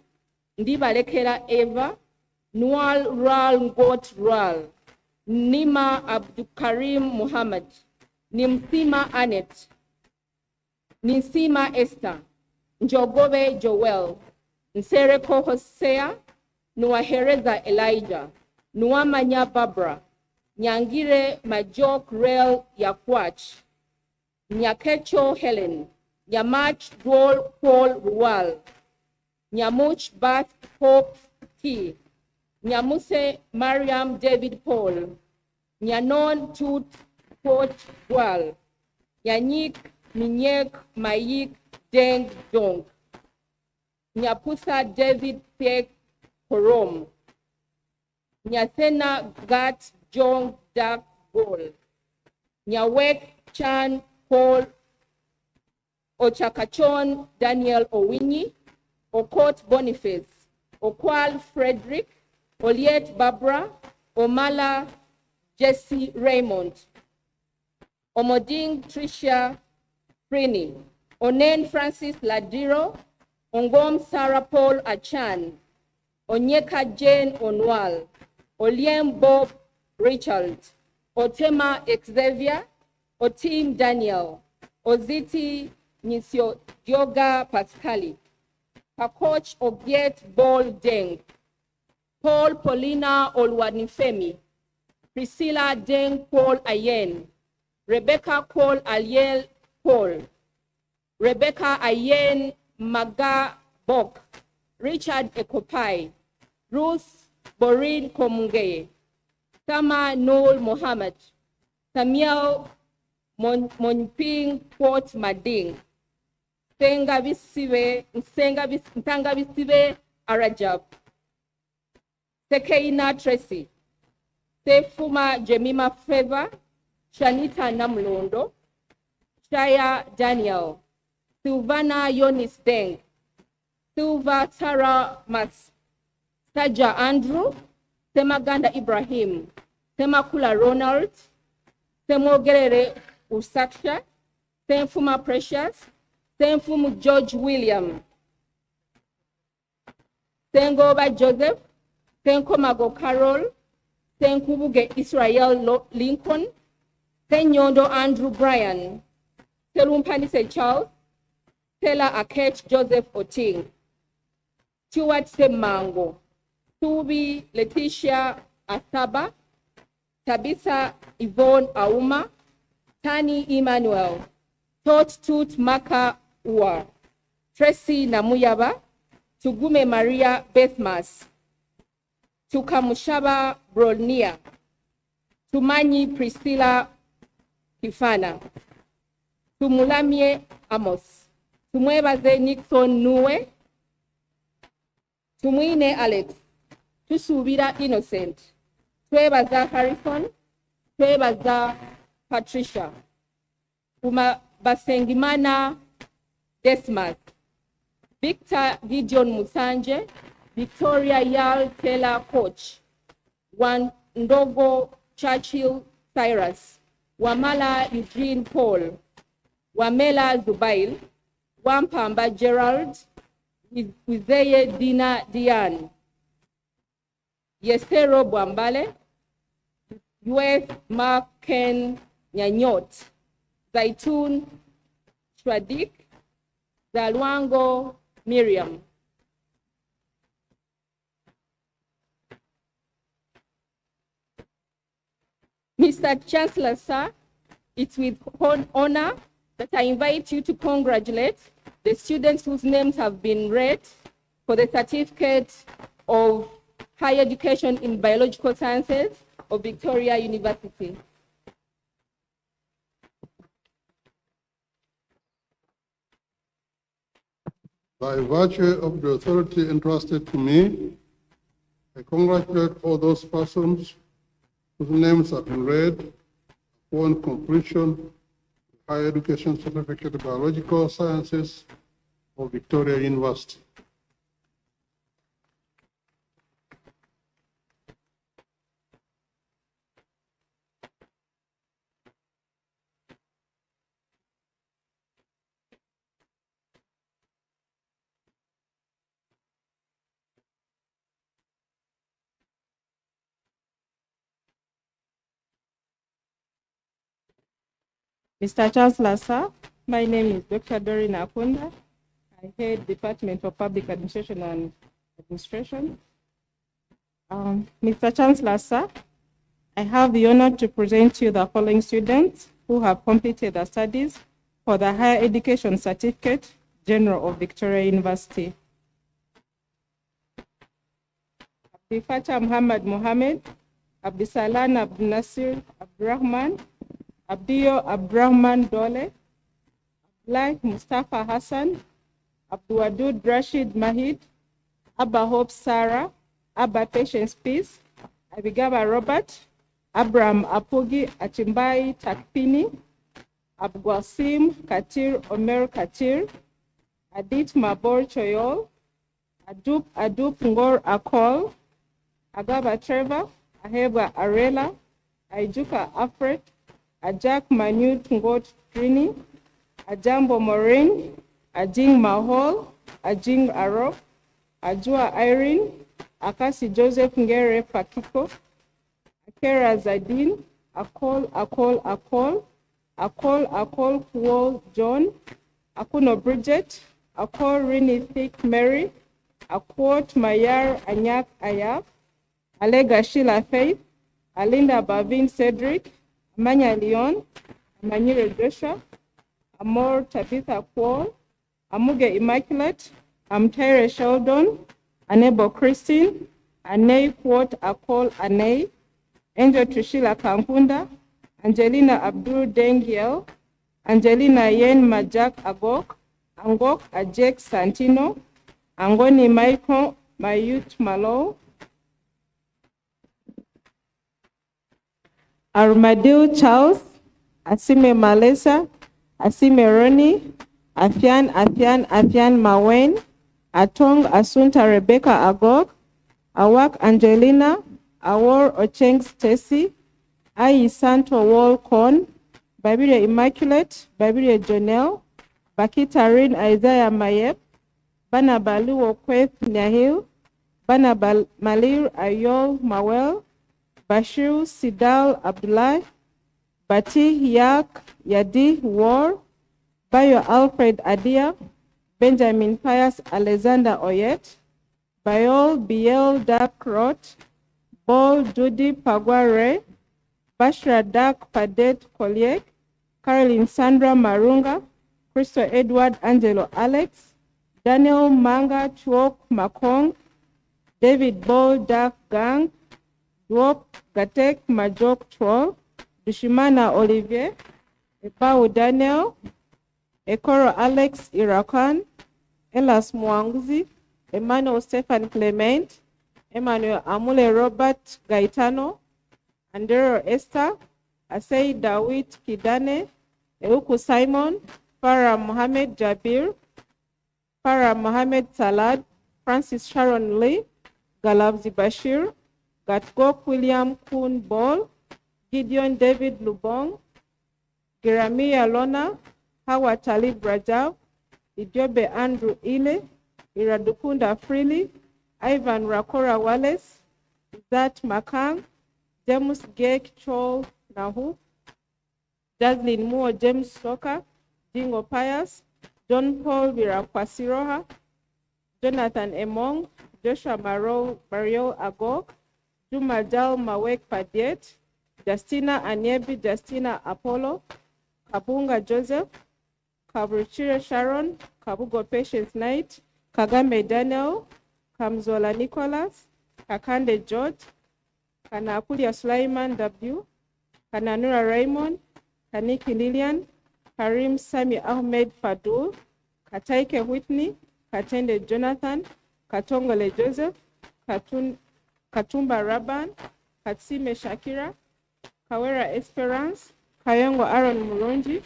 Ndibalekela Eva, Nual Ral Ngot Ral, Nima Abdukarim Muhammad, Nimsima Anet, Nisima Esther, Njogobe Joel, Nsereko Hosea, Nuahereza Elijah, Nuamanya Barbara, Nyangire Majok Rel Yakwach, Nyakecho Helen, Nyamach Dwol Paul Rual, Nyamuch Bat Hope T, Nyamuse Mariam David Paul, Nyanon Tut Port Dwal, Nyanyik Minyek Mayik Deng Dong, Nyapusa David Pek Korom, Nyathena Gat Jong Dak Bol, Nyawek Chan Paul Ochakachon Daniel Owinyi, Okot Boniface, Okwal Frederick, Oliet Barbara, Omala Jesse Raymond, Omoding Tricia Frini, Onen Francis Ladiro, Ongom Sarah Paul Achan, Onyeka Jane Onwal, Oliem Bob Richard, Otema Xavier, Otim Daniel, Oziti Nisio Yoga Pascali, Pakoch Ogiet Bol Deng, Paul Paulina Olwanifemi, Priscilla Deng Paul Ayen, Rebecca Paul Aliel Paul, Rebecca Ayen Maga Bok, Richard Ekopai, Ruth Borin Komunge, Tama Noel Mohammed, Samuel Monping Port Mading, Ntanga Visive Arajab, Sekeina Tracy, Sefuma Jemima Favor, Shanita Namlondo, Shaya Daniel, Silvana Yonis Deng, Silva Tara Mas, Saja Andrew, Temaganda Ibrahim, Temakula Ronald, Temogerere Usaksha, Temfuma Precious, Temfumu George William, Tengoba Joseph, Tenkomago Carol, Tenkubuge Israel Lincoln, Tenyondo Andrew Bryan, Telumpanise Charles, Stella Akech Joseph Oting, Stuart Semango, Tubi Letitia Asaba, Tabitha Yvonne Auma, Tani Emmanuel, Tot Tut Maka Ua, Tracy Namuyaba, Tugume Maria Bethmas, Tukamushaba Brolnia, Tumanyi Priscilla Kifana, Tumulamie Amos, Tumwebaze Nixon Nue, Tumwine Alex, Tusubira Innocent, Twebaza Harrison, Twebaza Patricia, Basengimana Desmas, Victor Gideon Musanje, Victoria Yal Taylor Koch, Wandogo Churchill Cyrus, Wamala Eugene Paul, Wamela Zubail, Wampamba Gerald, Wizeye Dina Diane, Yesero Bwambale, US Marken Nyanyot, Zaitun Shwadik, Zalwango Miriam. Mr. Chancellor, sir, it's with honor that I invite you to congratulate the students whose names have been read for the certificate of higher education in biological sciences of Victoria University. By virtue of the authority entrusted to me, I congratulate all those persons whose names have been read upon completion of higher education certificate of biological sciences of Victoria University. Mr. Chancellor, sir, my name is Dr. Doreen Akunda. I head Department of Public Administration and Administration. Mr. Chancellor, sir, I have the honor to present to you the following students who have completed their studies for the Higher Education Certificate, General of Victoria University. Abdifatah Muhammad Mohammed, Abdisalan Abdul Nasir Abdurrahman, Abdiyo Abdurrahman Dole, Abdullah Mustafa Hassan, Abdulwadud Rashid Mahid, Abba Hope Sarah, Abba Patience Peace, Abigaba Robert, Abraham Apogi Achimbai Takpini, Abgwasim Katir Omer Katir, Adit Mabor Choyol, Adup Ngor Akol, Agaba Trevor, Aheba Arela, Aijuka Afret, Ajak Manu Tungot Trini, Ajambo Moraine, Ajing Mahol, Ajing Arop, Ajua Irene, Akasi Joseph Ngere Pakiko, Akera Zadin, Akol Kuol John, Akuno Bridget, Akol Rini Thick Mary, Akwot Mayar Anyak Ayap, Alega Sheila Faith, Alinda Bavin Cedric, Amanya Leon, Amanyire Joshua, Amor Tabitha Kwol, Amuge Immaculate, Amtire Sheldon, Anebo Christine, Anei Kwot Akol Anei, Angel Trishila Kankunda, Angelina Abdul Dengiel, Angelina Yen Majak Agok, Angok Ajek Santino, Angoni Michael Mayut Malo, Armadil Charles, Asime Malesa, Asime Roni, Afian Mawen, Atong Asunta Rebecca Agog, Awak Angelina, Awor Ocheng Stacy, Ai Santo Wolcon, Babiria Immaculate, Babiria Jonel, Bakitarin Isaiah Mayep, Banabalu Okweth Nyahil, Banabal Malir Ayol Mawel, Bashir Sidal Abdullah, Bati Yak Yadi War, Bayo Alfred Adia, Benjamin Pius Alexander Oyet, Bayol Biel Dakrot, Bol Judy Pagware, Bashra Dak Padet Koliek, Caroline Sandra Marunga, Christo Edward Angelo Alex, Daniel Manga Chuok Makong, David Bol Dak Gang, Dwop Gatek Majok Troll, Dushimana Olivier, Epau Daniel, Ekoro Alex Irakan, Elas Mwanguzi, Emmanuel Stephen Clement, Emmanuel Amule Robert Gaetano, Andero Esther, Asei Dawit Kidane, Euku Simon, Farah Mohamed Jabir, Farah Mohamed Salad, Francis Sharon Lee, Galabzi Bashir, Gatgok William Kun Ball, Gideon David Lubong, Giramia Lona, Hawa Talib Rajab, Idiobe Andrew Ile, Iradukunda Freely, Ivan Rakora Wallace, Zat Makang, James Gek Chol Nahu, Jaslyn Moore James Soka, Jingo Pius, John Paul Virakwasiroha, Jonathan Emong, Joshua Mario Agok, Juma Jal Mawek Padiet, Justina Anyebi, Justina Apollo, Kabunga Joseph, Kabuchire Sharon, Kabugo Patience Knight, Kagame Daniel, Kamzola Nicholas, Kakande George, Kanapulia Sulaiman W, Kananura Raymond, Kaniki Lilian, Karim Sami Ahmed Fadul, Kataike Whitney, Katende Jonathan, Katongole Joseph, Katumba Raban, Katsime Shakira, Kawera Esperance, Kayongo Aaron Murunji,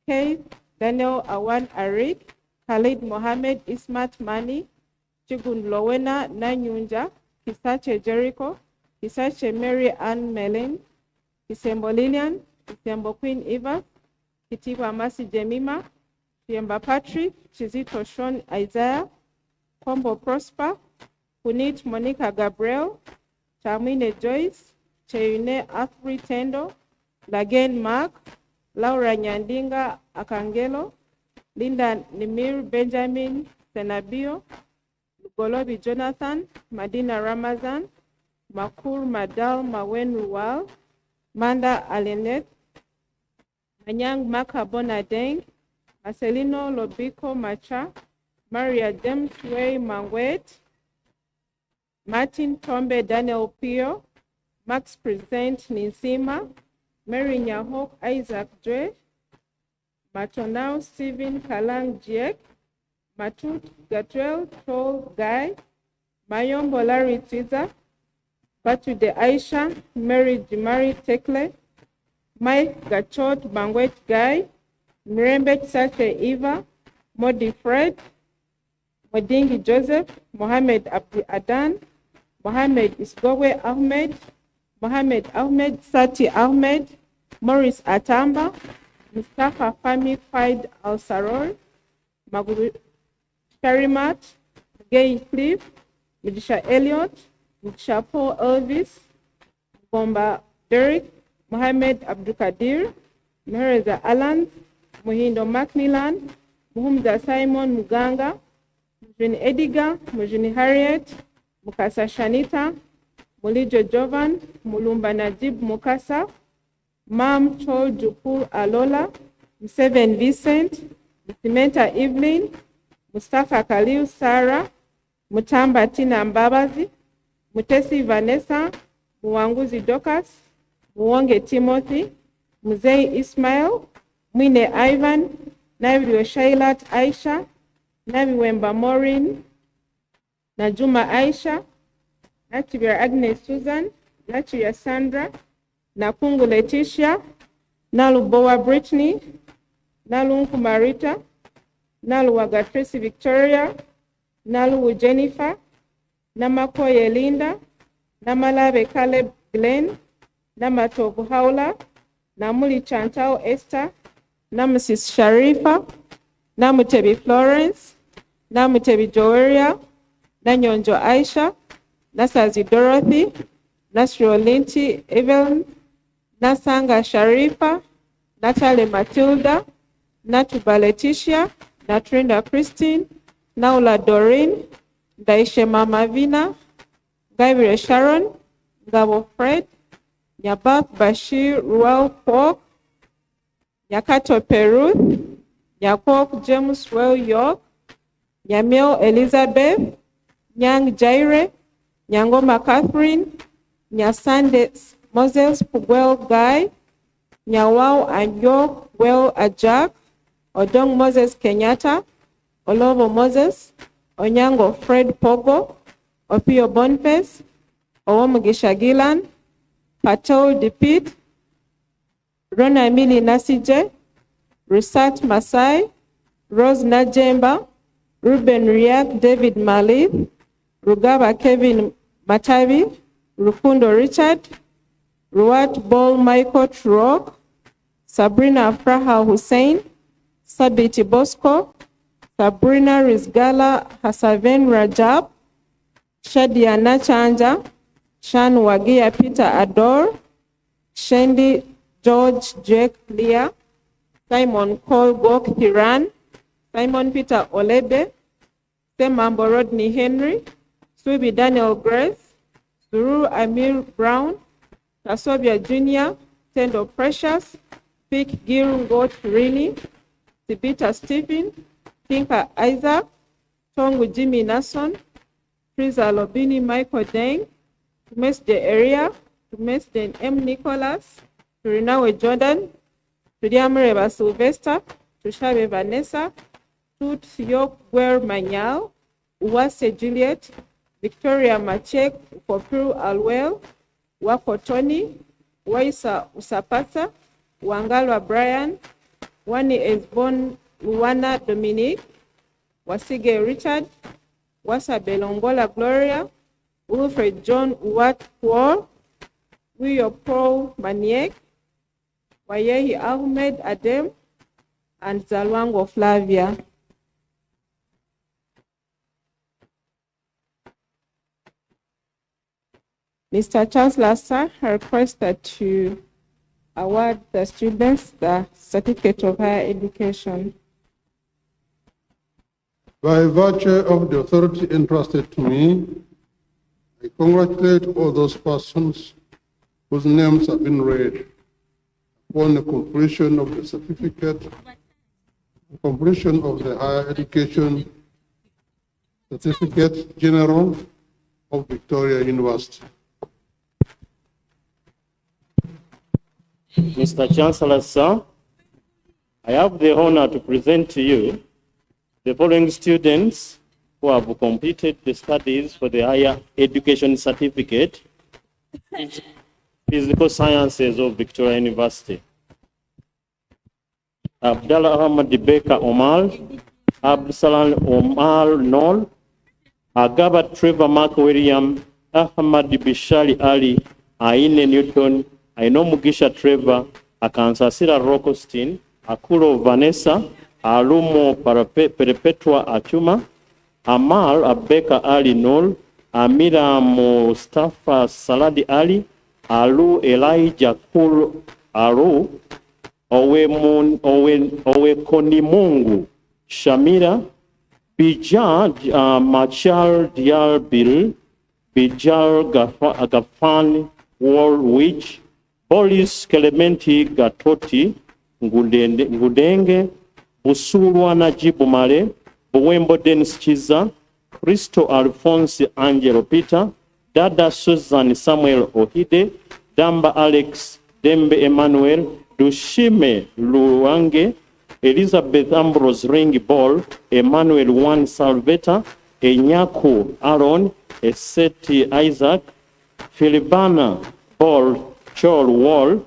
Keith Daniel Awan Arik, Khalid Mohammed Ismat Mani, Chigun Lowena Nanyunja, Kisache Jericho, Kisache Mary Ann Melin, Kisembo Lilian, Kisembo Queen Eva, Kitiwa Masi Jemima, Kiemba Patrick, Chizito Sean Isaiah, Kombo Prosper, Punit Monica Gabriel, Chamine Joyce, Cheune Athri Tendo, Lagen Mark, Laura Nyandinga Akangelo, Linda Nimir Benjamin Senabio, Golobi Jonathan, Madina Ramazan, Makur Madal Mawen Ruwal, Manda Alenet, Manyang Maka Bonadeng, Marcelino Lobiko Macha, Maria James Way Mangwet, Martin Tombe Daniel Pio, Max Present Ninsima, Mary Nyahok Isaac Dre, Matonau Stephen Kalang Jiek, Matut Gatrell Troll Guy, Mayombo Larry Twiza, Batude Aisha, Mary Jimari Tekle, Mike Gachot Bangwet Guy, Mirembet Sache Eva, Modi Fred, Modingi Joseph, Mohamed Abdi Adan, Mohamed Isgowe Ahmed, Mohamed Ahmed Sati Ahmed, Morris Atamba, Mustafa Fami Faid Al Saror, Maguru Karimat, Gay Cliff, Midisha Elliott, Midisha Paul Elvis, Bomba Derek, Mohamed Abdukadir, Mehereza Alan, Muhindo Macmillan, Muhumza Simon Muganga, Mujini Ediga, Mujini Harriet, Mukasa Shanita, Mulijo Jovan, Mulumba Najib Mukasa, Mam Chol Jupur Alola, Mseven Vincent, Msimenta Evelyn, Mustafa Khalil Sarah, Mutamba Tina Mbabazi, Mutesi Vanessa, Muwanguzi Dokas, Muwonge Timothy, Muzei Ismail, Mwine Ivan, Naviwe Shailat Aisha, Naviwemba Maureen, Najuma Aisha, Nachiwia Agnes Susan, Nachiwia Sandra, Nakungu Letitia, Nalubowa Brittany, Nalunku Marita, Naluwaga Tracy Victoria, Naluwu Jennifer, Namakoye Linda, Namalabe Caleb Glenn, Namatovu Haula, Namuli Chantao Esther, Namusis Sharifa, Namutebi Florence, Namutebi Joeria, Nanyonjo Aisha, Nasazi Dorothy, Nasrio Linti Evelyn, Nasanga Sharifa, Natalie Matilda, Natuba Letitia, Natrinda Christine, Naula Doreen, Ndaishema Mavina, Gabriel Sharon, Ngabo Fred, Nyabaf Bashir Ruel Kwok, Nyakato Peru, Nyakok James Well York, Nyamil Elizabeth, Nyang Jaire, Nyangoma Catherine, Nyasande Moses Puguel Guy, Nyawao Anyo Well Ajak, Odong Moses Kenyatta, Olovo Moses, Onyango Fred Pogo, Opio Boniface, Owomugisha Gilan, Patel Dipit, Rona Emily Nasije, Rusat Masai, Rose Najemba, Ruben Riak David Malith, Rugaba Kevin Matavi, Rukundo Richard, Ruat Bol Michael Truok, Sabrina Fraha Hussein, Sabiti Bosco, Sabrina Rizgala Hasaven Rajab, Shadia Nachanja, Shan Wagia Peter Ador, Shendi George Jake Leah, Simon Cole Gok Hiran, Simon Peter Olebe, Semambo Rodney Henry, Subi Daniel Grace, Suru Amir Brown, Tasobia Jr., Tendo Precious, Pick Gil Got Rini, Tibita Stephen, Tinka Isaac, Tongu Jimmy Nason, Friza Lobini Michael Deng, Tumesde Area, Tumesde M. Nicholas, Turinawe Jordan, Tudiamreba Sylvester, Tushabe Vanessa, Tut Yok Gwer Manyal, Uwase Juliet, Victoria Machek, Ukopiru Alwell, Wako Tony, Waisa Usapata, Wangalwa Brian, Wani Esbon Luana Dominique, Wasige Richard, Wasa Belongola Gloria, Wilfred John Uwat Kwor, Wiyo Paul Maniek, Wayehi Ahmed Adem, and Zalwango Flavia. Mr. Chancellor, sir, I requested to award the students the certificate of higher education. By virtue of the authority entrusted to me, I congratulate all those persons whose names have been read upon the completion of the certificate, completion of the higher education certificate general of Victoria University. Mr. Chancellor, sir, I have the honor to present to you the following students who have completed the studies for the higher education certificate in physical sciences of Victoria University. Abdallah Ahmad Baker Omar, Abdusalam Omar Nol, Agabat Trevor Mark William, Ahmad Bishali Ali, Aine Newton, Aino Mugisha Trevor, Akansasira Rokostin, Akuro Vanessa, Alumo Perpetua Achuma, Amal Abeka Ali Nol, Amira Mustafa Saladi Ali, Alu Elijah Kul Aru, Owe Konimungu, Shamira, Bijar Machal Diar Bil, Bijar Gafan Warwich, Bolis Clementi Gatoti, Ngudenge, Busulwa Najibu Male, Buwembo Dennis Chiza, Cristo Alphonse Angelo Peter, Dada Susan Samuel Ohide, Damba Alex Dembe Emmanuel, Dushime Luange, Elizabeth Ambrose Ring Ball, Emmanuel Juan Salveta, Enyaku Aaron, Eseti Isaac, Filibana Ball Chol Wall,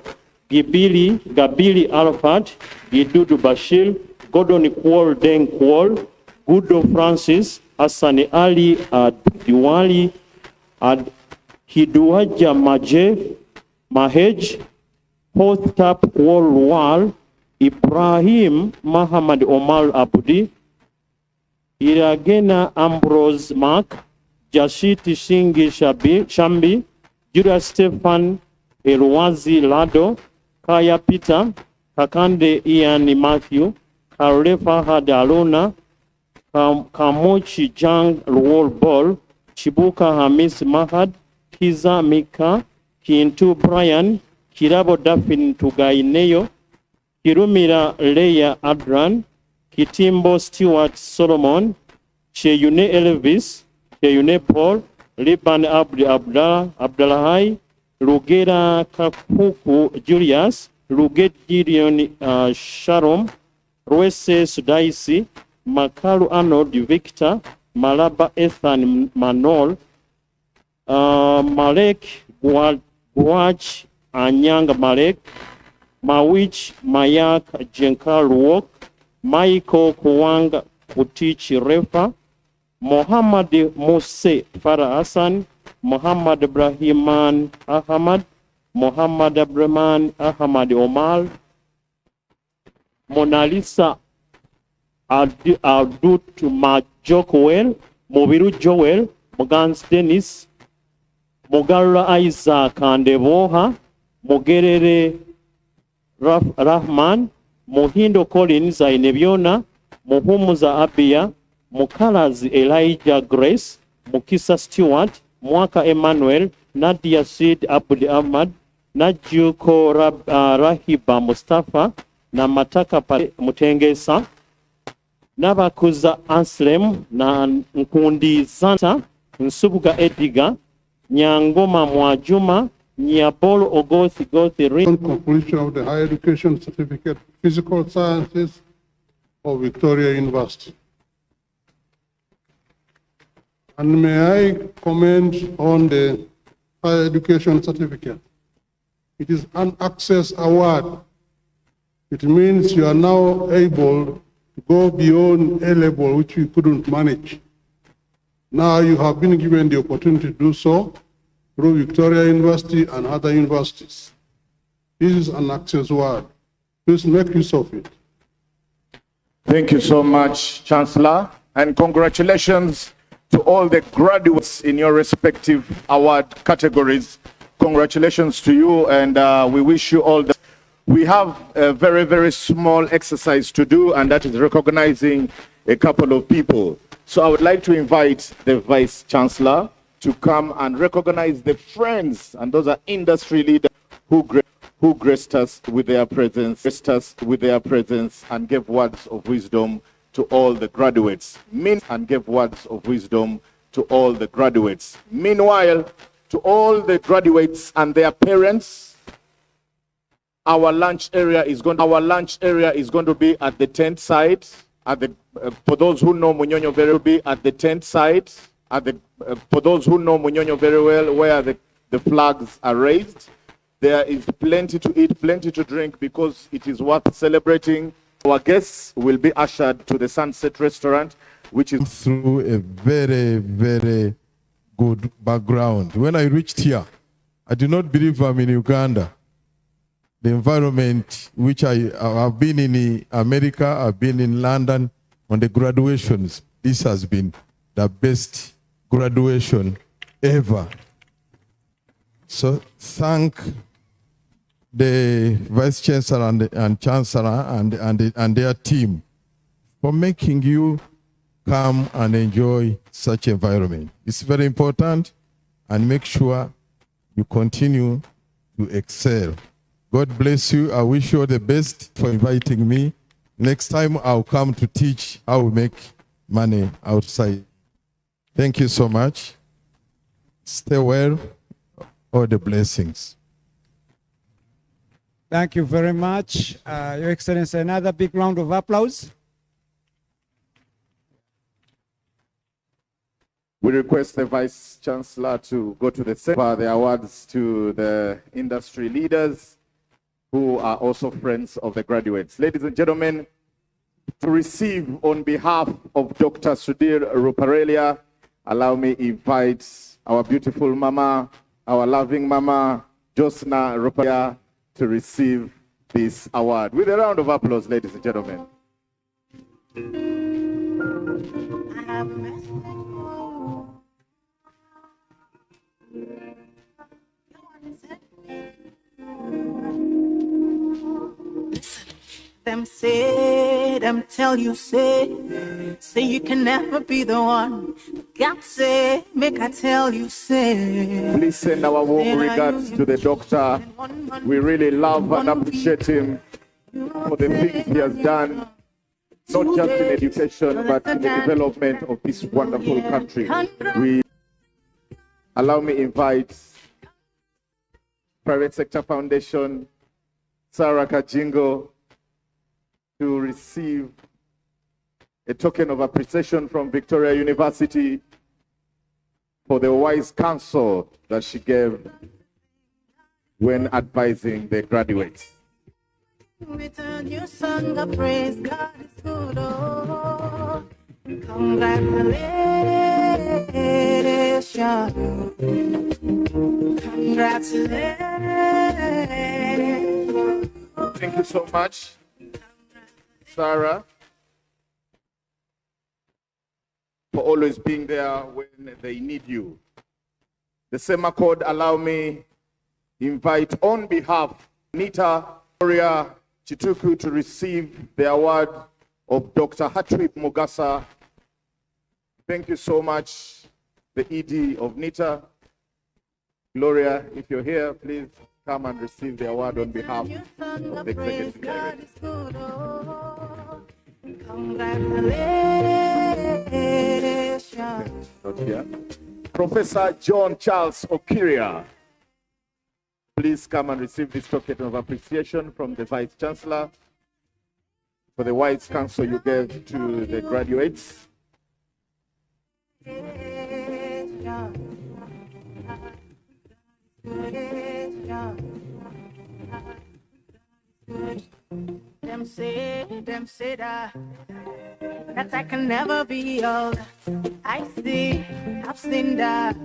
Gabili Alfat, Gidudu Bashir, Gordon Kwol Deng Kwol, Gudo Francis, Asani Ali Diwali, Hiduaja Maje, Mahej, Hotap Kwol Wal, Ibrahim Muhammad Omar Abudi, Iragena Ambrose Mark, Jashiti Shingi Shambi, Judah Stefan Elwazi Lado, Kaya Peter, Kakande Ian Matthew, Karefa Hadalona, Kamochi Jang Luol Bol, Chibuka Hamis Mahad, Kiza Mika, Kintu Brian, Kirabo Dafin Tugaineyo, Kirumira Leia Adran, Kitimbo Stewart Solomon, Cheyune Elvis, Cheyune Paul, Liban Abdi Abdalahai, Rugera Kapuku Julius, Ruget Gideon Sharon, Ruese Sudaisi, Makaru Arnold Victor, Malaba Ethan Manol, Malek Guaj Anyang Malek, Mawich Mayak Jenkal Wok, Michael Kuwang Kutich Refa, Muhammad Mose Farah Hassan, Muhammad Ibrahiman Ahmad, Muhammad Abraman Ahmad Omar, Mona Lisa Adut Majokoel, Mobiru Joel, Mogans Dennis, Mogara Isaac Andeboha, Mogerere Rahman, Mohindo Collins Ainebiona, Mohumuza Abia, Mukalazi Elijah Grace, Mukisa Stewart, Mwaka Emmanuel, Nadia Sid Abdi Ahmad, Najuko Rahiba Mustafa, na Mataka Mutengesa, Nabakuza Anslem, na Nkundi Zanta, Nsubuga Ediga, Nyangoma Mwajuma, Nyabolo Ogothi Gothi. On completion of the Higher Education Certificate, Physical Sciences of Victoria University. And may I comment on the Higher Education Certificate? It is an access award. It means you are now able to go beyond A level, which you couldn't manage. Now you have been given the opportunity to do so through Victoria University and other universities. This is an access award. Please make use of it. Thank you so much, Chancellor, and congratulations to all the graduates in your respective award categories. Congratulations to you, and we wish you all the. We have a very, very small exercise to do, and that is recognizing a couple of people. So I would like to invite the Vice Chancellor to come and recognize the friends, and those are industry leaders who graced us with their presence, and gave words of wisdom to all the graduates. Meanwhile, to all the graduates and their parents, our lunch area is going to be at the tent side. For those who know Munyonyo very well, be at the tent side. For those who know Munyonyo very well, where the flags are raised, there is plenty to eat, plenty to drink, because it is worth celebrating. Our guests will be ushered to the Sunset Restaurant, which is through a very, very good background. When I reached here, I did not believe I'm in Uganda. The environment which I've been in America, I've been in London on the graduations. This has been the best graduation ever. So thank the Vice Chancellor and Chancellor and their team for making you come and enjoy such environment. It's very important, and make sure you continue to excel. God bless you. I wish you all the best for inviting me. Next time I'll come to teach how we make money outside. Thank you so much. Stay well. All the blessings. Thank you very much. Your Excellency, another big round of applause. We request the Vice Chancellor to go to the awards to the industry leaders who are also friends of the graduates. Ladies and gentlemen, to receive on behalf of Dr. Sudhir Ruparelia, allow me invite our beautiful mama, our loving mama, Josna Ruparelia, to receive this award. With a round of applause, ladies and gentlemen. Them said them tell you, say you can never be the one. God say, make I tell you, say. Please send our warm regards to the doctor. We really love and appreciate him for the things he has done, not just in education, but in the development of this wonderful country. Allow me invite Private Sector Foundation, Sarah Kajingo, to receive a token of appreciation from Victoria University for the wise counsel that she gave when advising the graduates. With a new song of praise, God is good, oh. Congratulations. Congratulations. Thank you so much, Sarah, for always being there when they need you. The same accord, allow me invite on behalf Nita Gloria Chituku to receive the award of Dr. Hatwip Mugasa. Thank you so much, the ED of NITA. Gloria, if you're here, please come and receive the award on behalf of the Executive Director. Congratulations. Not here. Professor John Charles Okiria, please come and receive this token of appreciation from the Vice Chancellor for the wise counsel you gave to the graduates. Them say that I can never be all that I see. I've seen that.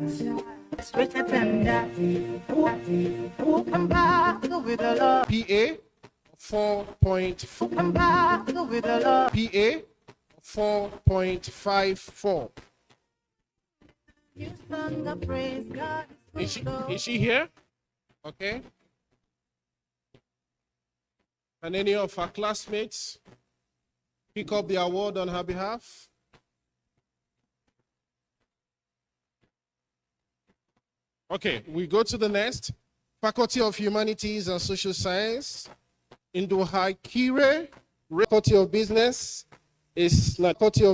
It's better than that. Who can battle with the Lord? PA 4.4. Who can battle with the Lord? PA 4.54. You sung the praise God. Is she here? Okay. And any of her classmates pick up the award on her behalf? Okay, we go to the next. Faculty of Humanities and Social Science, Nduhai Kire. Faculty of Business is Nachinga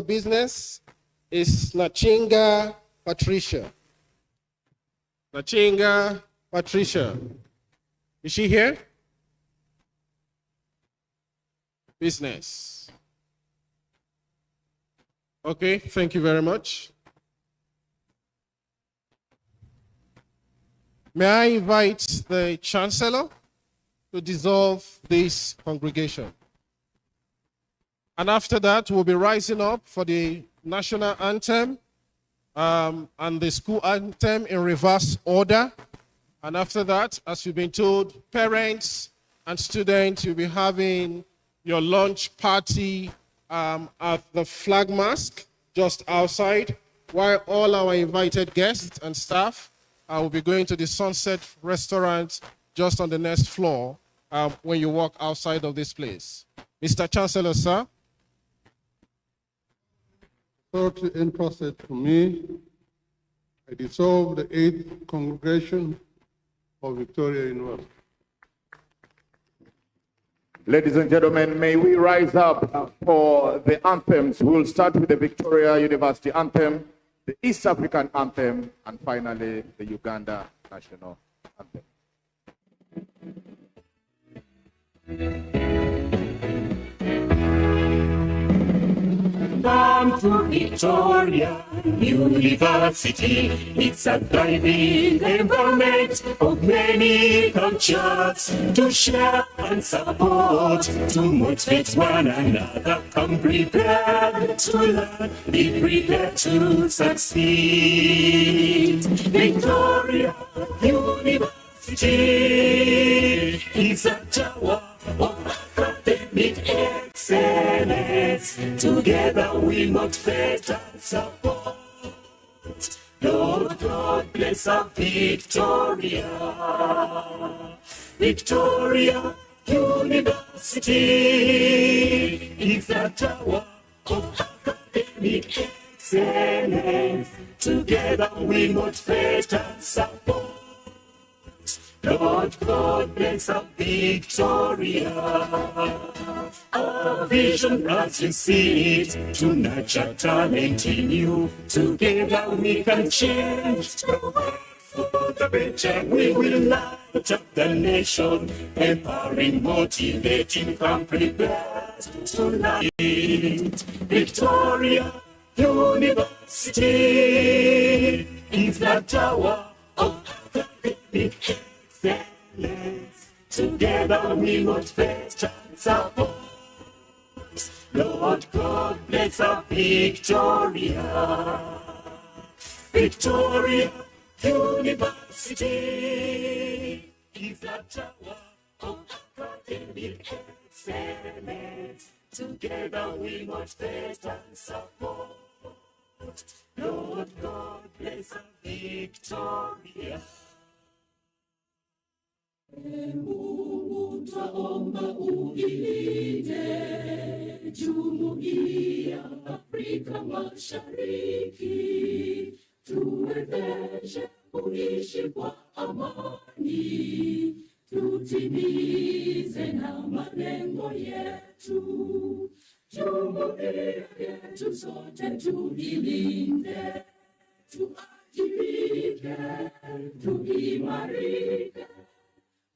Patricia. Nachinga Patricia. Is she here? Business. Okay, thank you very much. May I invite the Chancellor to dissolve this congregation? And after that, we'll be rising up for the national anthem and the school anthem in reverse order. And after that, as you've been told, parents and students, you'll be having your lunch party at the flag mast just outside, while all our invited guests and staff will be going to the Sunset Restaurant just on the next floor when you walk outside of this place. Mr. Chancellor, sir. Authority entrusted to me, I dissolve the 8th congregation of Victoria University. Ladies and gentlemen, may we rise up for the anthems. We'll start with the Victoria University anthem, the East African anthem, and finally the Uganda national anthem. Come to Victoria University. It's a thriving environment of many cultures to share and support, to motivate one another. Come prepared to learn, be prepared to succeed. Victoria University is a tower of academic excellence. Together we motivate and support. Lord God bless our Victoria. Victoria University is the tower of academic excellence. Together we motivate and support. Lord God bless our Victoria. Our vision as you see it, to nurture talent in you. Together we can change the world for the better. We will light up the nation, empowering, motivating, come prepared to light. Victoria University is the tower of academic excellence. Together we motivate and support. Lord God bless our Victoria. Victoria University is the tower of academic excellence. Together we motivate and support. Lord God bless our Victoria. Mungu twaomba uilinde Jumuiya Afrika Mashariki, tuwezeshe kuishi kwa amani, tutimize na malengo yetu. Jumuiya yetu sote tuilinde, tuajibike, tuimarike.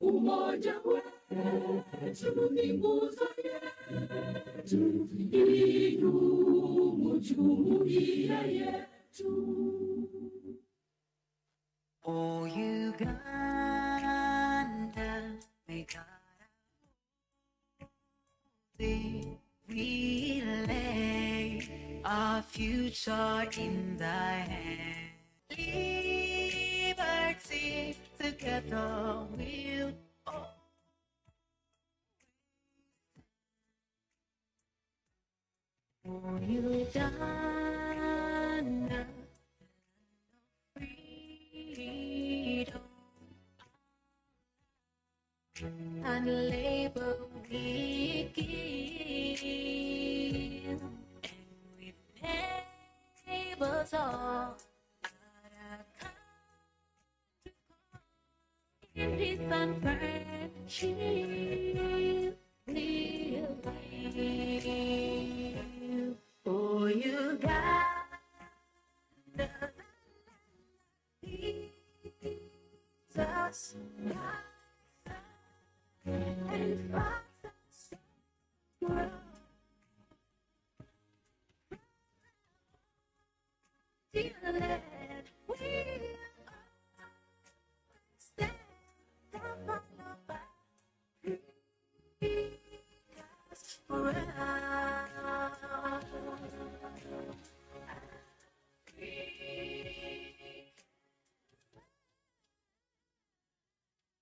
Umoja wetu ni nguzo yetu, idumu jumuiya yetu. Oh, Uganda, may God we lay our future in thy hand. Liberty, together we'll oh, Uganda, freedom and labor we give, and we neighbors all in peace and friendship we'll live. Oh, Uganda, Jesus, and fights us grow. Dear land, we'll stand up on the back,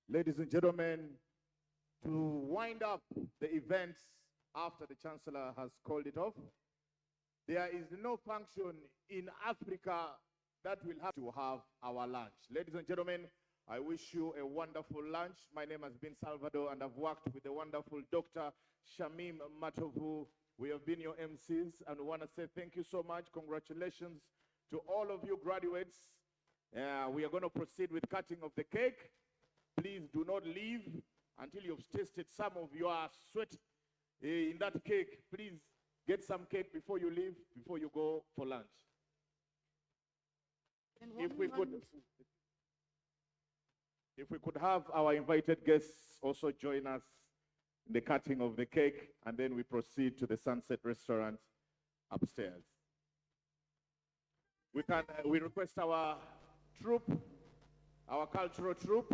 Ladies and gentlemen, to wind up the events after the Chancellor has called it off, there is no function in Africa that will have to have our lunch. Ladies and gentlemen, I wish you a wonderful lunch. My name has been Salvador, and I've worked with the wonderful Dr. Shamim Matovu. We have been your MCs, and we want to say thank you so much. Congratulations to all of you graduates. We are going to proceed with cutting of the cake. Please do not leave until you've tasted some of your sweat in that cake. Please get some cake before you leave, before you go for lunch. If we could have our invited guests also join us in the cutting of the cake, and then we proceed to the Sunset Restaurant upstairs. We request our troupe, our cultural troupe,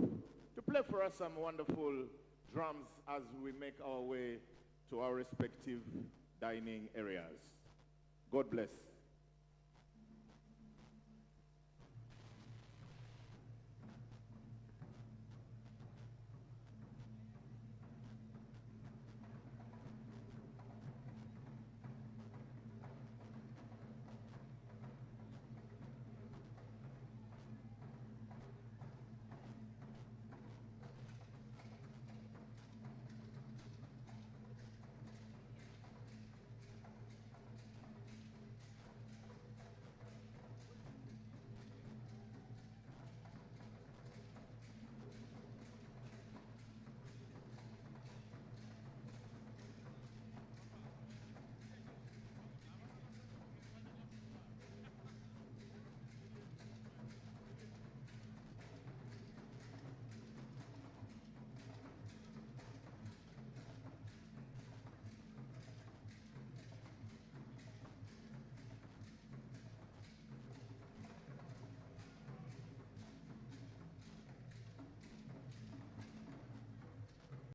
to play for us some wonderful drums as we make our way to our respective dining areas. God bless.